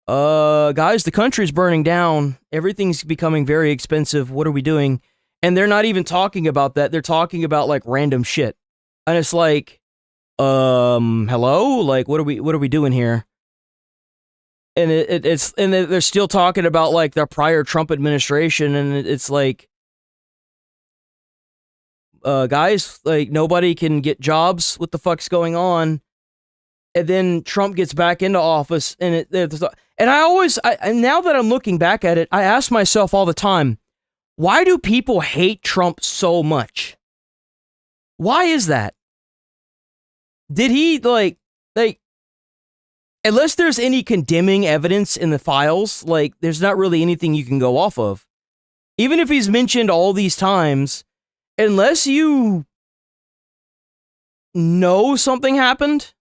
guys, the country's burning down. Everything's becoming very expensive. What are we doing? And they're not even talking about that. They're talking about like random shit. And it's like, hello? Like, what are we doing here? And it's they're still talking about like the prior Trump administration, and it's like, guys, like nobody can get jobs. What the fuck's going on? And then Trump gets back into office, and now that I'm looking back at it, I ask myself all the time, why do people hate Trump so much? Why is that? Did he like unless there's any condemning evidence in the files, like there's not really anything you can go off of. Even if he's mentioned all these times, unless you know something happened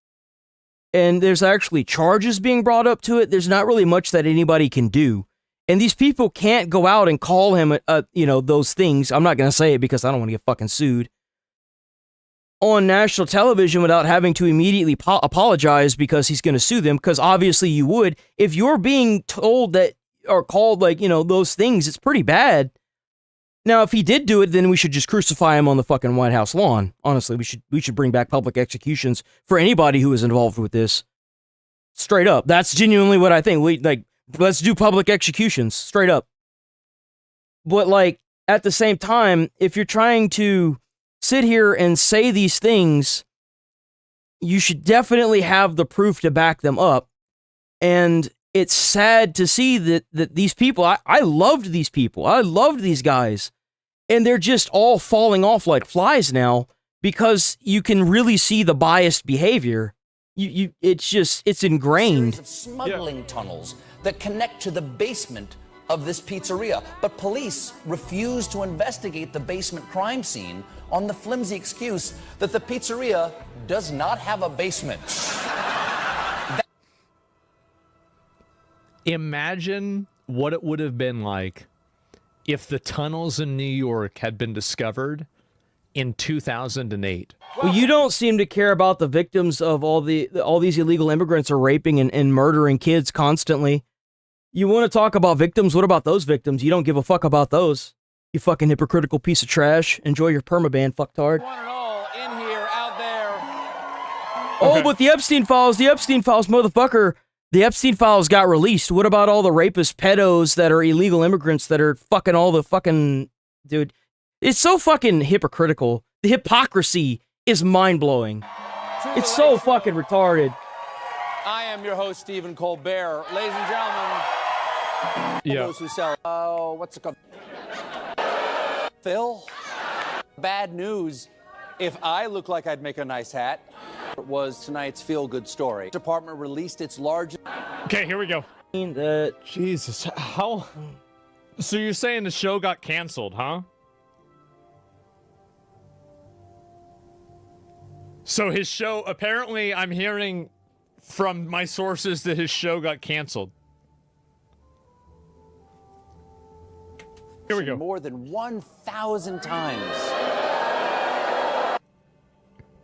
and there's actually charges being brought up to it, there's not really much that anybody can do. And these people can't go out and call him, those things. I'm not going to say it because I don't want to get fucking sued on national television without having to immediately apologize because he's going to sue them. Because obviously you would. If you're being told that or called those things, it's pretty bad. Now, if he did do it, then we should just crucify him on the fucking White House lawn. Honestly, we should bring back public executions for anybody who is involved with this. Straight up. That's genuinely what I think. Let's do public executions. Straight up. But at the same time, if you're trying to sit here and say these things, you should definitely have the proof to back them up. And it's sad to see that these people, I loved these people. I loved these guys. And they're just all falling off like flies now because you can really see the biased behavior. It's ingrained. Of smuggling tunnels that connect to the basement of this pizzeria. But police refuse to investigate the basement crime scene on the flimsy excuse that the pizzeria does not have a basement. Imagine what it would have been like if the tunnels in New York had been discovered in 2008. Well, you don't seem to care about the victims of all these illegal immigrants are raping and murdering kids constantly. You want to talk about victims? What about those victims? You don't give a fuck about those. You fucking hypocritical piece of trash. Enjoy your permaban, fucktard. In here, out there. Oh, but the Epstein files, motherfucker. The Epstein files got released. What about all the rapist pedos that are illegal immigrants that are fucking all the fucking... Dude, it's so fucking hypocritical. The hypocrisy is mind-blowing. It's so fucking retarded. I am your host, Stephen Colbert. Ladies and gentlemen, those who sell... what's it called? Phil? Bad news. If I look like I'd make a nice hat, it was tonight's feel-good story. The department released its largest... Okay, here we go. Jesus, how... So you're saying the show got canceled, huh? So his show, apparently I'm hearing from my sources that his show got canceled. Here we go. More than 1,000 times.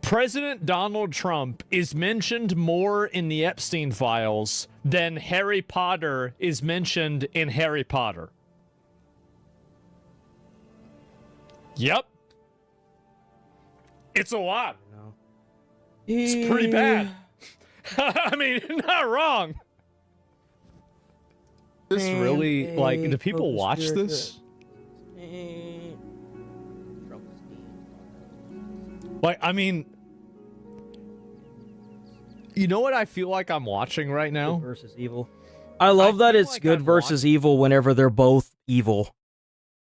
President Donald Trump is mentioned more in the Epstein files than Harry Potter is mentioned in Harry Potter. Yep. It's a lot. It's pretty bad. I mean, not wrong. This really, do people watch this? I mean, you know what I feel like I'm watching right now? Good versus evil. I love that it's good versus evil whenever they're both evil.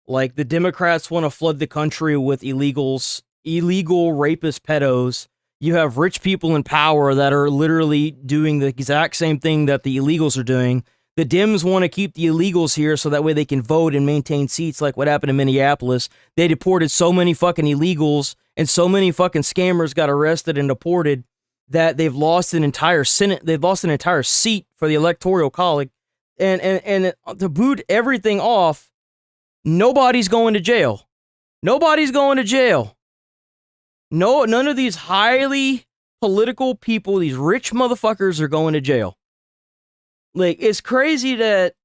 Like, the Democrats want to flood the country with illegal rapist pedos. You have rich people in power that are literally doing the exact same thing that the illegals are doing. The Dems want to keep the illegals here so that way they can vote and maintain seats like what happened in Minneapolis. They deported so many fucking illegals and so many fucking scammers got arrested and deported that they've lost an entire Senate. They've lost an entire seat for the Electoral College. And to boot everything off, nobody's going to jail. Nobody's going to jail. No, none of these highly political people, these rich motherfuckers are going to jail. Like, it's crazy that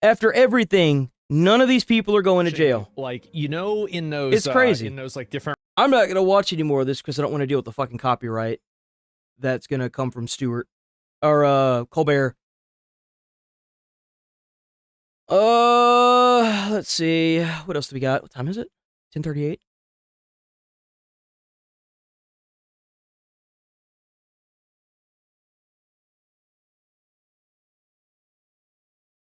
after everything, none of these people are going to jail. Like, you know, in those, it's crazy. In those like different. I'm not going to watch any more of this because I don't want to deal with the fucking copyright that's going to come from Stewart or Colbert. Let's see. What else do we got? What time is it? 10:38.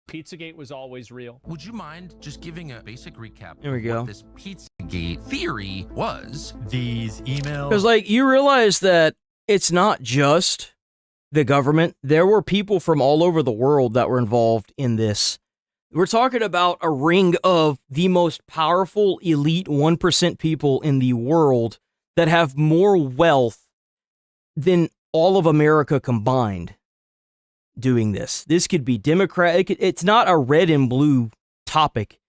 Pizzagate was always real. Would you mind just giving a basic recap There we of go. what this Pizzagate theory was? These emails. Because, like, you realize that it's not just the government. There were people from all over the world that were involved in this. We're talking about a ring of the most powerful elite 1% people in the world that have more wealth than all of America combined doing this. This could be Democrat. It's not a red and blue topic.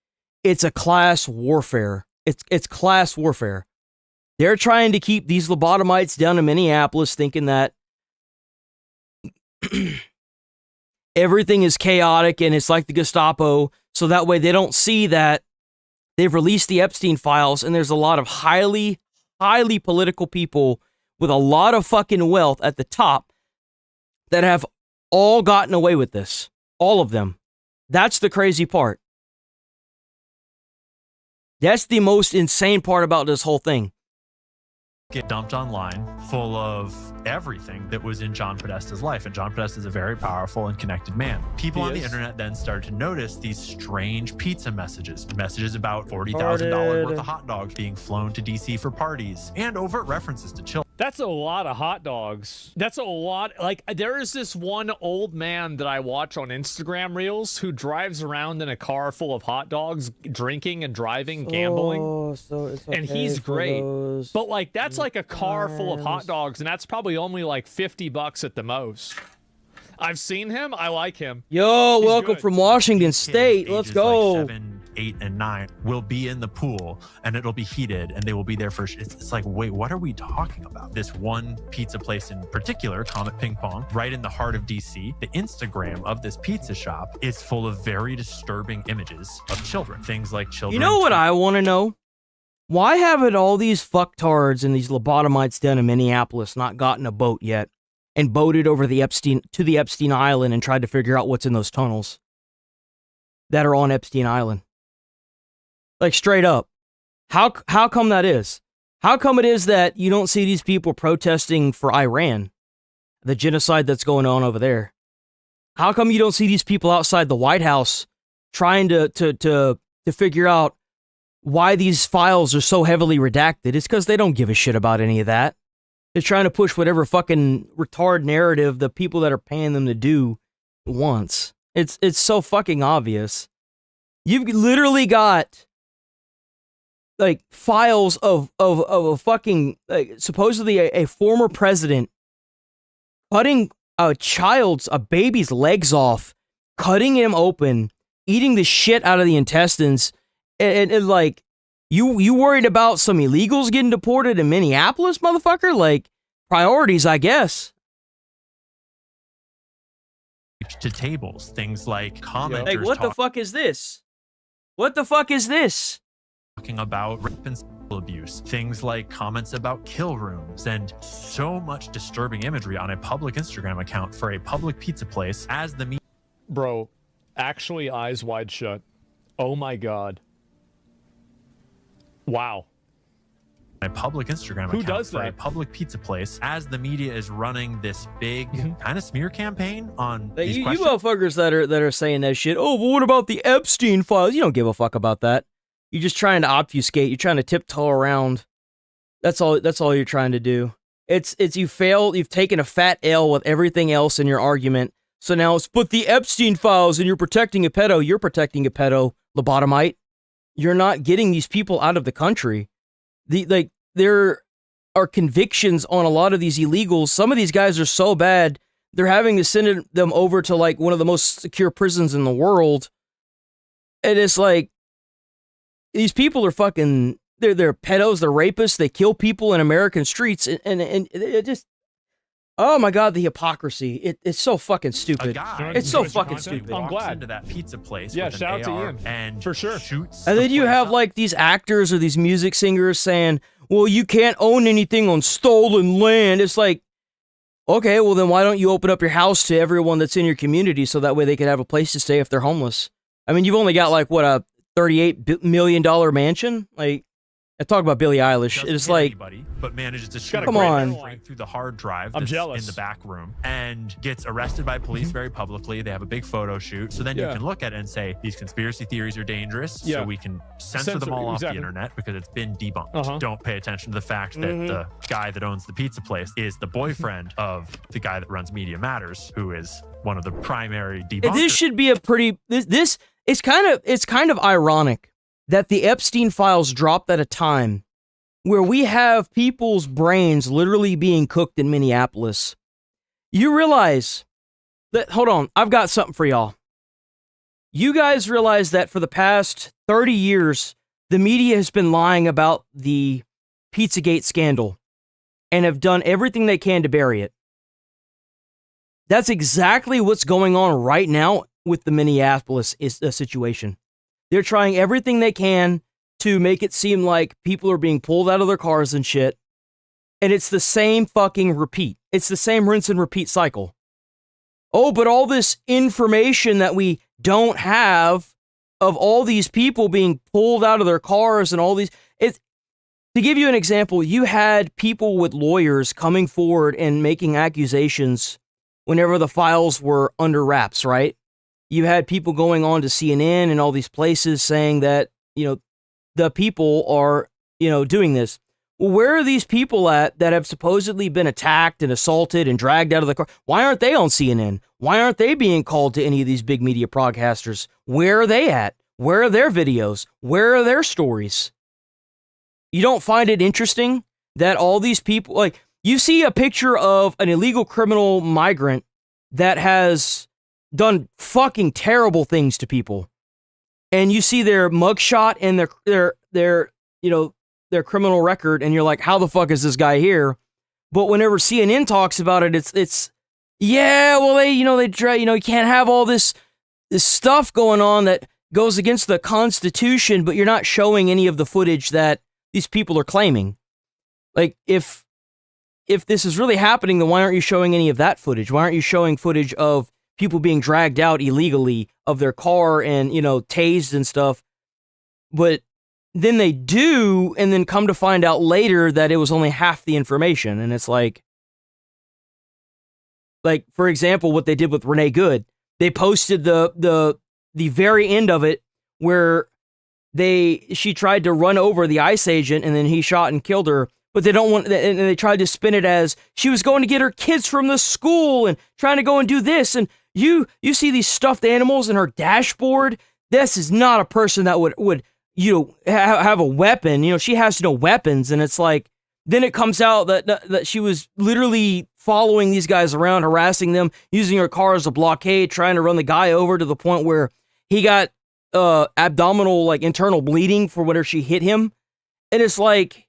It's a class warfare. It's class warfare. They're trying to keep these lobotomites down in Minneapolis thinking that everything is chaotic and it's like the Gestapo, so that way they don't see that they've released the Epstein files and there's a lot of highly political people with a lot of fucking wealth at the top that have all gotten away with this. All of them. That's the crazy part. That's the most insane part about this whole thing. Get dumped online full of everything that was in John Podesta's life. And John Podesta is a very powerful and connected man. People on the internet then started to notice these strange pizza messages about $40,000 worth of hot dogs being flown to DC for parties, and overt references to children. That's a lot of hot dogs. That's a lot. Like, there is this one old man that I watch on Instagram Reels who drives around in a car full of hot dogs, drinking and driving, gambling. So it's and he's great. But, like, that's like a car full of hot dogs, and that's probably only like $50 at the most. I've seen him. I like him. Yo, welcome from Washington State. Let's go. Like 7, 8, and 9 will be in the pool, and it'll be heated, and they will be there for. It's like, wait, what are we talking about? This one pizza place in particular, Comet Ping Pong, right in the heart of DC. The Instagram of this pizza shop is full of very disturbing images of children. Things like children. You know what I want to know? Why haven't all these fucktards and these lobotomites down in Minneapolis not gotten a boat yet and boated over the Epstein Island and tried to figure out what's in those tunnels that are on Epstein Island? Like, straight up. How come that is? How come it is that you don't see these people protesting for Iran, the genocide that's going on over there? How come you don't see these people outside the White House trying to figure out why these files are so heavily redacted? It's because they don't give a shit about any of that. They're trying to push whatever fucking retard narrative the people that are paying them to do wants. It's so fucking obvious. You've literally got like files of a fucking supposedly a former president cutting a baby's legs off, cutting him open, eating the shit out of the intestines, and like, you worried about some illegals getting deported in Minneapolis, motherfucker? Like, priorities, I guess. To tables, things like commenters. Like, what the fuck is this? What the fuck is this? Talking about rape and sexual abuse, things like comments about kill rooms, and so much disturbing imagery on a public Instagram account for a public pizza place as the media. Bro, actually eyes wide shut. Oh my God. Wow. A public Instagram Who account does for a that? public pizza place as the media is running this big kind of smear campaign on Like, these you questions. motherfuckers that are saying that shit. Oh, but what about the Epstein files? You don't give a fuck about that. You're just trying to obfuscate. You're trying to tiptoe around. That's all you're trying to do. you failed. You've taken a fat L with everything else in your argument. So now it's, but the Epstein files and you're protecting a pedo. You're protecting a pedo, lobotomite. You're not getting these people out of the country. There are convictions on a lot of these illegals. Some of these guys are so bad, they're having to send them over to like one of the most secure prisons in the world. And it's like, these people are fucking, they're pedos, they're rapists, they kill people in American streets, and it just, oh my God, the hypocrisy. It's so fucking stupid. It's so fucking stupid. I'm glad. Into that pizza place. Yeah, with shout an out AR to Ian. And for sure. Shoots And then you have like these actors or these music singers saying, well, you can't own anything on stolen land. It's like, okay, well then why don't you open up your house to everyone that's in your community so that way they can have a place to stay if they're homeless? I mean, you've only got like, what, a $38 million mansion? Like, I talk about Billie Eilish. It's like, anybody, but manages to shoot come on, right through the hard drive. I'm that's jealous. in the back room and gets arrested by police very publicly. They have a big photo shoot, so then you can look at it and say these conspiracy theories are dangerous. So we can censor them all off the internet because it's been debunked. Don't pay attention to the fact that the guy that owns the pizza place is the boyfriend of the guy that runs Media Matters, who is one of the primary debunkers. this should be a pretty. This it's kind of ironic that the Epstein files dropped at a time where we have people's brains literally being cooked in Minneapolis. You realize that, hold on, I've got something for y'all. You guys realize that for the past 30 years, the media has been lying about the Pizzagate scandal and have done everything they can to bury it. That's exactly what's going on right now with the Minneapolis situation. They're trying everything they can to make it seem like people are being pulled out of their cars and shit. And it's the same fucking repeat. It's the same rinse and repeat cycle. Oh, but all this information that we don't have of all these people being pulled out of their cars and all these... To give you an example, you had people with lawyers coming forward and making accusations whenever the files were under wraps, right? You had people going on to CNN and all these places saying that, the people are, doing this. Well, where are these people at that have supposedly been attacked and assaulted and dragged out of the car? Why aren't they on CNN? Why aren't they being called to any of these big media broadcasters? Where are they at? Where are their videos? Where are their stories? You don't find it interesting that all these people, like, you see a picture of an illegal criminal migrant that has done fucking terrible things to people, and you see their mugshot and their criminal record, and you're like, how the fuck is this guy here? But whenever CNN talks about it, it's yeah, well, you can't have all this stuff going on that goes against the Constitution, but you're not showing any of the footage that these people are claiming. Like, if this is really happening, then why aren't you showing any of that footage? Why aren't you showing footage of people being dragged out illegally of their car and, tased and stuff? But then they do, and then come to find out later that it was only half the information. And it's like, for example, what they did with Renee Good. They posted the very end of it where she tried to run over the ICE agent and then he shot and killed her. But they don't want, and they tried to spin it as she was going to get her kids from the school and trying to go and do this. And you see these stuffed animals in her dashboard. This is not a person that would have a weapon. She has no weapons. And it's like, then it comes out that she was literally following these guys around, harassing them, using her car as a blockade, trying to run the guy over to the point where he got abdominal, internal bleeding for whenever she hit him. And it's like,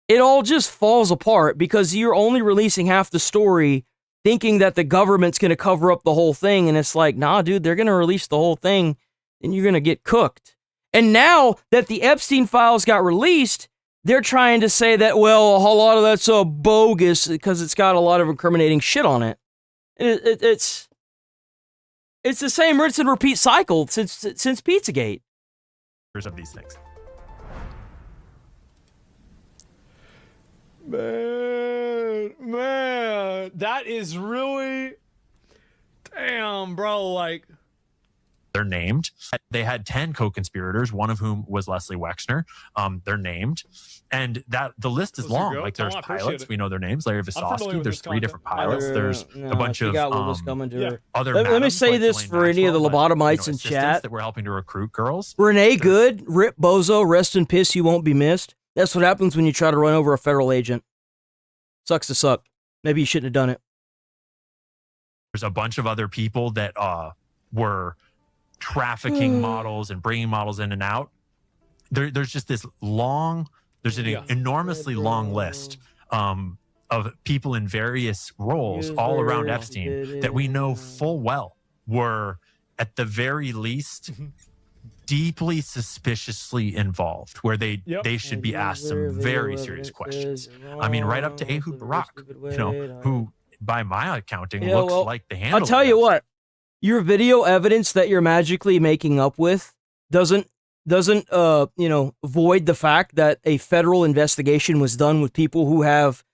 it all just falls apart because you're only releasing half the story, thinking that the government's going to cover up the whole thing. And it's like, nah, dude, they're going to release the whole thing and you're going to get cooked. And now that the Epstein files got released, they're trying to say that, well, a whole lot of that's bogus because it's got a lot of incriminating shit on it. It's the same rinse and repeat cycle since Pizzagate. Of these things. Man, that is really, damn, bro. They're They're named. They had 10 co-conspirators, one of whom was Leslie Wexner. They're named. And that the list is long. Like there's pilots. We know their names. Larry Visosky. There's 3 different pilots. There's a bunch of other Let me say like this Ghislaine for any of the Maxwell, but, lobotomites in assistants chat. that were helping to recruit girls. Renee Good, Rip Bozo, rest in piss, you won't be missed. That's what happens when you try to run over a federal agent. Sucks to suck. Maybe you shouldn't have done it. There's a bunch of other people that were trafficking models and bringing models in and out. There's just this long, there's an enormously long list of people in various roles all around Epstein that we know full well were at the very least deeply suspiciously involved, where they should be asked some very serious questions. I mean, right up to Ehud Barak, who by my accounting looks like the handler. I'll tell you what, your video evidence that you're magically making up with doesn't void the fact that a federal investigation was done with people who have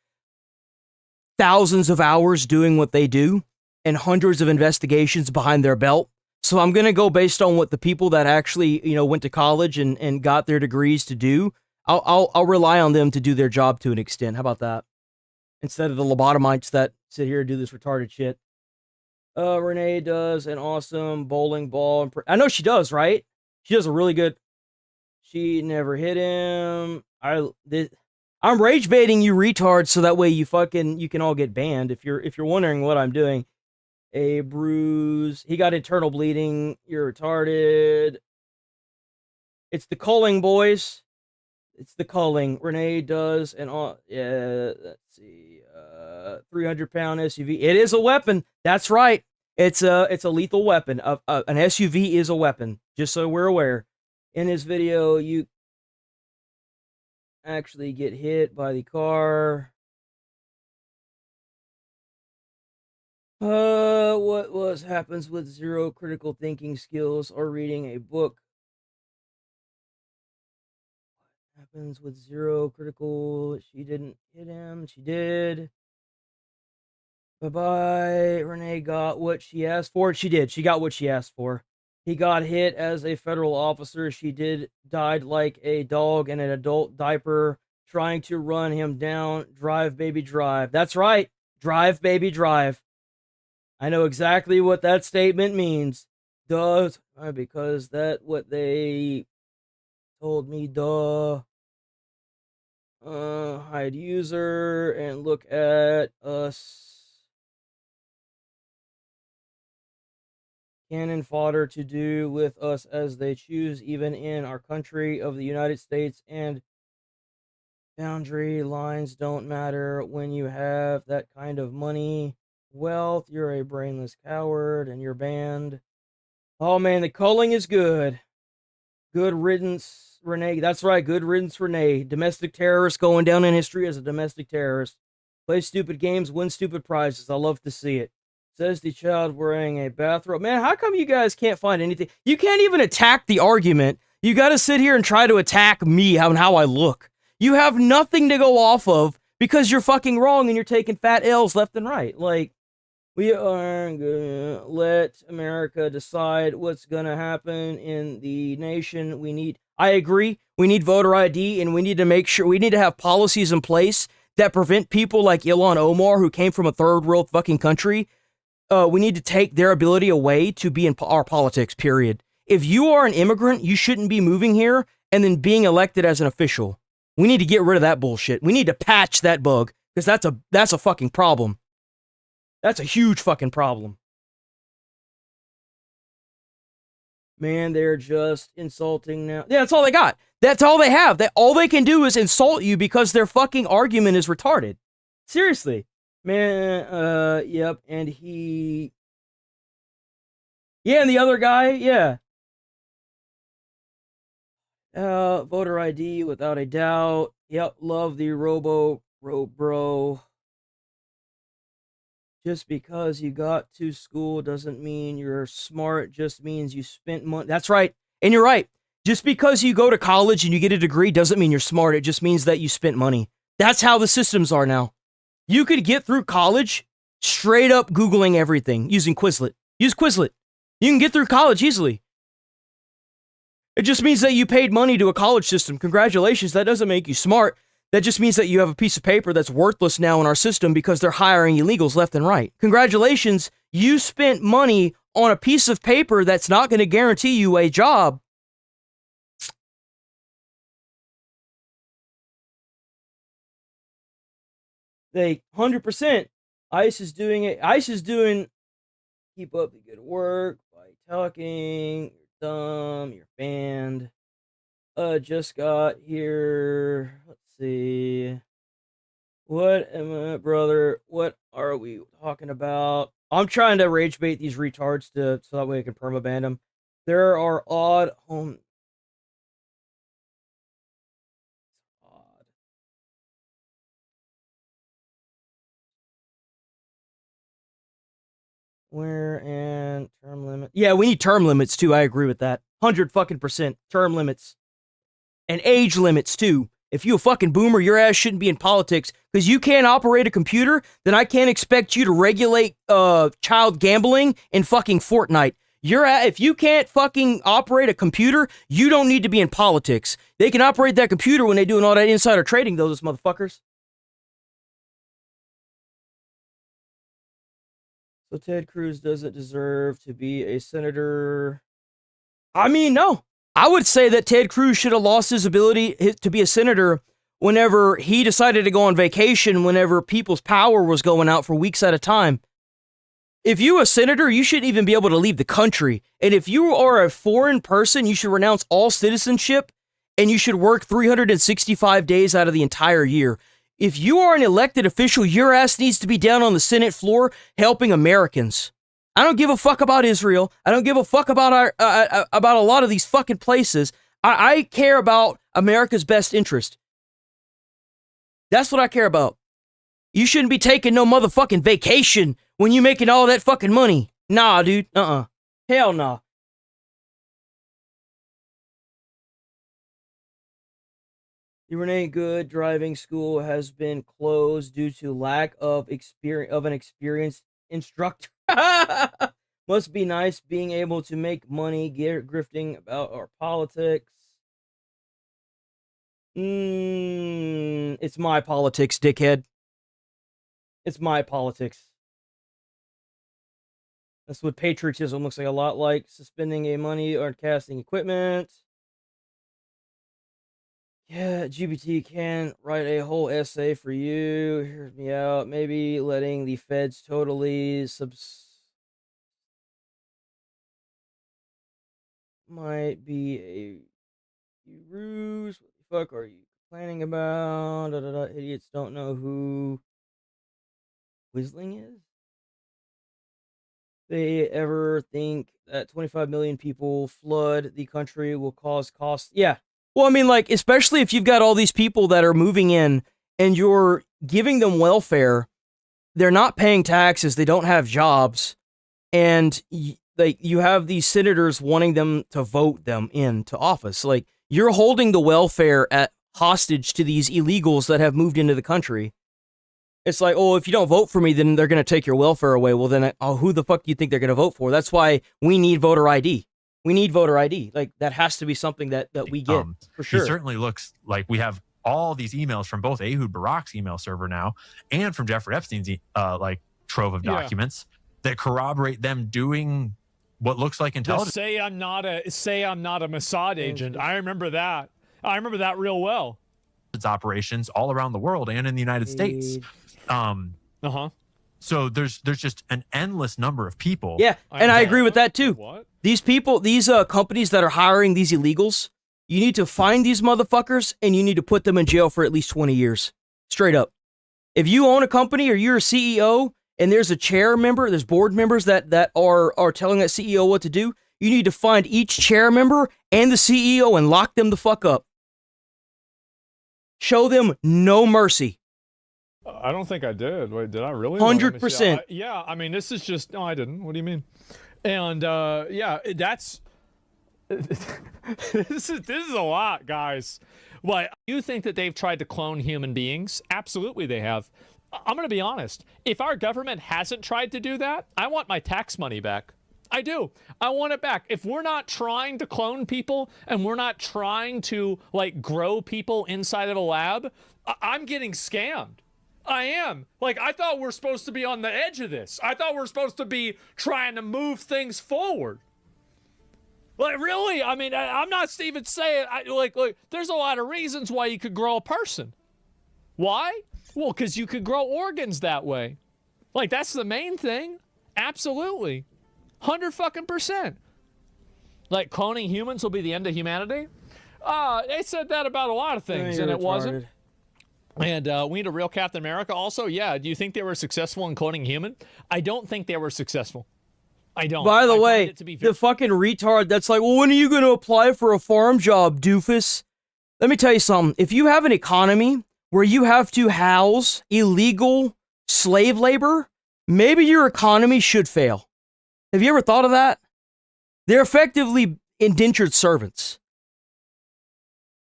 thousands of hours doing what they do and hundreds of investigations behind their belt. So I'm going to go based on what the people that actually, went to college and got their degrees to do. I'll rely on them to do their job to an extent. How about that? Instead of the lobotomites that sit here and do this retarded shit. Renee does an awesome bowling ball. I know she does, right? She does a really good. She never hit him. I'm rage baiting you retards so that way you can all get banned. If you're wondering what I'm doing. A bruise. He got internal bleeding. You're retarded. It's the culling, boys. It's the culling. Renee does an let's see. 300-pound SUV. It is a weapon. That's right. It's a lethal weapon. An SUV is a weapon. Just so we're aware. In his video, you actually get hit by the car. What happens with zero critical thinking skills or reading a book? What happens with zero critical? She didn't hit him. She did. Bye-bye. Renee got what she asked for. She did. She got what she asked for. He got hit as a federal officer. She died like a dog in an adult diaper trying to run him down. Drive, baby, drive. That's right. Drive, baby, drive. I know exactly what that statement means. Duh. Because that's what they told me. Duh. Hide user and look at us. Cannon fodder to do with us as they choose, even in our country of the United States, and boundary lines don't matter when you have that kind of money, wealth. You're a brainless coward and you're banned. Oh man, the culling is good. Good riddance, Renee. That's right, good riddance, Renee. Domestic terrorist going down in history as a domestic terrorist. Play stupid games, win stupid prizes. I love to see it. Says the child wearing a bathrobe. Man, how come you guys can't find anything? You can't even attack the argument. You got to sit here and try to attack me and how I look. You have nothing to go off of because you're fucking wrong and you're taking fat L's left and right. Like, we are gonna let America decide what's gonna happen in the nation. I agree, we need voter ID and we need to make sure, we need to have policies in place that prevent people like Ilhan Omar, who came from a third world fucking country. We need to take their ability away to be in our politics, period. If you are an immigrant, you shouldn't be moving here and then being elected as an official. We need to get rid of that bullshit. We need to patch that bug because that's a fucking problem. That's a huge fucking problem. Man, they're just insulting now. Yeah, that's all they got. That's all they have. All they can do is insult you because their fucking argument is retarded. Seriously. Man, yep, and he... Yeah, and the other guy, yeah. Voter ID, without a doubt. Yep, love the bro. Just because you got to school doesn't mean you're smart, just means you spent money. That's right, and you're right. Just because you go to college and you get a degree doesn't mean you're smart, it just means that you spent money. That's how the systems are now. You could get through college straight up Googling everything using Quizlet. Use Quizlet. You can get through college easily. It just means that you paid money to a college system. Congratulations. That doesn't make you smart. That just means that you have a piece of paper that's worthless now in our system because they're hiring illegals left and right. Congratulations. You spent money on a piece of paper that's not going to guarantee you a job. They 100%. ICE is doing it. ICE is doing keep up the good work by talking. You're dumb. You're banned. Just got here. Let's see. What am I, brother? What are we talking about? I'm trying to rage bait these retards so that way I can permaban them. There are odd home. Where and term limit? Yeah, we need term limits too. I agree with that. 100% term limits and age limits too. If you a fucking boomer, your ass shouldn't be in politics because you can't operate a computer. Then I can't expect you to regulate child gambling in fucking Fortnite. If you can't fucking operate a computer, you don't need to be in politics. They can operate that computer when they doing all that insider trading, those motherfuckers. So Ted Cruz doesn't deserve to be a senator. I mean, no. I would say that Ted Cruz should have lost his ability to be a senator whenever he decided to go on vacation, whenever people's power was going out for weeks at a time. If you're a senator, you shouldn't even be able to leave the country. And if you are a foreign person, you should renounce all citizenship and you should work 365 days out of the entire year. If you are an elected official, your ass needs to be down on the Senate floor helping Americans. I don't give a fuck about Israel. I don't give a fuck about about a lot of these fucking places. I care about America's best interest. That's what I care about. You shouldn't be taking no motherfucking vacation when you making all that fucking money. Nah, dude. Hell nah. The Renee Good driving school has been closed due to lack of an experienced instructor. Must be nice being able to make money grifting about our politics. It's my politics, dickhead. It's my politics. That's what patriotism looks like, a lot like suspending a money or casting equipment. Yeah, GBT can write a whole essay for you. Hear me out. Maybe letting the feds totally might be a ruse. What the fuck are you complaining about? Idiots don't know who Whistling is. They ever think that 25 million people flood the country will cause costs? Yeah. Well, I mean, like, especially if you've got all these people that are moving in and you're giving them welfare, they're not paying taxes, they don't have jobs, and you have these senators wanting them to vote them into office. Like, you're holding the welfare at hostage to these illegals that have moved into the country. It's like, oh, if you don't vote for me, then they're going to take your welfare away. Well, then, who the fuck do you think they're going to vote for? That's why we need voter ID. We need voter ID. Like, that has to be something that we get, for sure. It certainly looks like we have all these emails from both Ehud Barak's email server now and from Jeffrey Epstein's trove of documents that corroborate them doing what looks like intelligence. Just say I'm not a Mossad agent. I remember that. I remember that real well. It's operations all around the world and in the United States. So there's just an endless number of people. Yeah, and I agree with that too. What? These people, these companies that are hiring these illegals, you need to find these motherfuckers and you need to put them in jail for at least 20 years. Straight up. If you own a company or you're a CEO and there's a chair member, there's board members that are telling that CEO what to do, you need to find each chair member and the CEO and lock them the fuck up. Show them no mercy. I don't think I did. Wait, did I really? 100%. Yeah, I mean, this is just... No, I didn't. What do you mean? And, yeah, that's... this is a lot, guys. What, you think that they've tried to clone human beings? Absolutely they have. I'm going to be honest. If our government hasn't tried to do that, I want my tax money back. I do. I want it back. If we're not trying to clone people and we're not trying to, like, grow people inside of a lab, I'm getting scammed. I am. Like, I thought we're supposed to be on the edge of this. I thought we're supposed to be trying to move things forward. Like, really? I mean, I'm not even saying, like, there's a lot of reasons why you could grow a person. Why? Well, because you could grow organs that way. Like, that's the main thing. Absolutely. 100%. Like, cloning humans will be the end of humanity? They said that about a lot of things, and it wasn't. And we need a real Captain America also. Yeah, do you think they were successful in cloning human? I don't think they were successful. I don't. By the way, the fucking retard that's like, well, when are you going to apply for a farm job, doofus? Let me tell you something. If you have an economy where you have to house illegal slave labor, maybe your economy should fail. Have you ever thought of that? They're effectively indentured servants.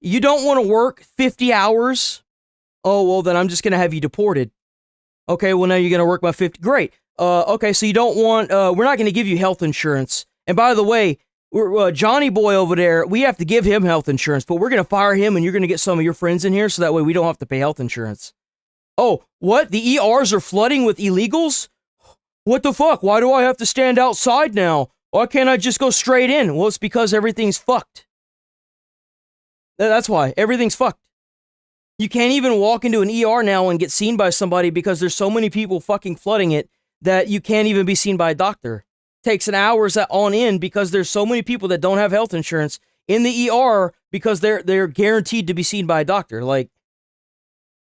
You don't want to work 50 hours? Oh, well, then I'm just going to have you deported. Okay, well, now you're going to work by 50. Great. Okay, so you don't want, we're not going to give you health insurance. And by the way, Johnny Boy over there, we have to give him health insurance, but we're going to fire him and you're going to get some of your friends in here so that way we don't have to pay health insurance. Oh, what? The ERs are flooding with illegals? What the fuck? Why do I have to stand outside now? Why can't I just go straight in? Well, it's because everything's fucked. That's why. Everything's fucked. You can't even walk into an ER now and get seen by somebody because there's so many people fucking flooding it that you can't even be seen by a doctor. Takes an hours on end because there's so many people that don't have health insurance in the ER because they're guaranteed to be seen by a doctor. Like,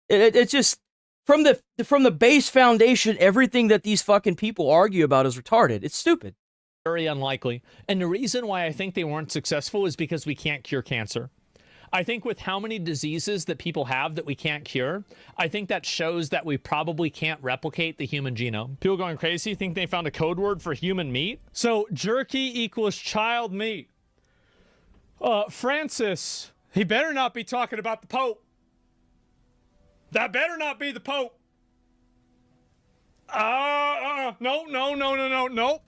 it's just from the base foundation, everything that these fucking people argue about is retarded. It's stupid. Very unlikely. And the reason why I think they weren't successful is because we can't cure cancer. I think with how many diseases that people have that we can't cure, I think that shows that we probably can't replicate the human genome. People going crazy think they found a code word for human meat. So jerky equals child meat. Francis, he better not be talking about the Pope. That better not be the Pope. No.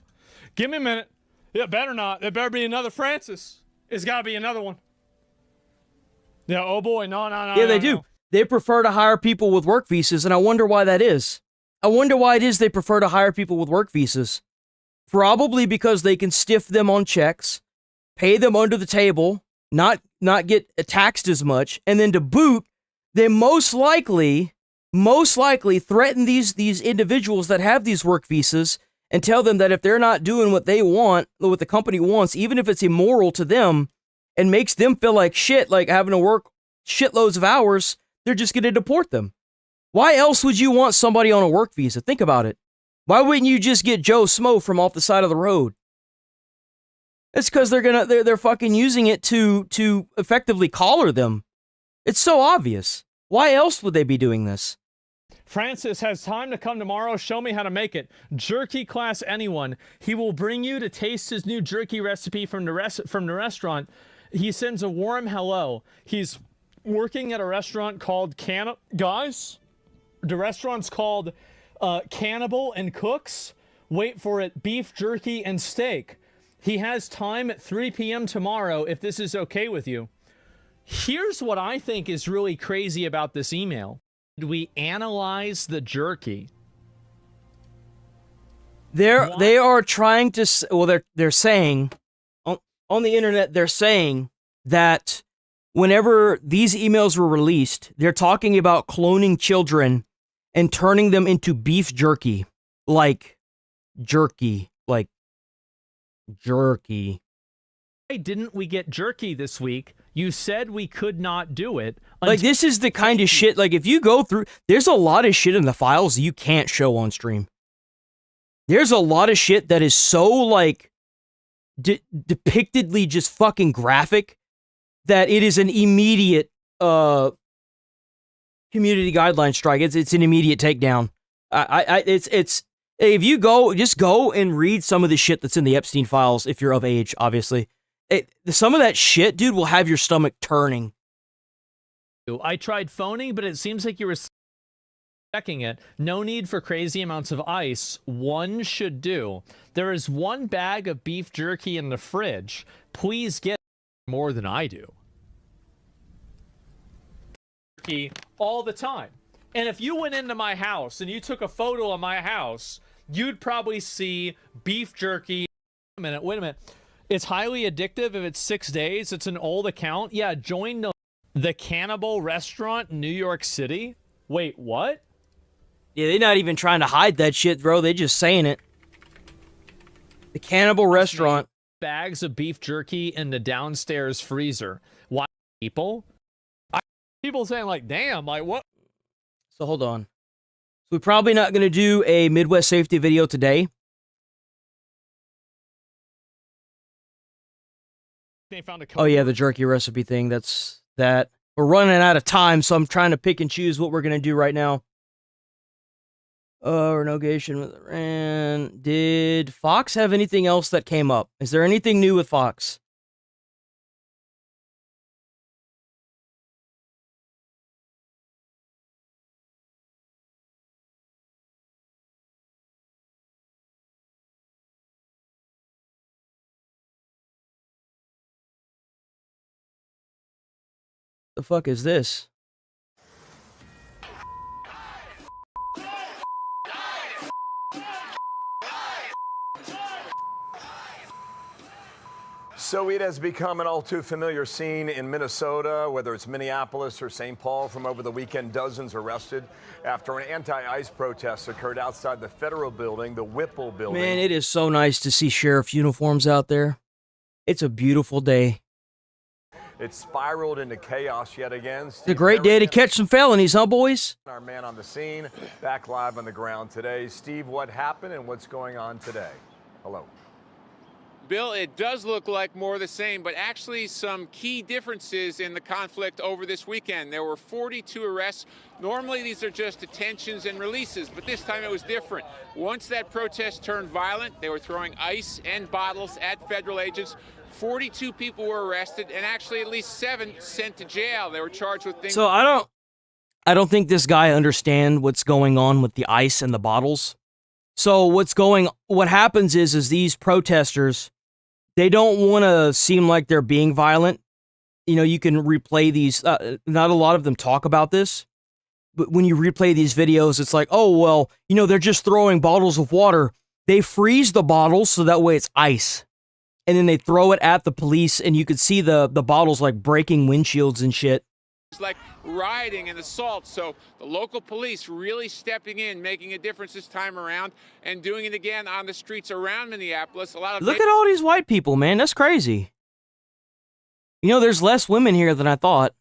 Give me a minute. It better not. There better be another Francis. It's got to be another one. Yeah, oh boy, no. Yeah, they do. They prefer to hire people with work visas, and I wonder why that is. I wonder why it is they prefer to hire people with work visas. Probably because they can stiff them on checks, pay them under the table, not get taxed as much, and then to boot, they most likely threaten these individuals that have these work visas and tell them that if they're not doing what they want, what the company wants, even if it's immoral to them, and makes them feel like shit, like having to work shitloads of hours, they're just going to deport them. Why else would you want somebody on a work visa? Think about it. Why wouldn't you just get Joe Smo from off the side of the road? It's because they're fucking using it to effectively collar them. It's so obvious. Why else would they be doing this? Francis has time to come tomorrow. Show me how to make it. Jerky class anyone. He will bring you to taste his new jerky recipe from the restaurant. He sends a warm hello. He's working at a restaurant called Guys, the restaurant's called Cannibal and Cooks. Wait for it. Beef jerky and steak. He has time at 3 p.m. tomorrow if this is okay with you. Here's what I think is really crazy about this email. We analyze the jerky. They are trying to, well, they're saying on the internet, they're saying that whenever these emails were released, they're talking about cloning children and turning them into beef jerky. Like jerky. Why didn't we get jerky this week? You said we could not do it. Like, this is the kind of shit, like, if you go through, there's a lot of shit in the files you can't show on stream. There's a lot of shit that is so, like, depictedly just fucking graphic that it is an immediate community guideline strike. It's an immediate takedown. It's if you just go and read some of the shit that's in the Epstein files if you're of age, obviously. Some of that shit, dude, will have your stomach turning. I tried phoning, but it seems like you were checking it. No need for crazy amounts of ice. One should do. There is one bag of beef jerky in the fridge. Please get more than I do. Jerky all the time. And if you went into my house and you took a photo of my house, you'd probably see beef jerky. Wait a minute. It's highly addictive if it's 6 days. It's an old account. Yeah, join the Cannibal Restaurant in New York City. Wait, what? Yeah, they're not even trying to hide that shit, bro. They're just saying it. The Cannibal Restaurant. Bags of beef jerky in the downstairs freezer. Why, people? People saying like, damn, like what? So hold on. We're probably not going to do a Midwest safety video today. They found a Oh yeah, the jerky recipe thing. That's that. We're running out of time, so I'm trying to pick and choose what we're going to do right now. Renegation with Iran. Did Fox have anything else that came up? Is there anything new with Fox? The fuck is this? So it has become an all too familiar scene in Minnesota, whether it's Minneapolis or St. Paul. From over the weekend, dozens arrested after an anti-ICE protest occurred outside the federal building, the Whipple building. Man, it is so nice to see sheriff uniforms out there. It's a beautiful day. It spiraled into chaos yet again. It's a great day to catch some felonies, huh, boys? Our man on the scene, back live on the ground today. Steve, what happened and what's going on today? Hello. Bill, it does look like more of the same, but actually some key differences in the conflict over this weekend. There were 42 arrests. Normally these are just detentions and releases, but this time it was different. Once that protest turned violent, they were throwing ice and bottles at federal agents. 42 people were arrested, and actually at least 7 sent to jail. They were charged with things. So I don't think this guy understands what's going on with the ice and the bottles. So what happens is these protesters, they don't want to seem like they're being violent. You know, you can replay these. Not a lot of them talk about this, but when you replay these videos, it's like, oh, well, you know, they're just throwing bottles of water. They freeze the bottles so that way it's ice. And then they throw it at the police, and you could see the bottles like breaking windshields and shit. It's like rioting and assault. So the local police really stepping in, making a difference this time around, and doing it again on the streets around Minneapolis. Look at all these white people, man. That's crazy. You know, there's less women here than I thought.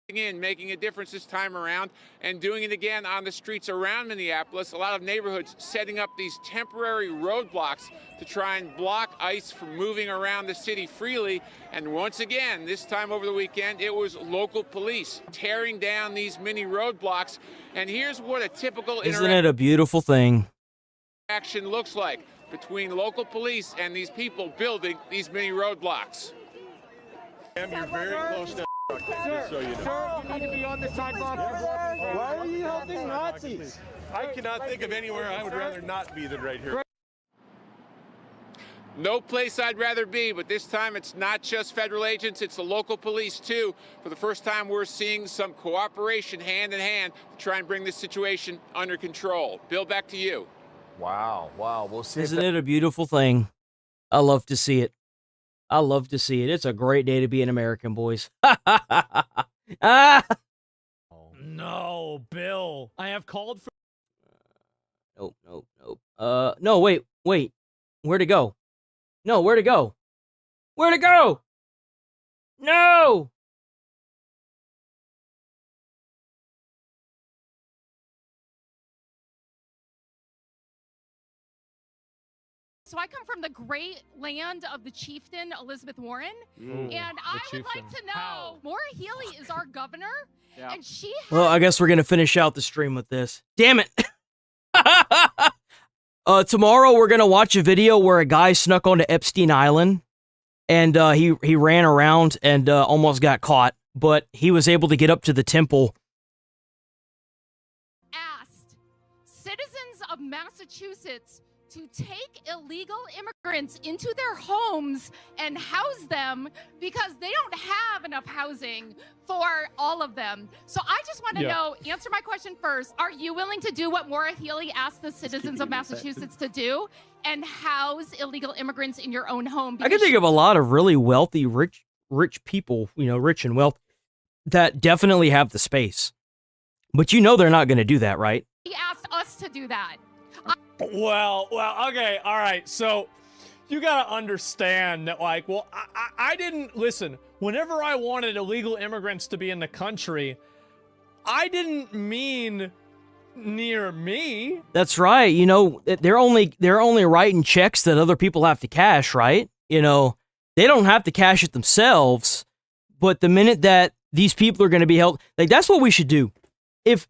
In making a difference this time around and doing it again on the streets around Minneapolis. A lot of neighborhoods setting up these temporary roadblocks to try and block ICE from moving around the city freely. And once again, this time over the weekend, it was local police tearing down these mini roadblocks. And here's what a typical Isn't it a beautiful thing? interaction looks like between local police and these people building these mini roadblocks. You're very close to Sir, so you know. sir, you need to be on the sidewalk. Why are you helping Nazis? I cannot think of anywhere I would rather not be than right here. No place I'd rather be, but this time it's not just federal agents, it's the local police too. For the first time, we're seeing some cooperation hand in hand to try and bring this situation under control. Bill, back to you. Wow, we'll see. Isn't it a beautiful thing? I love to see it. I love to see it. It's a great day to be an American, boys. No, Bill. I have called for... Nope. No, wait. Where'd it go? No, where'd it go? Where'd it go? No! So I come from the great land of the chieftain, Elizabeth Warren. Ooh, and I would like to know, Maura Healey is our governor, and she Well, I guess we're going to finish out the stream with this. Damn it. Tomorrow we're going to watch a video where a guy snuck onto Epstein Island, and he ran around and almost got caught, but he was able to get up to the temple. asked citizens of Massachusetts to take illegal immigrants into their homes and house them because they don't have enough housing for all of them. So I just want to know, answer my question first. Are you willing to do what Maura Healey asked the citizens of Massachusetts to do and house illegal immigrants in your own home? I can think of a lot of really wealthy, rich people, rich and wealthy, that definitely have the space. But they're not going to do that, right? He asked us to do that. Well, okay, all right. So you got to understand that, I didn't listen. Whenever I wanted illegal immigrants to be in the country, I didn't mean near me. That's right. They're only writing checks that other people have to cash, right? They don't have to cash it themselves. But the minute that these people are going to be held, that's what we should do. If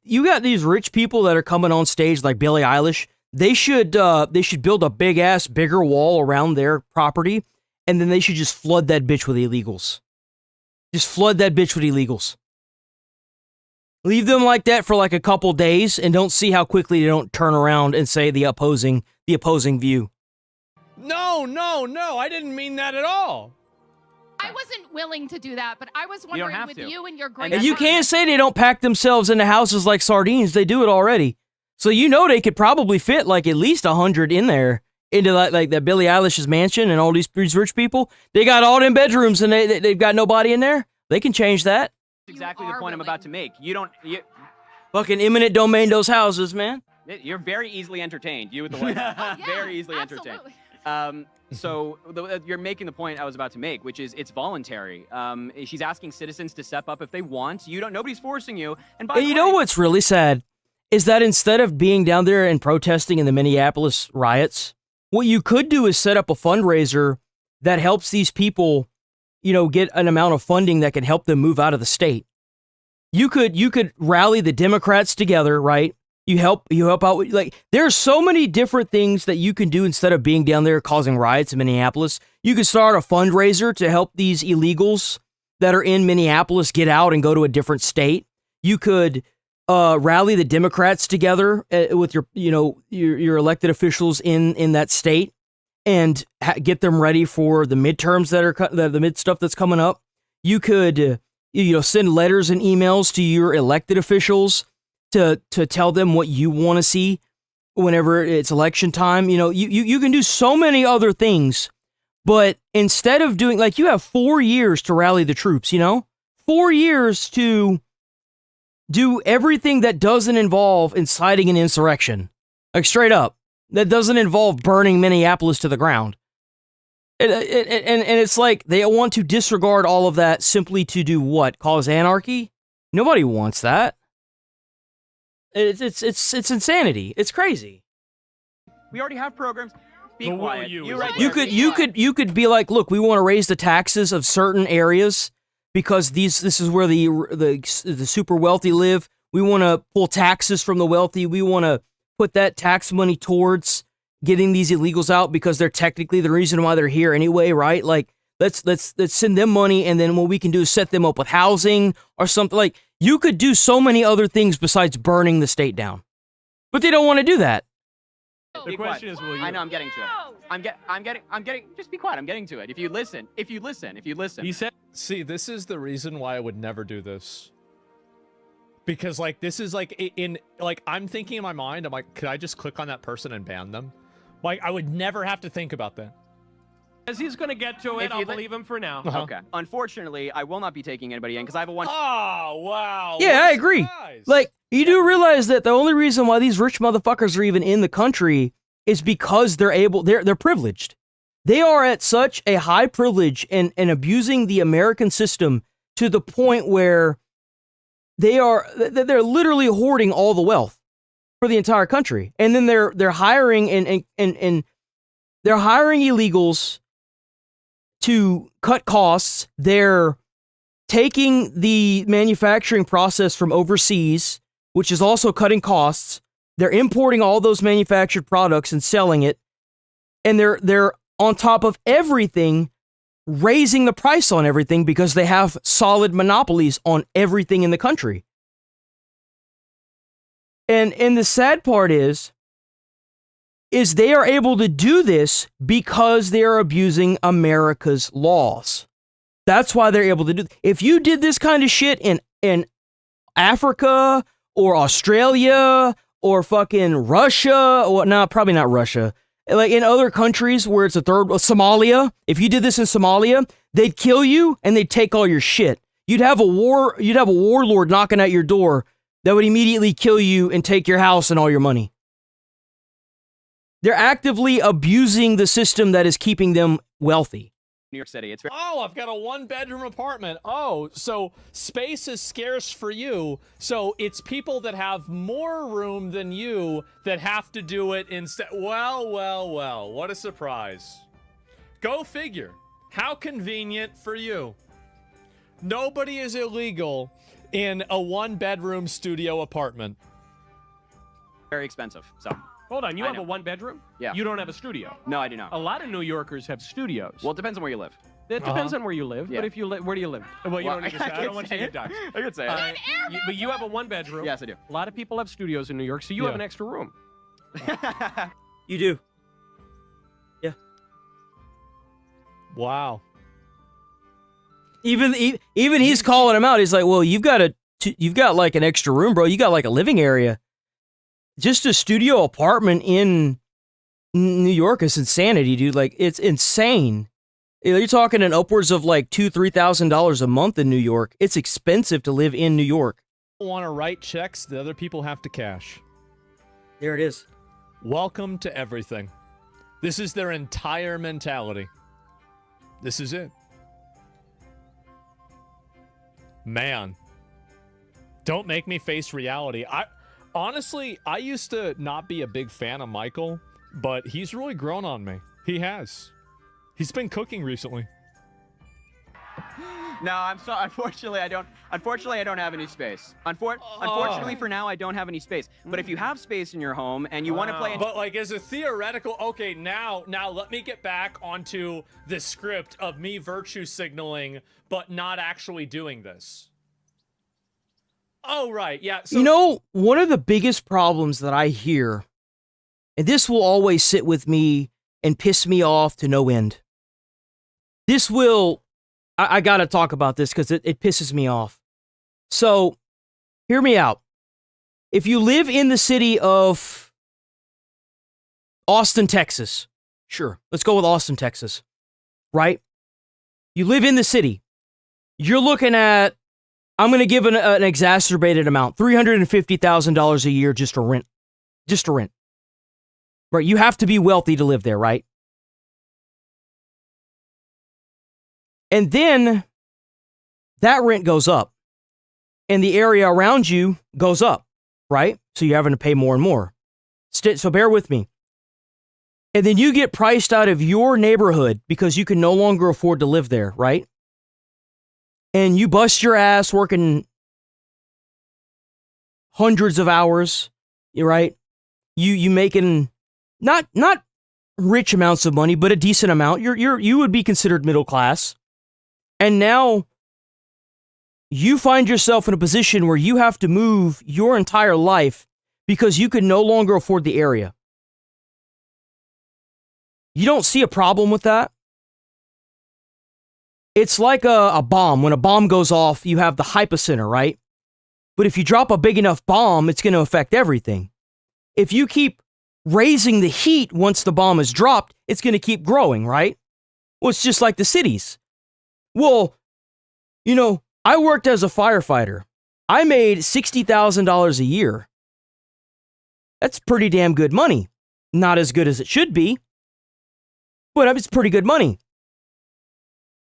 you got these rich people that are coming on stage like Billie Eilish, they should build a bigger wall around their property, and then they should just flood that bitch with illegals. Just flood that bitch with illegals. Leave them like that for a couple days, and don't see how quickly they don't turn around and say the opposing view. No, I didn't mean that at all. I wasn't willing to do that, but I was wondering with you and your great. And you can't say they don't pack themselves into houses like sardines. They do it already. So they could probably fit at least 100 in there into that Billie Eilish's mansion, and all these rich people. They got all them bedrooms and they've got nobody in there. They can change that. That's exactly the point I'm about to make. You fucking eminent domain those houses, man. You're very easily entertained. You with the White House. Very easily entertained. So you're making the point I was about to make, which is it's voluntary. She's asking citizens to step up if they want. Nobody's forcing you. And by the way, know what's really sad is that instead of being down there and protesting in the Minneapolis riots, what you could do is set up a fundraiser that helps these people, get an amount of funding that can help them move out of the state. You could rally the Democrats together, right? You help out with, there's so many different things that you can do instead of being down there causing riots in Minneapolis. You could start a fundraiser to help these illegals that are in Minneapolis get out and go to a different state. You could rally the Democrats together with your elected officials in that state and get them ready for the midterms that are the mid stuff that's coming up. You could send letters and emails to your elected officials to tell them what you want to see whenever it's election time. You can do so many other things, but instead of doing, you have 4 years to rally the troops, 4 years to do everything that doesn't involve inciting an insurrection. Straight up. That doesn't involve burning Minneapolis to the ground. And it's they want to disregard all of that simply to do what? Cause anarchy? Nobody wants that. It's insanity. It's crazy. We already have programs. Be quiet. You could be like, look, we want to raise the taxes of certain areas because this is where the super wealthy live. We want to pull taxes from the wealthy. We want to put that tax money towards getting these illegals out because they're technically the reason why they're here anyway, right? Let's send them money, and then what we can do is set them up with housing or something. You could do so many other things besides burning the state down, but they don't want to do that. The question is, will you? I know, I'm getting to it. I'm getting. Just be quiet. I'm getting to it. If you listen. He said, "See, this is the reason why I would never do this." Because this is I'm thinking in my mind, I'm like, could I just click on that person and ban them? I would never have to think about that. As he's going to get to it, I'll believe him for now. Okay. Unfortunately, I will not be taking anybody in because I have a one. Oh, wow. Yeah, I agree. You do realize that the only reason why these rich motherfuckers are even in the country is because they're privileged. They are at such a high privilege and abusing the American system to the point where they're literally hoarding all the wealth for the entire country. And then they're hiring and they're hiring illegals to cut costs. They're taking the manufacturing process from overseas, which is also cutting costs. They're importing all those manufactured products and selling it. And they're on top of everything, raising the price on everything because they have solid monopolies on everything in the country. And the sad part is they are able to do this because they are abusing America's laws. That's why they're able to do. If you did this kind of shit in Africa or Australia or fucking Russia, or no, probably not Russia, like in other countries where it's a third, Somalia, if you did this in Somalia, they'd kill you and they'd take all your shit. You'd have a warlord knocking at your door that would immediately kill you and take your house and all your money. They're actively abusing the system that is keeping them wealthy. New York City. It's very I've got a 1-bedroom apartment. Oh, so space is scarce for you. So it's people that have more room than you that have to do it instead. Well, what a surprise. Go figure. How convenient for you. Nobody is illegal in a 1-bedroom studio apartment. very expensive. So hold on, you have a 1-bedroom? Yeah. You don't have a studio? No, I do not. A lot of New Yorkers have studios. Well, it depends on where you live. It depends on where you live, Yeah. but if you live, where do you live? Well, you don't need to say. I don't want you to get ducks. I could say it. But you have a 1-bedroom. Yes, I do. A lot of people have studios in New York, so you have an extra room. You do. Yeah. Wow. Even he's calling him out. He's like, "Well, you've got like an extra room, bro. You got like a living area. Just a studio apartment in New York is insanity, dude. Like, it's insane. You're talking an upwards of like $2,000-$3,000 a month in New York. It's expensive to live in New York. Want to write checks that other people have to cash. There it is. Welcome to everything. This is their entire mentality. This is it. Man, don't make me face reality. Honestly, I used to not be a big fan of Michael, but he's really grown on me. He has. He's been cooking recently. No, I'm sorry. Unfortunately, I don't have any space. Unfortunately, for now, I don't have any space. But if you have space in your home and you want to play, But like as a theoretical, okay, now let me get back onto the script of me virtue signaling, but not actually doing this. Oh, right, yeah. So You know, one of the biggest problems that I hear, and this will always sit with me and piss me off to no end. I gotta talk about this because it pisses me off. So, hear me out. If you live in the city of Austin, Texas, sure, let's go with Austin, Texas, right? You live in the city. You're looking at, I'm going to give an exacerbated amount, $350,000 a year just to rent. Just to rent. Right, you have to be wealthy to live there, right? And then that rent goes up and the area around you goes up, right? So you're having to pay more and more. So bear with me. And then you get priced out of your neighborhood because you can no longer afford to live there, right? And you bust your ass working hundreds of hours, right? You making not rich amounts of money, but a decent amount. You would be considered middle class. And now you find yourself in a position where you have to move your entire life because you can no longer afford the area. You don't see a problem with that? It's like a bomb. When a bomb goes off, you have the hypocenter, right? But if you drop a big enough bomb, it's going to affect everything. If you keep raising the heat once the bomb is dropped, it's going to keep growing, right? Well, it's just like the cities. Well, you know, I worked as a firefighter. I made $60,000 a year. That's pretty damn good money. Not as good as it should be, but it's pretty good money.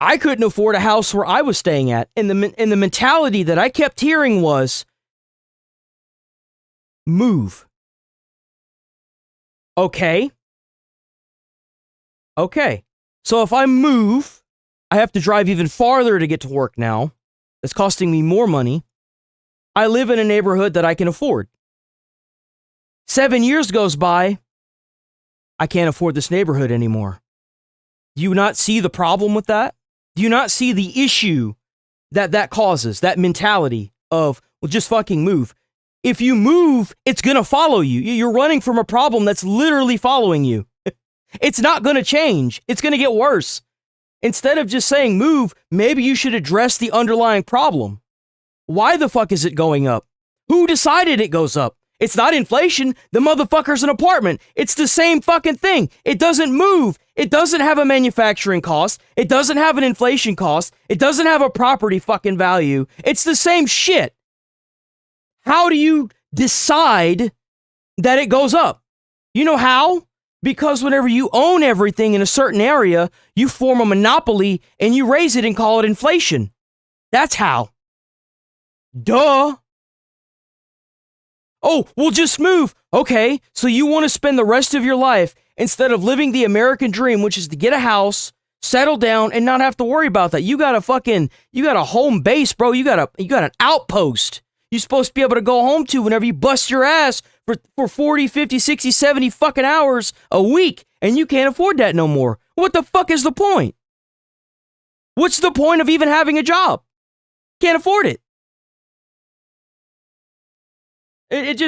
I couldn't afford a house where I was staying at, and the mentality that I kept hearing was, move. Okay. So if I move, I have to drive even farther to get to work now. It's costing me more money. I live in a neighborhood that I can afford. 7 years goes by. I can't afford this neighborhood anymore. Do you not see the problem with that? Do you not see the issue that causes, that mentality of, well, just fucking move? If you move, it's going to follow you. You're running from a problem that's literally following you. It's not going to change. It's going to get worse. Instead of just saying move, maybe you should address the underlying problem. Why the fuck is it going up? Who decided it goes up? It's not inflation. The motherfucker's an apartment. It's the same fucking thing. It doesn't move. It doesn't have a manufacturing cost. It doesn't have an inflation cost. It doesn't have a property fucking value. It's the same shit. How do you decide that it goes up? You know how? Because whenever you own everything in a certain area, you form a monopoly and you raise it and call it inflation. That's how. Duh. Oh, we'll just move. Okay, so you want to spend the rest of your life, instead of living the American dream, which is to get a house, settle down, and not have to worry about that. You got a home base, bro. You got an outpost you're supposed to be able to go home to whenever you bust your ass for 40, 50, 60, 70 fucking hours a week, and you can't afford that no more. What the fuck is the point? What's the point of even having a job? Can't afford it. It's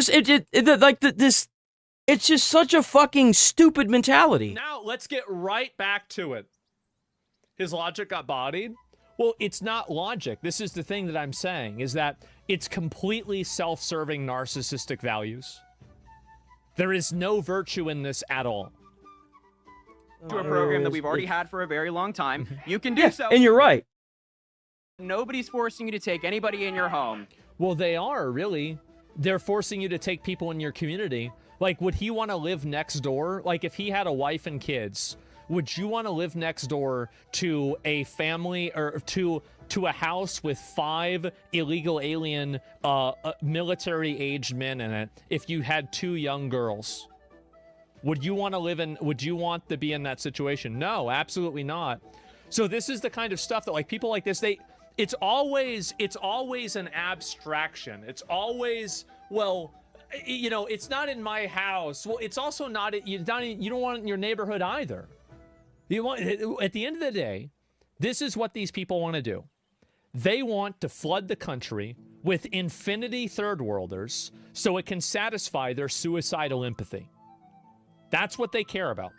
just such a fucking stupid mentality. Now, let's get right back to it. His logic got bodied? Well, it's not logic. This is the thing that I'm saying, is that it's completely self-serving narcissistic values. There is no virtue in this at all. To a program that we've already had for a very long time. You can do so. And you're right. Nobody's forcing you to take anybody in your home. Well, they are, really. They're forcing you to take people in your community. Like, would he want to live next door? Like, if he had a wife and kids, would you want to live next door to a family or to a house with 5 illegal alien military-aged men in it if you had 2 young girls? Would you want to be in that situation? No, absolutely not. So this is the kind of stuff that, like, people like this, it's always an abstraction. It's always, well, you know, it's not in my house. Well, it's also not, you don't want it in your neighborhood either. At the end of the day, this is what these people want to do. They want to flood the country with infinity third worlders so it can satisfy their suicidal empathy. That's what they care about.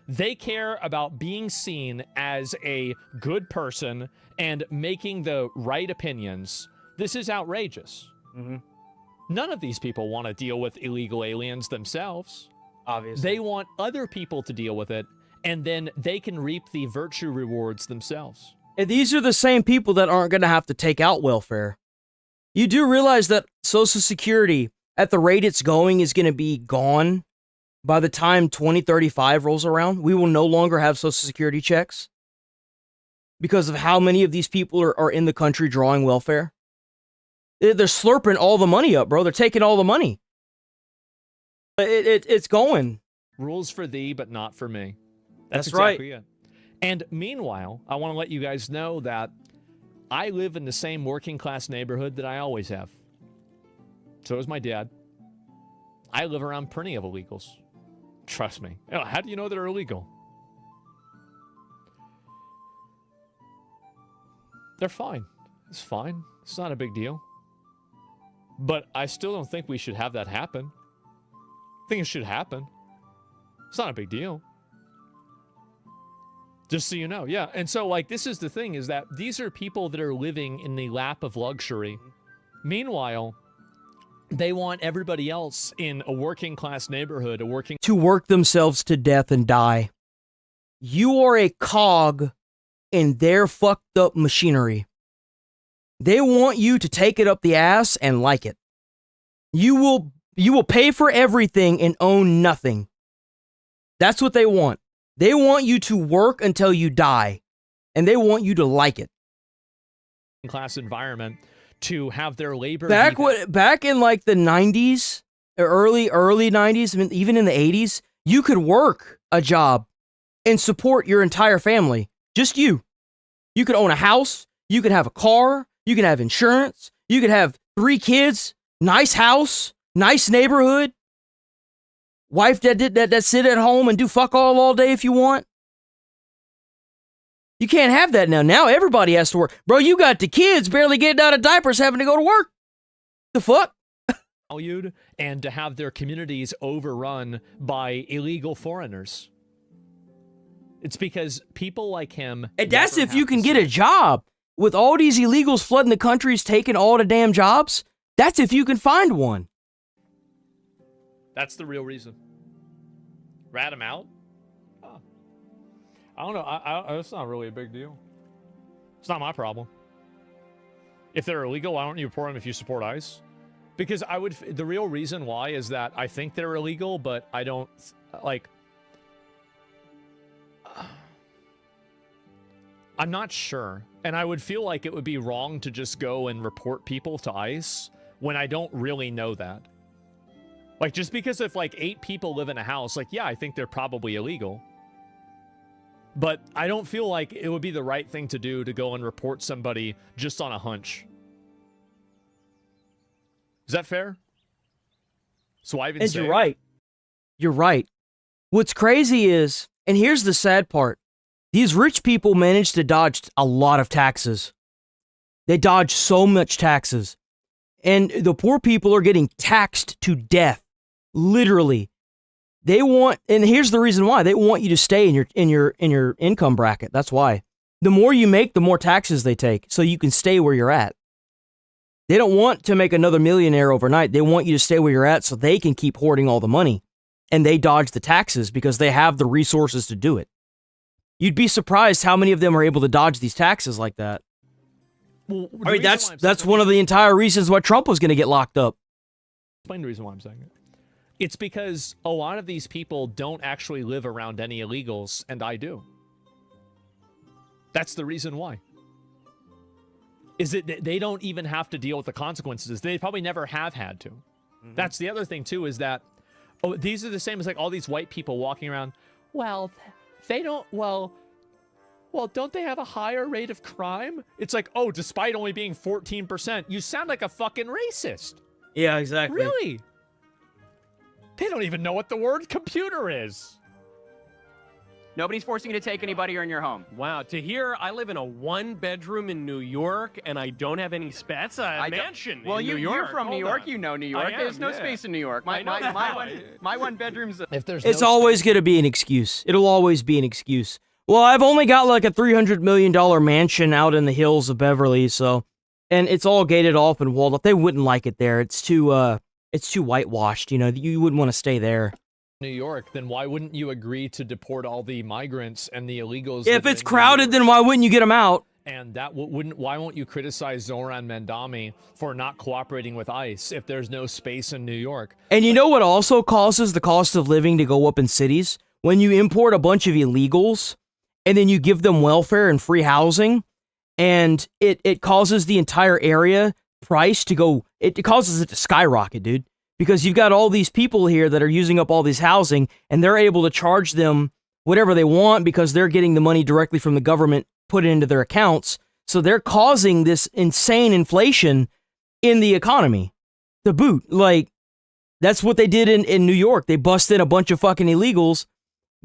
They care about being seen as a good person and making the right opinions. This is outrageous. Mm-hmm. None of these people want to deal with illegal aliens themselves. Obviously. They want other people to deal with it, and then they can reap the virtue rewards themselves. And these are the same people that aren't going to have to take out welfare. You do realize that Social Security, at the rate it's going, is going to be gone by the time 2035 rolls around. We will no longer have Social Security checks because of how many of these people are in the country drawing welfare. They're slurping all the money up, bro. They're taking all the money. It's going. Rules for thee, but not for me. That's exactly right. It. And meanwhile, I want to let you guys know that I live in the same working class neighborhood that I always have. So does my dad. I live around plenty of illegals. Trust me. How do you know they're illegal? They're fine. It's fine. It's not a big deal. But I still don't think we should have that happen. I think it should happen. It's not a big deal. Just so you know, yeah. And so, like, this is the thing, is that these are people that are living in the lap of luxury. Meanwhile, they want everybody else in a working class neighborhood, to work themselves to death and die. You are a cog in their fucked up machinery. They want you to take it up the ass and like it. You will pay for everything and own nothing. That's what they want. They want you to work until you die, and they want you to like it. Class environment to have their labor. Back in like the 90s, early 90s, I mean, even in the 80s, you could work a job and support your entire family. Just you. You could own a house. You could have a car. You could have insurance. You could have 3 kids, nice house, nice neighborhood. Wife that sit at home and do fuck all day if you want. You can't have that now. Now everybody has to work. Bro, you got the kids barely getting out of diapers having to go to work. The fuck? valued and to have their communities overrun by illegal foreigners. It's because people like him... And that's if you can get a job. With all these illegals flooding the countries, taking all the damn jobs, that's if you can find one. That's the real reason. Rat them out? Oh. I don't know. It's not really a big deal. It's not my problem. If they're illegal, why don't you report them if you support ICE? Because the real reason why is that I think they're illegal, but I don't, like... I'm not sure. And I would feel like it would be wrong to just go and report people to ICE when I don't really know that. Like, just because if, like, 8 people live in a house, like, yeah, I think they're probably illegal. But I don't feel like it would be the right thing to do to go and report somebody just on a hunch. Is that fair? So I even And say you're right. You're right. What's crazy is, and here's the sad part, these rich people managed to dodge a lot of taxes. They dodge so much taxes. And the poor people are getting taxed to death. Literally. They want, and here's the reason why. They want you to stay in your income bracket. That's why. The more you make, the more taxes they take, so you can stay where you're at. They don't want to make another millionaire overnight. They want you to stay where you're at so they can keep hoarding all the money. And they dodge the taxes because they have the resources to do it. You'd be surprised how many of them are able to dodge these taxes like that. Well, I mean, that's one of the entire reasons why Trump was going to get locked up. Explain the reason why I'm saying it. It's because a lot of these people don't actually live around any illegals, and I do. That's the reason why. Is that they don't even have to deal with the consequences. They probably never have had to. Mm-hmm. That's the other thing, too, is that these are the same as like all these white people walking around. Well, they don't, well, don't they have a higher rate of crime? It's like, oh, despite only being 14%, you sound like a fucking racist. Yeah, exactly. Really? They don't even know what the word computer is. Nobody's forcing you to take anybody or in your home. Wow, to hear I live in a 1-bedroom in New York and I don't have any space. That's a mansion in New York. You're from New York. You know New York. There's no space in New York. My one bedroom's... It's always going to be an excuse. It'll always be an excuse. Well, I've only got like a $300 million mansion out in the hills of Beverly, so... And it's all gated off and walled off. They wouldn't like it there. It's too whitewashed, you know. You wouldn't want to stay there. New York, then why wouldn't you agree to deport all the migrants and the illegals? If it's crowded, then why wouldn't you get them out? And that why won't you criticize Zoran Mandami for not cooperating with ICE if there's no space in New York? And you know what also causes the cost of living to go up in cities? When you import a bunch of illegals and then you give them welfare and free housing, and it causes the entire area price to go, it causes it to skyrocket, dude. Because you've got all these people here that are using up all this housing, and they're able to charge them whatever they want because they're getting the money directly from the government put it into their accounts. So they're causing this insane inflation in the economy. To boot, like, that's what they did in New York. They busted a bunch of fucking illegals,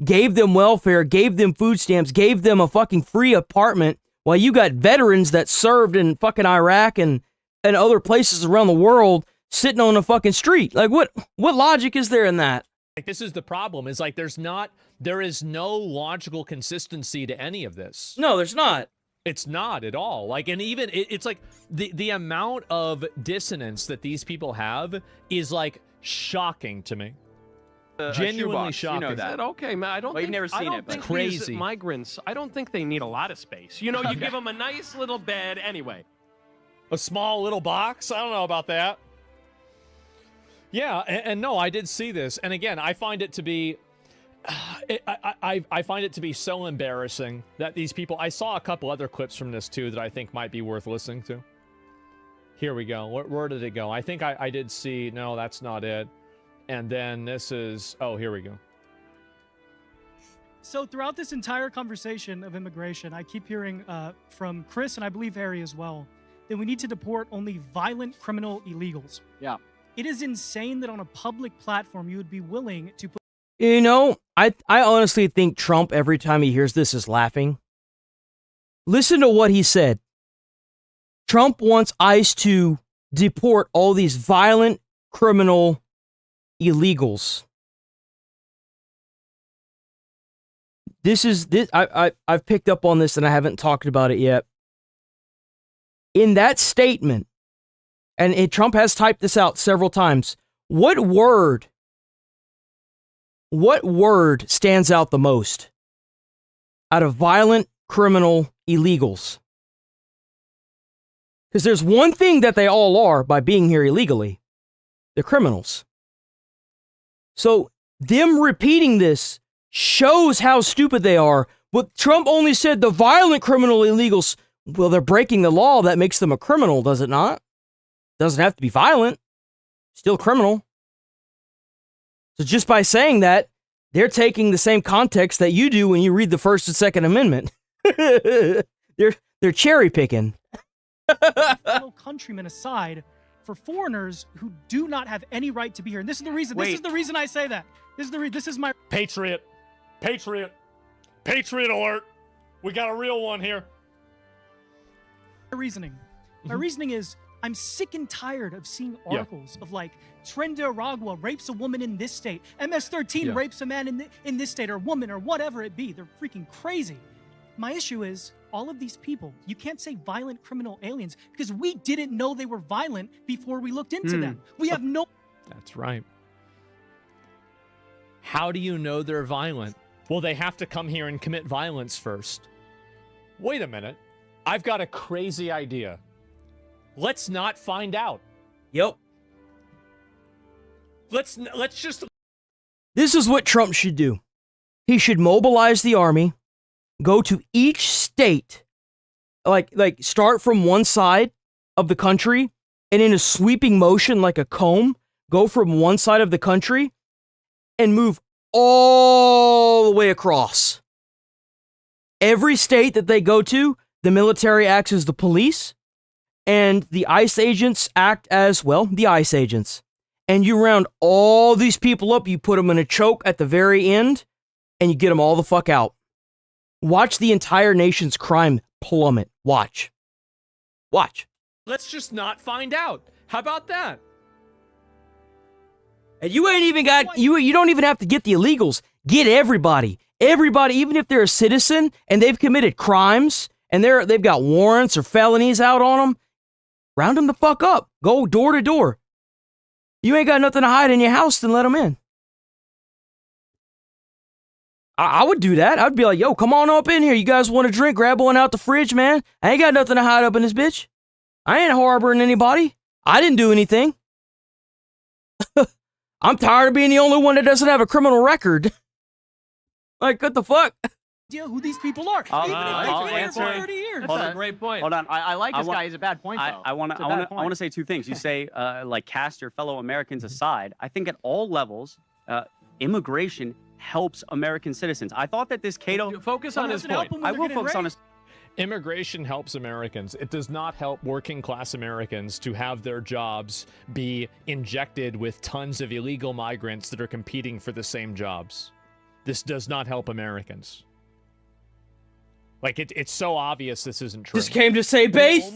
gave them welfare, gave them food stamps, gave them a fucking free apartment, while you got veterans that served in fucking Iraq and other places around the world sitting on a fucking street. Like, what logic is there in that? Like, this is the problem, is like there is no logical consistency to any of this. No, there's not. It's not at all. Like, and even it's like the amount of dissonance that these people have is like shocking to me. Genuinely shocking. You know that. Okay, man. I don't think, you've never seen it, but think crazy. These migrants, I don't think they need a lot of space. You know, you give them a nice little bed anyway. A small little box? I don't know about that. Yeah, and no, I did see this. And again, I find it to be... I find it to be so embarrassing that these people... I saw a couple other clips from this, too, that I think might be worth listening to. Here we go. Where did it go? I think I did see... No, that's not it. And then this is... Oh, here we go. So throughout this entire conversation of immigration, I keep hearing from Chris, and I believe Harry as well, that we need to deport only violent criminal illegals. Yeah. It is insane that on a public platform you would be willing to put... You know, I honestly think Trump, every time he hears this, is laughing. Listen to what he said. Trump wants ICE to deport all these violent criminal illegals. I've picked up on this and I haven't talked about it yet. In that statement, and Trump has typed this out several times, what word stands out the most out of violent criminal illegals? Because there's one thing that they all are by being here illegally. They're criminals. So them repeating this shows how stupid they are. But Trump only said the violent criminal illegals. Well, they're breaking the law. That makes them a criminal, does it not? Doesn't have to be violent. Still criminal. So just by saying that, they're taking the same context that you do when you read the First and Second Amendment. They're cherry picking. Fellow countrymen aside for foreigners who do not have any right to be here. And this is the reason. This is the reason I say that. This is my Patriot alert. We got a real one here. reasoning. My reasoning is I'm sick and tired of seeing articles of like Aragua rapes a woman in this state, MS-13 rapes a man in this state, or woman, or whatever it be. They're freaking crazy. My issue is all of these people, you can't say violent criminal aliens because we didn't know they were violent before we looked into them. We have no... That's right. How do you know they're violent? Well, they have to come here and commit violence first. Wait a minute. I've got a crazy idea. Let's not find out. Yep. Let's just... This is what Trump should do. He should mobilize the army, go to each state, like start from one side of the country, and in a sweeping motion like a comb, go from one side of the country and move all the way across. Every state that they go to, the military acts as the police, and the ICE agents act as, well, the ICE agents. And you round all these people up, you put them in a choke at the very end, and you get them all the fuck out. Watch the entire nation's crime plummet. Watch. Watch. Let's just not find out. How about that? And you ain't even got, you don't even have to get the illegals. Get everybody. Everybody, even if they're a citizen and they've committed crimes and they've got warrants or felonies out on them, round them the fuck up. Go door to door. You ain't got nothing to hide in your house, then let them in. I would do that. I'd be like, yo, come on up in here. You guys want a drink? Grab one out the fridge, man. I ain't got nothing to hide up in this bitch. I ain't harboring anybody. I didn't do anything. I'm tired of being the only one that doesn't have a criminal record. Like, what the fuck? Idea who these people are. I'll answer. For 30 years. That's a great point. Hold on. I like this guy. He's a bad point, though. I want to say two things. You say, like, cast your fellow Americans aside. I think at all levels, immigration helps American citizens. I thought that this Cato... Focus on his point. I will focus on his... Immigration helps Americans. It does not help working class Americans to have their jobs be injected with tons of illegal migrants that are competing for the same jobs. This does not help Americans. Like, it's so obvious this isn't true. Just came to say base.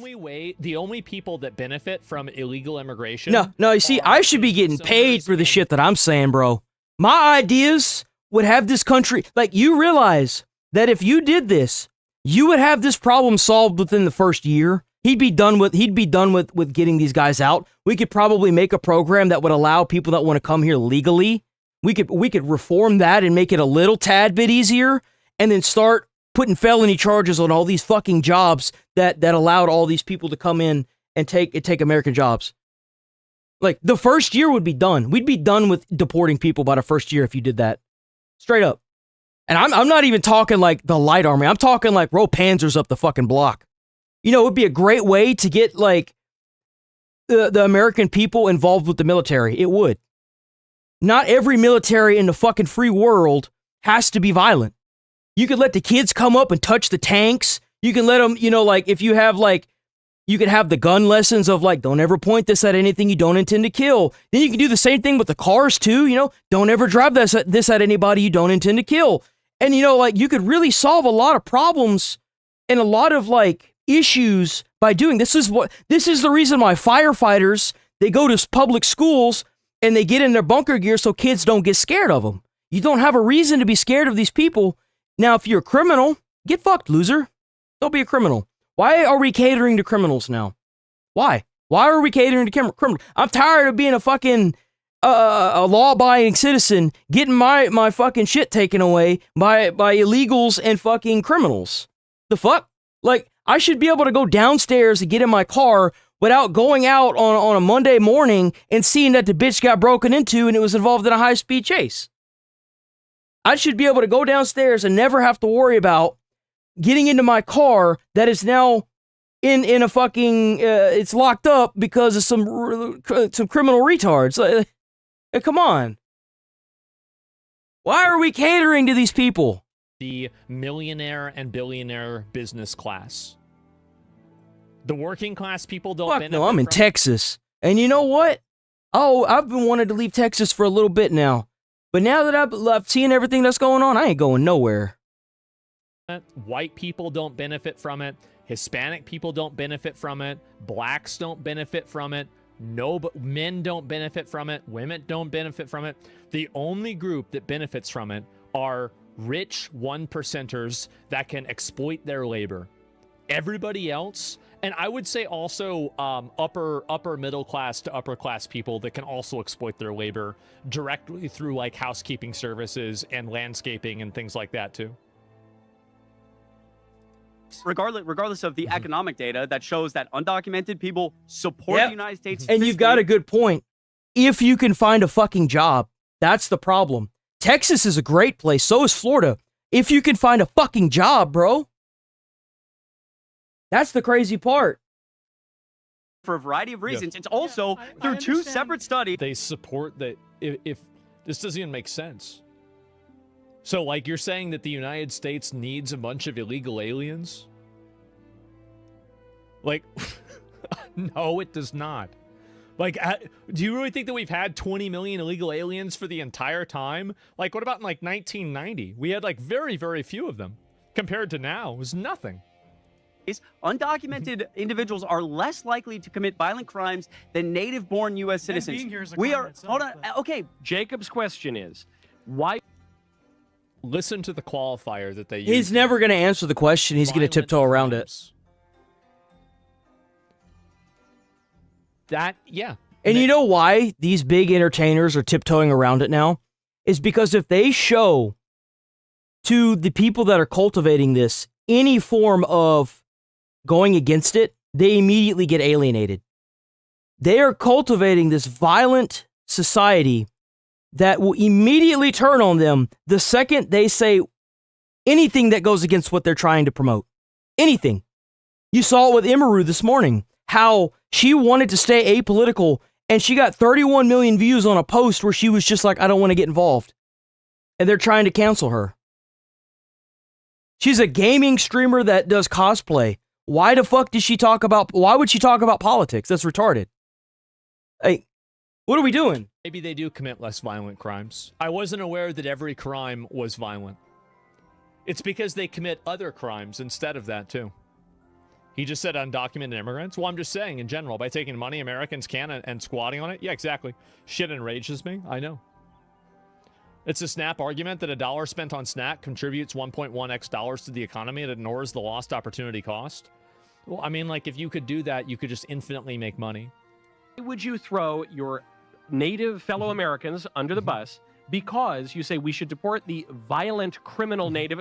The only people that benefit from illegal immigration... No, you see, I should be getting paid for the shit that I'm saying, bro. My ideas would have this country... Like, you realize that if you did this, you would have this problem solved within the first year. He'd be done with getting these guys out. We could probably make a program that would allow people that want to come here legally. We could reform that and make it a little tad bit easier, and then start putting felony charges on all these fucking jobs that allowed all these people to come in and take American jobs. Like, the first year would be done. We'd be done with deporting people by the first year if you did that. Straight up. And I'm not even talking like the light army. I'm talking like roll panzers up the fucking block. You know, it would be a great way to get, like, the American people involved with the military. It would. Not every military in the fucking free world has to be violent. You could let the kids come up and touch the tanks. You can let them, you know, like, if you have, like, you could have the gun lessons of, like, don't ever point this at anything you don't intend to kill. Then you can do the same thing with the cars, too, you know. Don't ever drive this at anybody you don't intend to kill. And, you know, like, you could really solve a lot of problems and a lot of, like, issues by doing this. This is the reason why firefighters, They go to public schools and they get in their bunker gear so kids don't get scared of them. You don't have a reason to be scared of these people. Now, if you're a criminal, get fucked, loser. Don't be a criminal. Why are we catering to criminals now? Why? Why are we catering to criminals? I'm tired of being a fucking a law-abiding citizen, getting my fucking shit taken away by illegals and fucking criminals. The fuck? Like, I should be able to go downstairs and get in my car without going out on a Monday morning and seeing that the bitch got broken into and it was involved in a high-speed chase. I should be able to go downstairs and never have to worry about getting into my car that is now in a fucking it's locked up because of some criminal retards. Come on. Why are we catering to these people? The millionaire and billionaire business class. The working class people don't benefit. No, I'm in Texas. And you know what? Oh, I've been wanting to leave Texas for a little bit now. But now that I've seen everything that's going on, I ain't going nowhere. White people don't benefit from it. Hispanic people don't benefit from it. Blacks don't benefit from it. No, but men don't benefit from it. Women don't benefit from it. The only group that benefits from it are rich 1%ers that can exploit their labor. Everybody else, and I would say also upper middle class to upper class people that can also exploit their labor directly through like housekeeping services and landscaping and things like that too. Regardless of the economic data that shows that undocumented people support the United States. And you've got a good point. If you can find a fucking job, that's the problem. Texas is a great place. So is Florida. If you can find a fucking job, bro. That's the crazy part. For a variety of reasons. It's also through two separate studies. They support that if this doesn't even make sense. So, like, you're saying that the United States needs a bunch of illegal aliens? Like, no, it does not. Like, do you really think that we've had 20 million illegal aliens for the entire time? Like, what about in, like, 1990? We had, like, very, very few of them. Compared to now, it was nothing. Undocumented individuals are less likely to commit violent crimes than native-born U.S. citizens. Being here is a We crime are, itself, hold on, but- Okay, Jacob's question is, why... Listen to the qualifier that they use. He's never going to answer the question. He's going to tiptoe around it. That, yeah. And you know why these big entertainers are tiptoeing around it now? Is because if they show to the people that are cultivating this any form of going against it, they immediately get alienated. They are cultivating this violent society that will immediately turn on them the second they say anything that goes against what they're trying to promote. Anything. You saw it with Imaru this morning, how she wanted to stay apolitical, and she got 31 million views on a post where she was just like, I don't want to get involved. And they're trying to cancel her. She's a gaming streamer that does cosplay. Why the fuck does she talk about, why would she talk about politics? That's retarded. Hey, what are we doing? Maybe they do commit less violent crimes. I wasn't aware that every crime was violent. It's because they commit other crimes instead of that, too. He just said undocumented immigrants. Well, I'm just saying, in general, by taking money Americans can and squatting on it. Yeah, exactly. Shit enrages me. I know. It's a snap argument that a dollar spent on snack contributes 1.1x dollars to the economy and ignores the lost opportunity cost. Well, I mean, like, if you could do that, you could just infinitely make money. Would you throw your native fellow Americans under the bus because you say we should deport the violent criminal native,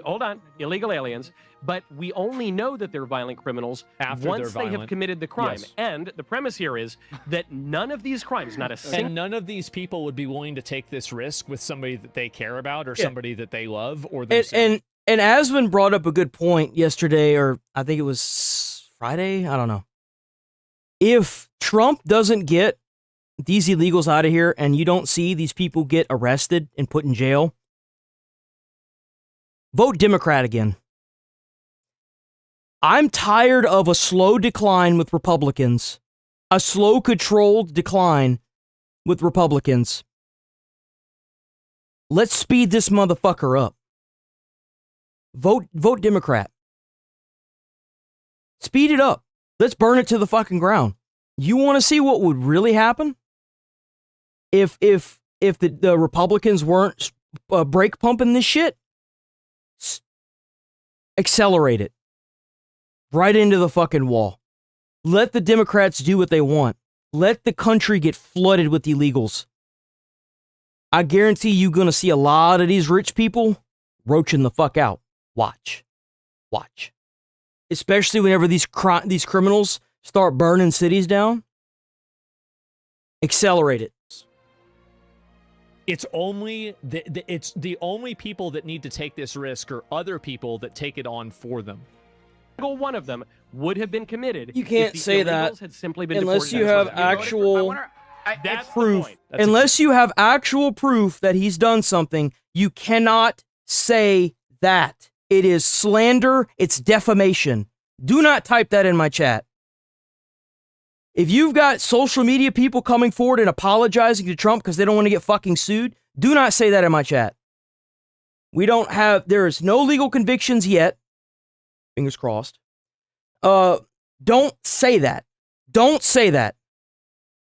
illegal aliens, but we only know that they're violent criminals After once they're they have violent. committed the crime. Yes. And the premise here is that none of these crimes, not a single... And none of these people would be willing to take this risk with somebody that they care about or Yeah. somebody that they love or themselves. And Asvin brought up a good point yesterday, or I think it was Friday. I don't know. If Trump doesn't get these illegals out of here and you don't see these people get arrested and put in jail, vote Democrat again. I'm tired of a slow decline with Republicans, a slow controlled decline with Republicans. Let's speed this motherfucker up. Vote Democrat. Speed it up. Let's burn it to the fucking ground. You want to see what would really happen if the Republicans weren't brake pumping this shit? Accelerate it right into the fucking wall. Let the Democrats do what they want. Let the country get flooded with illegals. I guarantee you're going to see a lot of these rich people roaching the fuck out. Watch. Especially whenever these criminals start burning cities down. Accelerate it. It's only the only people that need to take this risk are other people that take it on for them. One of them would have been committed. You can't say that unless you have actual proof. Unless you have actual proof that he's done something, you cannot say that. It is slander. It's defamation. Do not type that in my chat. If you've got social media people coming forward and apologizing to Trump because they don't want to get fucking sued, do not say that in my chat. There is no legal convictions yet. Fingers crossed. Don't say that. Don't say that.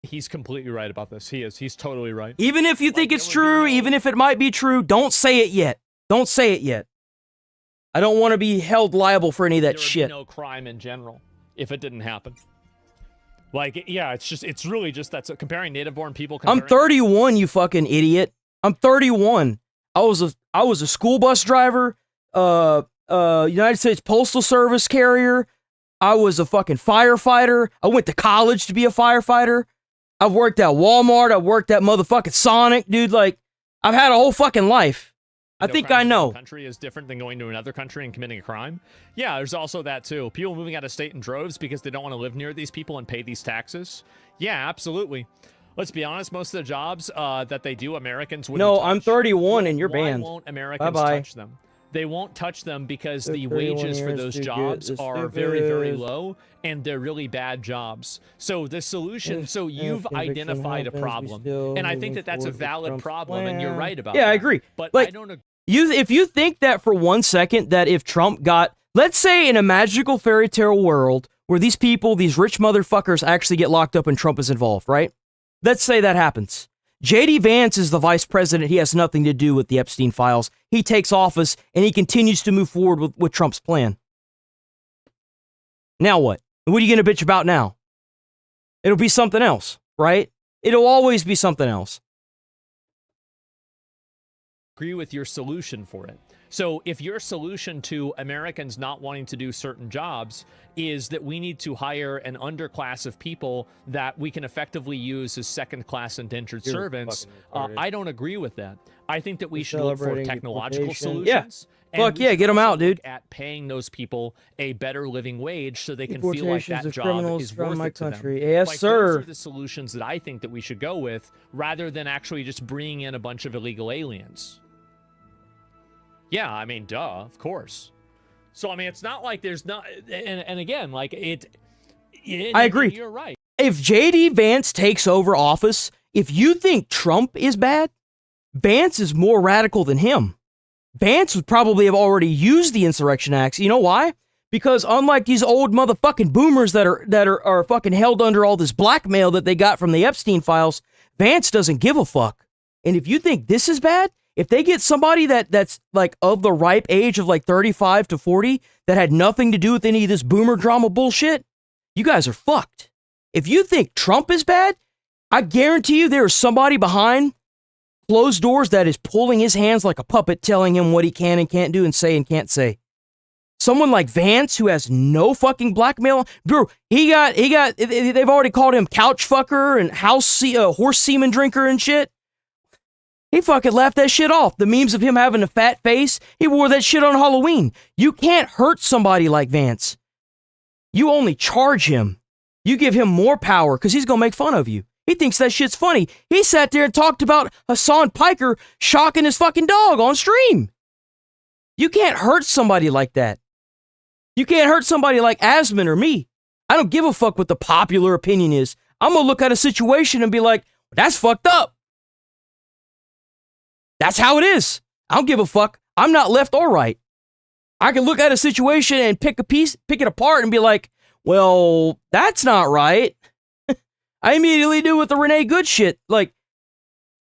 He's completely right about this. He is. He's totally right. Even if you think it's true, even if it might be true, don't say it yet. Don't say it yet. I don't want to be held liable for any of that shit. There would be no crime in general if it didn't happen. Like, yeah, it's really just that's comparing native-born people. I'm 31, you fucking idiot. I'm 31. I was a school bus driver, United States Postal Service carrier. I was a fucking firefighter. I went to college to be a firefighter. I've worked at Walmart. I've worked at motherfucking Sonic, dude. Like, I've had a whole fucking life. I think I know. Country is different than going to another country and committing a crime. Yeah, there's also that too. People moving out of state in droves because they don't want to live near these people and pay these taxes. Yeah, absolutely. Let's be honest. Most of the jobs that they do, Americans wouldn't touch. I'm 31 and you're banned. Why won't Americans touch them? They won't touch them because the wages for those jobs are very, very low, and they're really bad jobs. So the solution, so you've identified a problem, and I think that that's a valid problem, and you're right about that. Yeah, I agree. But like, I don't agree. If you think that for 1 second that if Trump got, let's say in a magical fairy tale world where these people, these rich motherfuckers actually get locked up and Trump is involved, right? Let's say that happens. J.D. Vance is the vice president. He has nothing to do with the Epstein files. He takes office and he continues to move forward with Trump's plan. Now what? What are you going to bitch about now? It'll be something else, right? It'll always be something else. Agree with your solution for it. So if your solution to Americans not wanting to do certain jobs is that we need to hire an underclass of people that we can effectively use as second-class indentured servants, I don't agree with that. I think that we should look for technological solutions. Yeah. Fuck yeah, get them out, dude. At paying those people a better living wage so they can feel like that job is worth it to them. Yes, like, sir. Those are the solutions that I think that we should go with rather than actually just bringing in a bunch of illegal aliens. Yeah, I mean, duh, of course. So, I mean, it's not like there's not, and again, like I agree. You're right. If J.D. Vance takes over office, if you think Trump is bad, Vance is more radical than him. Vance would probably have already used the Insurrection Acts. You know why? Because unlike these old motherfucking boomers that are fucking held under all this blackmail that they got from the Epstein files, Vance doesn't give a fuck. And if you think this is bad, if they get somebody that's like of the ripe age of like 35 to 40 that had nothing to do with any of this boomer drama bullshit, you guys are fucked. If you think Trump is bad, I guarantee you there is somebody behind closed doors that is pulling his hands like a puppet, telling him what he can and can't do and say and can't say. Someone like Vance who has no fucking blackmail, bro. They've already called him couch fucker and horse semen drinker and shit. He fucking laughed that shit off. The memes of him having a fat face, he wore that shit on Halloween. You can't hurt somebody like Vance. You only charge him. You give him more power because he's going to make fun of you. He thinks that shit's funny. He sat there and talked about Hassan Piker shocking his fucking dog on stream. You can't hurt somebody like that. You can't hurt somebody like Asman or me. I don't give a fuck what the popular opinion is. I'm going to look at a situation and be like, that's fucked up. That's how it is. I don't give a fuck. I'm not left or right. I can look at a situation and pick it apart and be like, well, that's not right. I immediately knew with the Renee Good shit, like,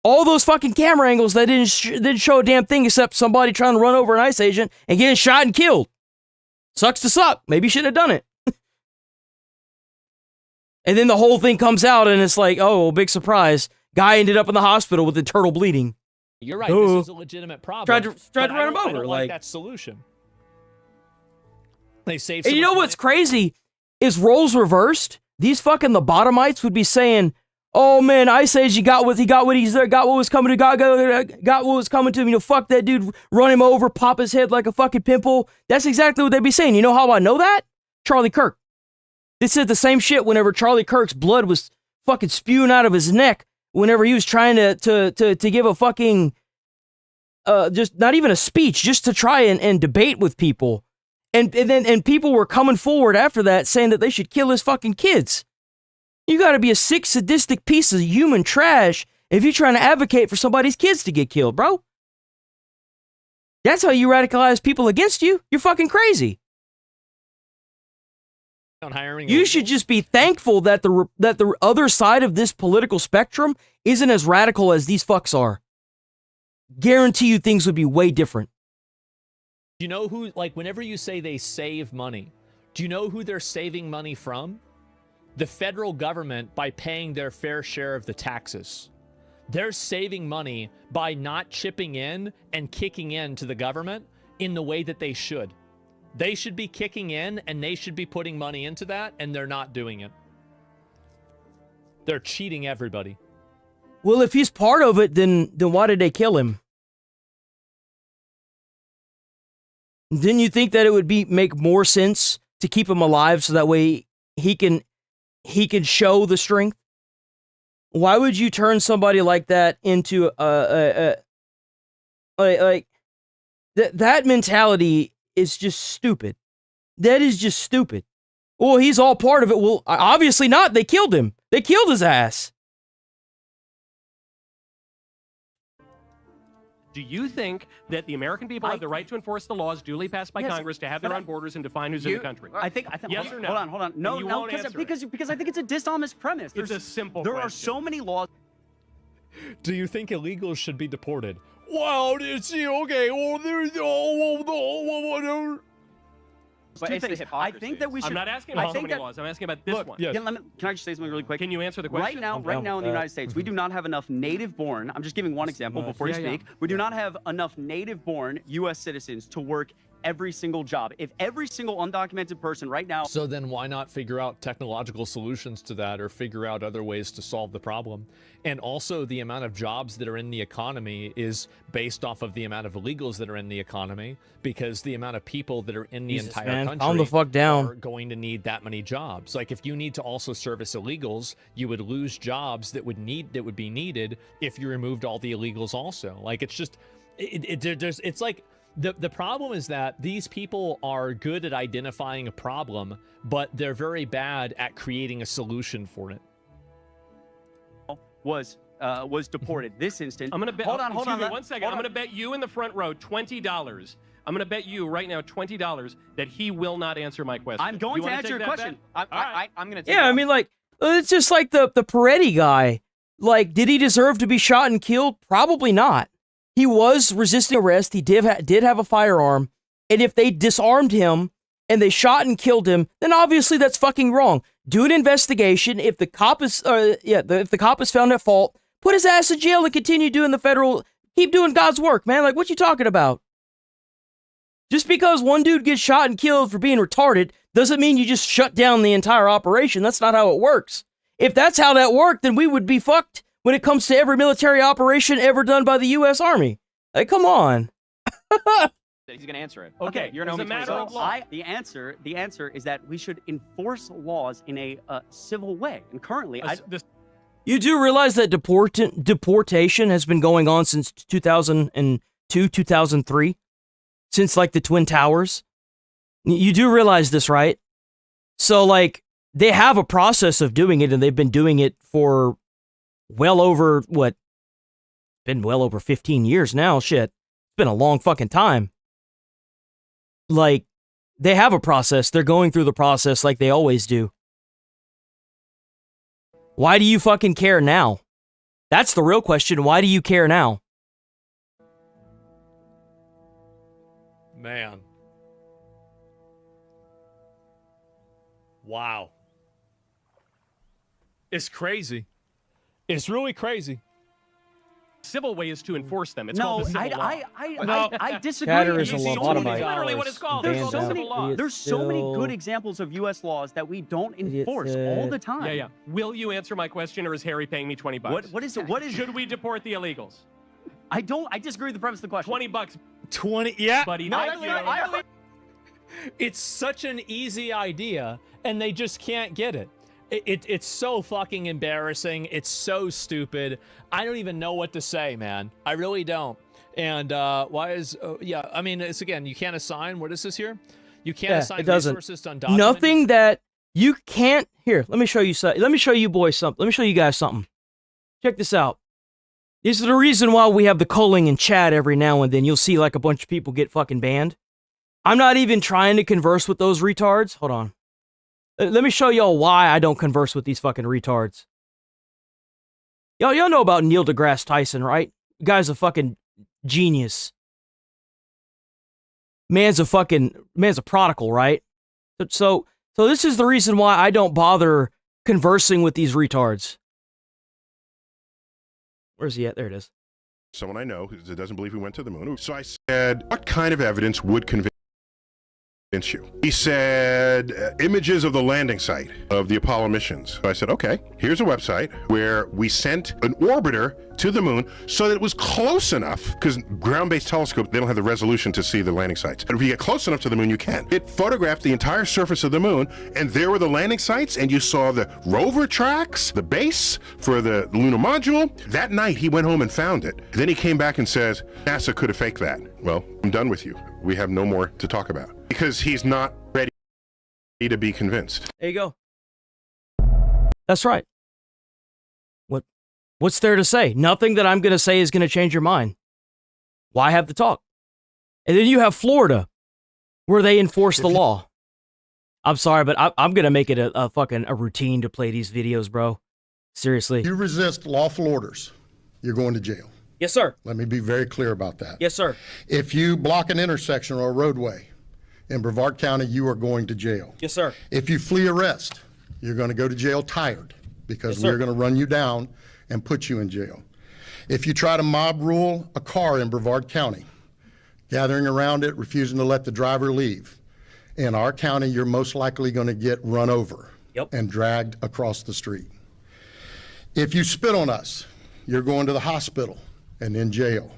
all those fucking camera angles that didn't show a damn thing except somebody trying to run over an ICE agent and getting shot and killed. Sucks to suck. Maybe you shouldn't have done it. And then the whole thing comes out and it's like, oh, big surprise. Guy ended up in the hospital with internal bleeding. You're right. This is a legitimate problem. Tried to run him over. I don't like that solution. They saved. And you know what's crazy is roles reversed. These fucking lobotomites would be saying, "Oh man, Ice Age, he got what was coming to, got what was coming to him. You know, fuck that dude, run him over, pop his head like a fucking pimple." That's exactly what they'd be saying. You know how I know that? Charlie Kirk. They said the same shit whenever Charlie Kirk's blood was fucking spewing out of his neck. Whenever he was trying to give a fucking, just not even a speech, just to try and debate with people. And then people were coming forward after that saying that they should kill his fucking kids. You gotta be a sick, sadistic piece of human trash if you're trying to advocate for somebody's kids to get killed, bro. That's how you radicalize people against you. You're fucking crazy. You should just be thankful that the other side of this political spectrum isn't as radical as these fucks are. Guarantee you things would be way different. Do you know who, like, whenever you say they save money, do you know who they're saving money from? The federal government by paying their fair share of the taxes. They're saving money by not chipping in and kicking in to the government in the way that they should. They should be kicking in and they should be putting money into that, and they're not doing it. They're cheating everybody. Well, if he's part of it, then why did they kill him? Didn't you think that it would make more sense to keep him alive so that way he can show the strength? Why would you turn somebody like that into that mentality is just stupid. That is just stupid. Well, he's all part of it. Well, obviously not. They killed him. They killed his ass. Do you think that the American people have the right to enforce the laws duly passed by Congress to have their own borders and define who's in the country? I think. Yes or no? Hold on. No, because I think it's a dishonest premise. It's a simple There question. are so many laws. Do you think illegals should be deported? Wow, it's okay. But it's the I think that we should. I'm not asking about so many laws. I'm asking about this one. Can I just say something really quick? Can you answer the question? Right now in the United States, we do not have enough native-born. I'm just giving one example before you speak. We do not have enough native-born U.S. citizens to work every single job. If every single undocumented person right now. So then why not figure out technological solutions to that, or figure out other ways to solve the problem? And also, the amount of jobs that are in the economy is based off of the amount of illegals that are in the economy, because the amount of people that are in the entire country calm the fuck down. are going to need that many jobs. Like, if you need to also service illegals, you would lose jobs that would be needed if you removed all the illegals also. Like, it's just it's like the problem is that these people are good at identifying a problem, but they're very bad at creating a solution for it. Was deported this instant. I'm gonna bet. Hold on. 1 second. I'm gonna bet you in the front row $20. I'm gonna bet you right now $20 that he will not answer my question. I'm going to answer your question. I'm gonna. Take Yeah, I mean, like, it's just like the Peretti guy. Like, did he deserve to be shot and killed? Probably not. He was resisting arrest. He did have a firearm, and if they disarmed him and they shot and killed him, then obviously that's fucking wrong. Do an investigation. If the cop is, if the cop is found at fault, put his ass in jail and continue doing keep doing God's work, man. Like, what you talking about? Just because one dude gets shot and killed for being retarded doesn't mean you just shut down the entire operation. That's not how it works. If that's how that worked, then we would be fucked when it comes to every military operation ever done by the U.S. Army. Like, come on. He's gonna answer it. Okay, you're as a matter of law. The answer is that we should enforce laws in a civil way. And currently, You do realize that deportation has been going on since 2002, 2003? Since, like, the Twin Towers? You do realize this, right? So, like, they have a process of doing it, and they've been doing it for well over, been well over 15 years now. Shit. It's been a long fucking time. Like, they have a process. They're going through the process like they always do. Why do you fucking care now? That's the real question. Why do you care now? Man. Wow. It's crazy. It's really crazy. Civil way is to enforce them. It's No, called the civil law. I disagree. Chatter is a It's lobotomite. literally what it's called. There's It's so called many, civil law. there's so many good examples of U.S. laws that we don't enforce all the time. Yeah. Will you answer my question, or is Harry paying me $20? What is? Should we deport the illegals? I disagree with the premise of the question. $20. 20, yeah. Buddy, No, thank that's you. It's such an easy idea, and they just can't get it. It's so fucking embarrassing. It's so stupid. I don't even know what to say, man. I really don't. And why is... yeah, I mean, it's again, you can't assign... What is this here? You can't assign it doesn't. resources to undocumented... Nothing that you can't... Here, let me show you something. Let me show you boys something. Let me show you guys something. Check this out. This is the reason why we have the culling in chat every now and then. You'll see like a bunch of people get fucking banned. I'm not even trying to converse with those retards. Hold on. Let me show y'all why I don't converse with these fucking retards. Y'all know about Neil deGrasse Tyson, right? Guy's a fucking genius. Man's a prodigal, right? So this is the reason why I don't bother conversing with these retards. Where's he at? There it is. Someone I know who doesn't believe we went to the moon. So I said, what kind of evidence would convince you? He said, images of the landing site of the Apollo missions. So I said, okay, here's a website where we sent an orbiter to the moon so that it was close enough, because ground-based telescopes, they don't have the resolution to see the landing sites. But if you get close enough to the moon, you can. It photographed the entire surface of the moon, and there were the landing sites, and you saw the rover tracks, the base for the lunar module. That night, he went home and found it. Then he came back and says, NASA could have faked that. Well, I'm done with you. We have no more to talk about. Because he's not ready to be convinced. There you go. That's right. What's there to say? Nothing that I'm going to say is going to change your mind. Why have the talk? And then you have Florida, where they enforce the law. I'm sorry, but I'm going to make it a fucking routine to play these videos, bro. Seriously. You resist lawful orders, you're going to jail. Yes, sir. Let me be very clear about that. Yes, sir. If you block an intersection or a roadway in Brevard County, you are going to jail. Yes, sir. If you flee arrest, you're going to go to jail tired, because Yes, sir. we're going to run you down and put you in jail. If you try to mob rule a car in Brevard County, gathering around it, refusing to let the driver leave, in our county, you're most likely going to get run over and dragged across the street. If you spit on us, you're going to the hospital and in jail.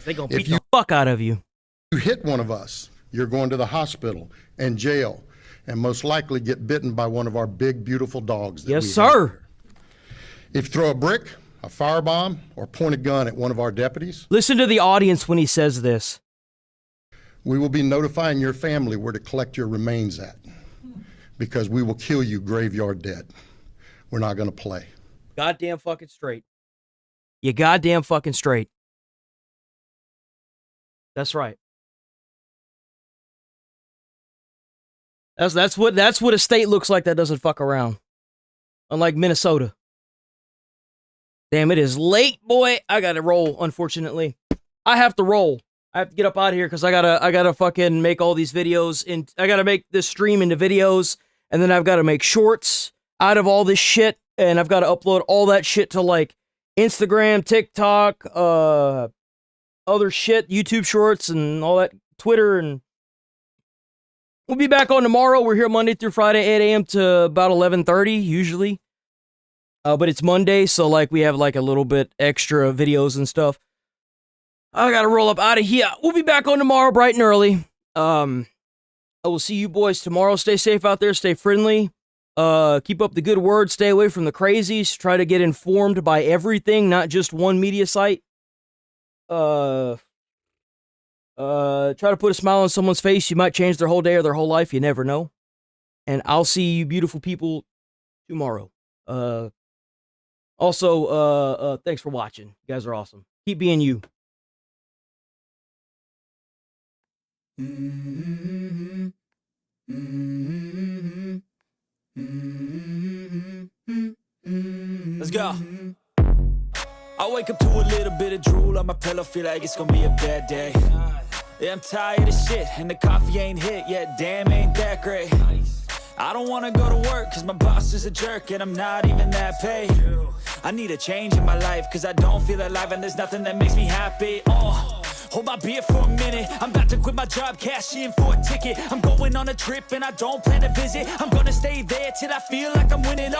They're going to beat the fuck out of you. If you hit one of us, you're going to the hospital and jail, and most likely get bitten by one of our big, beautiful dogs. That Yes, we sir. have here. If you throw a brick, a firebomb, or point a gun at one of our deputies, Listen to the audience when he says this. we will be notifying your family where to collect your remains at, because we will kill you graveyard dead. We're not going to play. Goddamn fucking straight. You goddamn fucking straight. That's right. That's what a state looks like that doesn't fuck around. Unlike Minnesota. Damn, it is late, boy. I gotta roll, unfortunately. I have to roll. I have to get up out of here because I gotta fucking make all these videos, and I gotta make this stream into videos, and then I've gotta make shorts out of all this shit, and I've gotta upload all that shit to like Instagram, TikTok, other shit, YouTube shorts, and all that, Twitter, and we'll be back on tomorrow. We're here Monday through Friday, 8 a.m. to about 11:30 usually. But it's Monday, so like we have like a little bit extra videos and stuff. I gotta roll up out of here. We'll be back on tomorrow bright and early. I will see you boys tomorrow. Stay safe out there. Stay friendly. Keep up the good word. Stay away from the crazies. Try to get informed by everything, not just one media site. Try to put a smile on someone's face. You might change their whole day or their whole life. You never know. And I'll see you beautiful people tomorrow. Also, thanks for watching. You guys are awesome. Keep being you. Mm-hmm. Mm-hmm. Mm-hmm. Mm-hmm. Let's go. I wake up to a little bit of drool on my pillow, feel like it's gonna be a bad day. Yeah, I'm tired of shit, and the coffee ain't hit yet, damn, ain't that great. I don't wanna go to work, cause my boss is a jerk, and I'm not even that paid. I need a change in my life, cause I don't feel alive, and there's nothing that makes me happy. Hold my beer for a minute, I'm about to quit my job, cash in for a ticket. I'm going on a trip, and I don't plan to visit. I'm gonna stay there till I feel like I'm winning,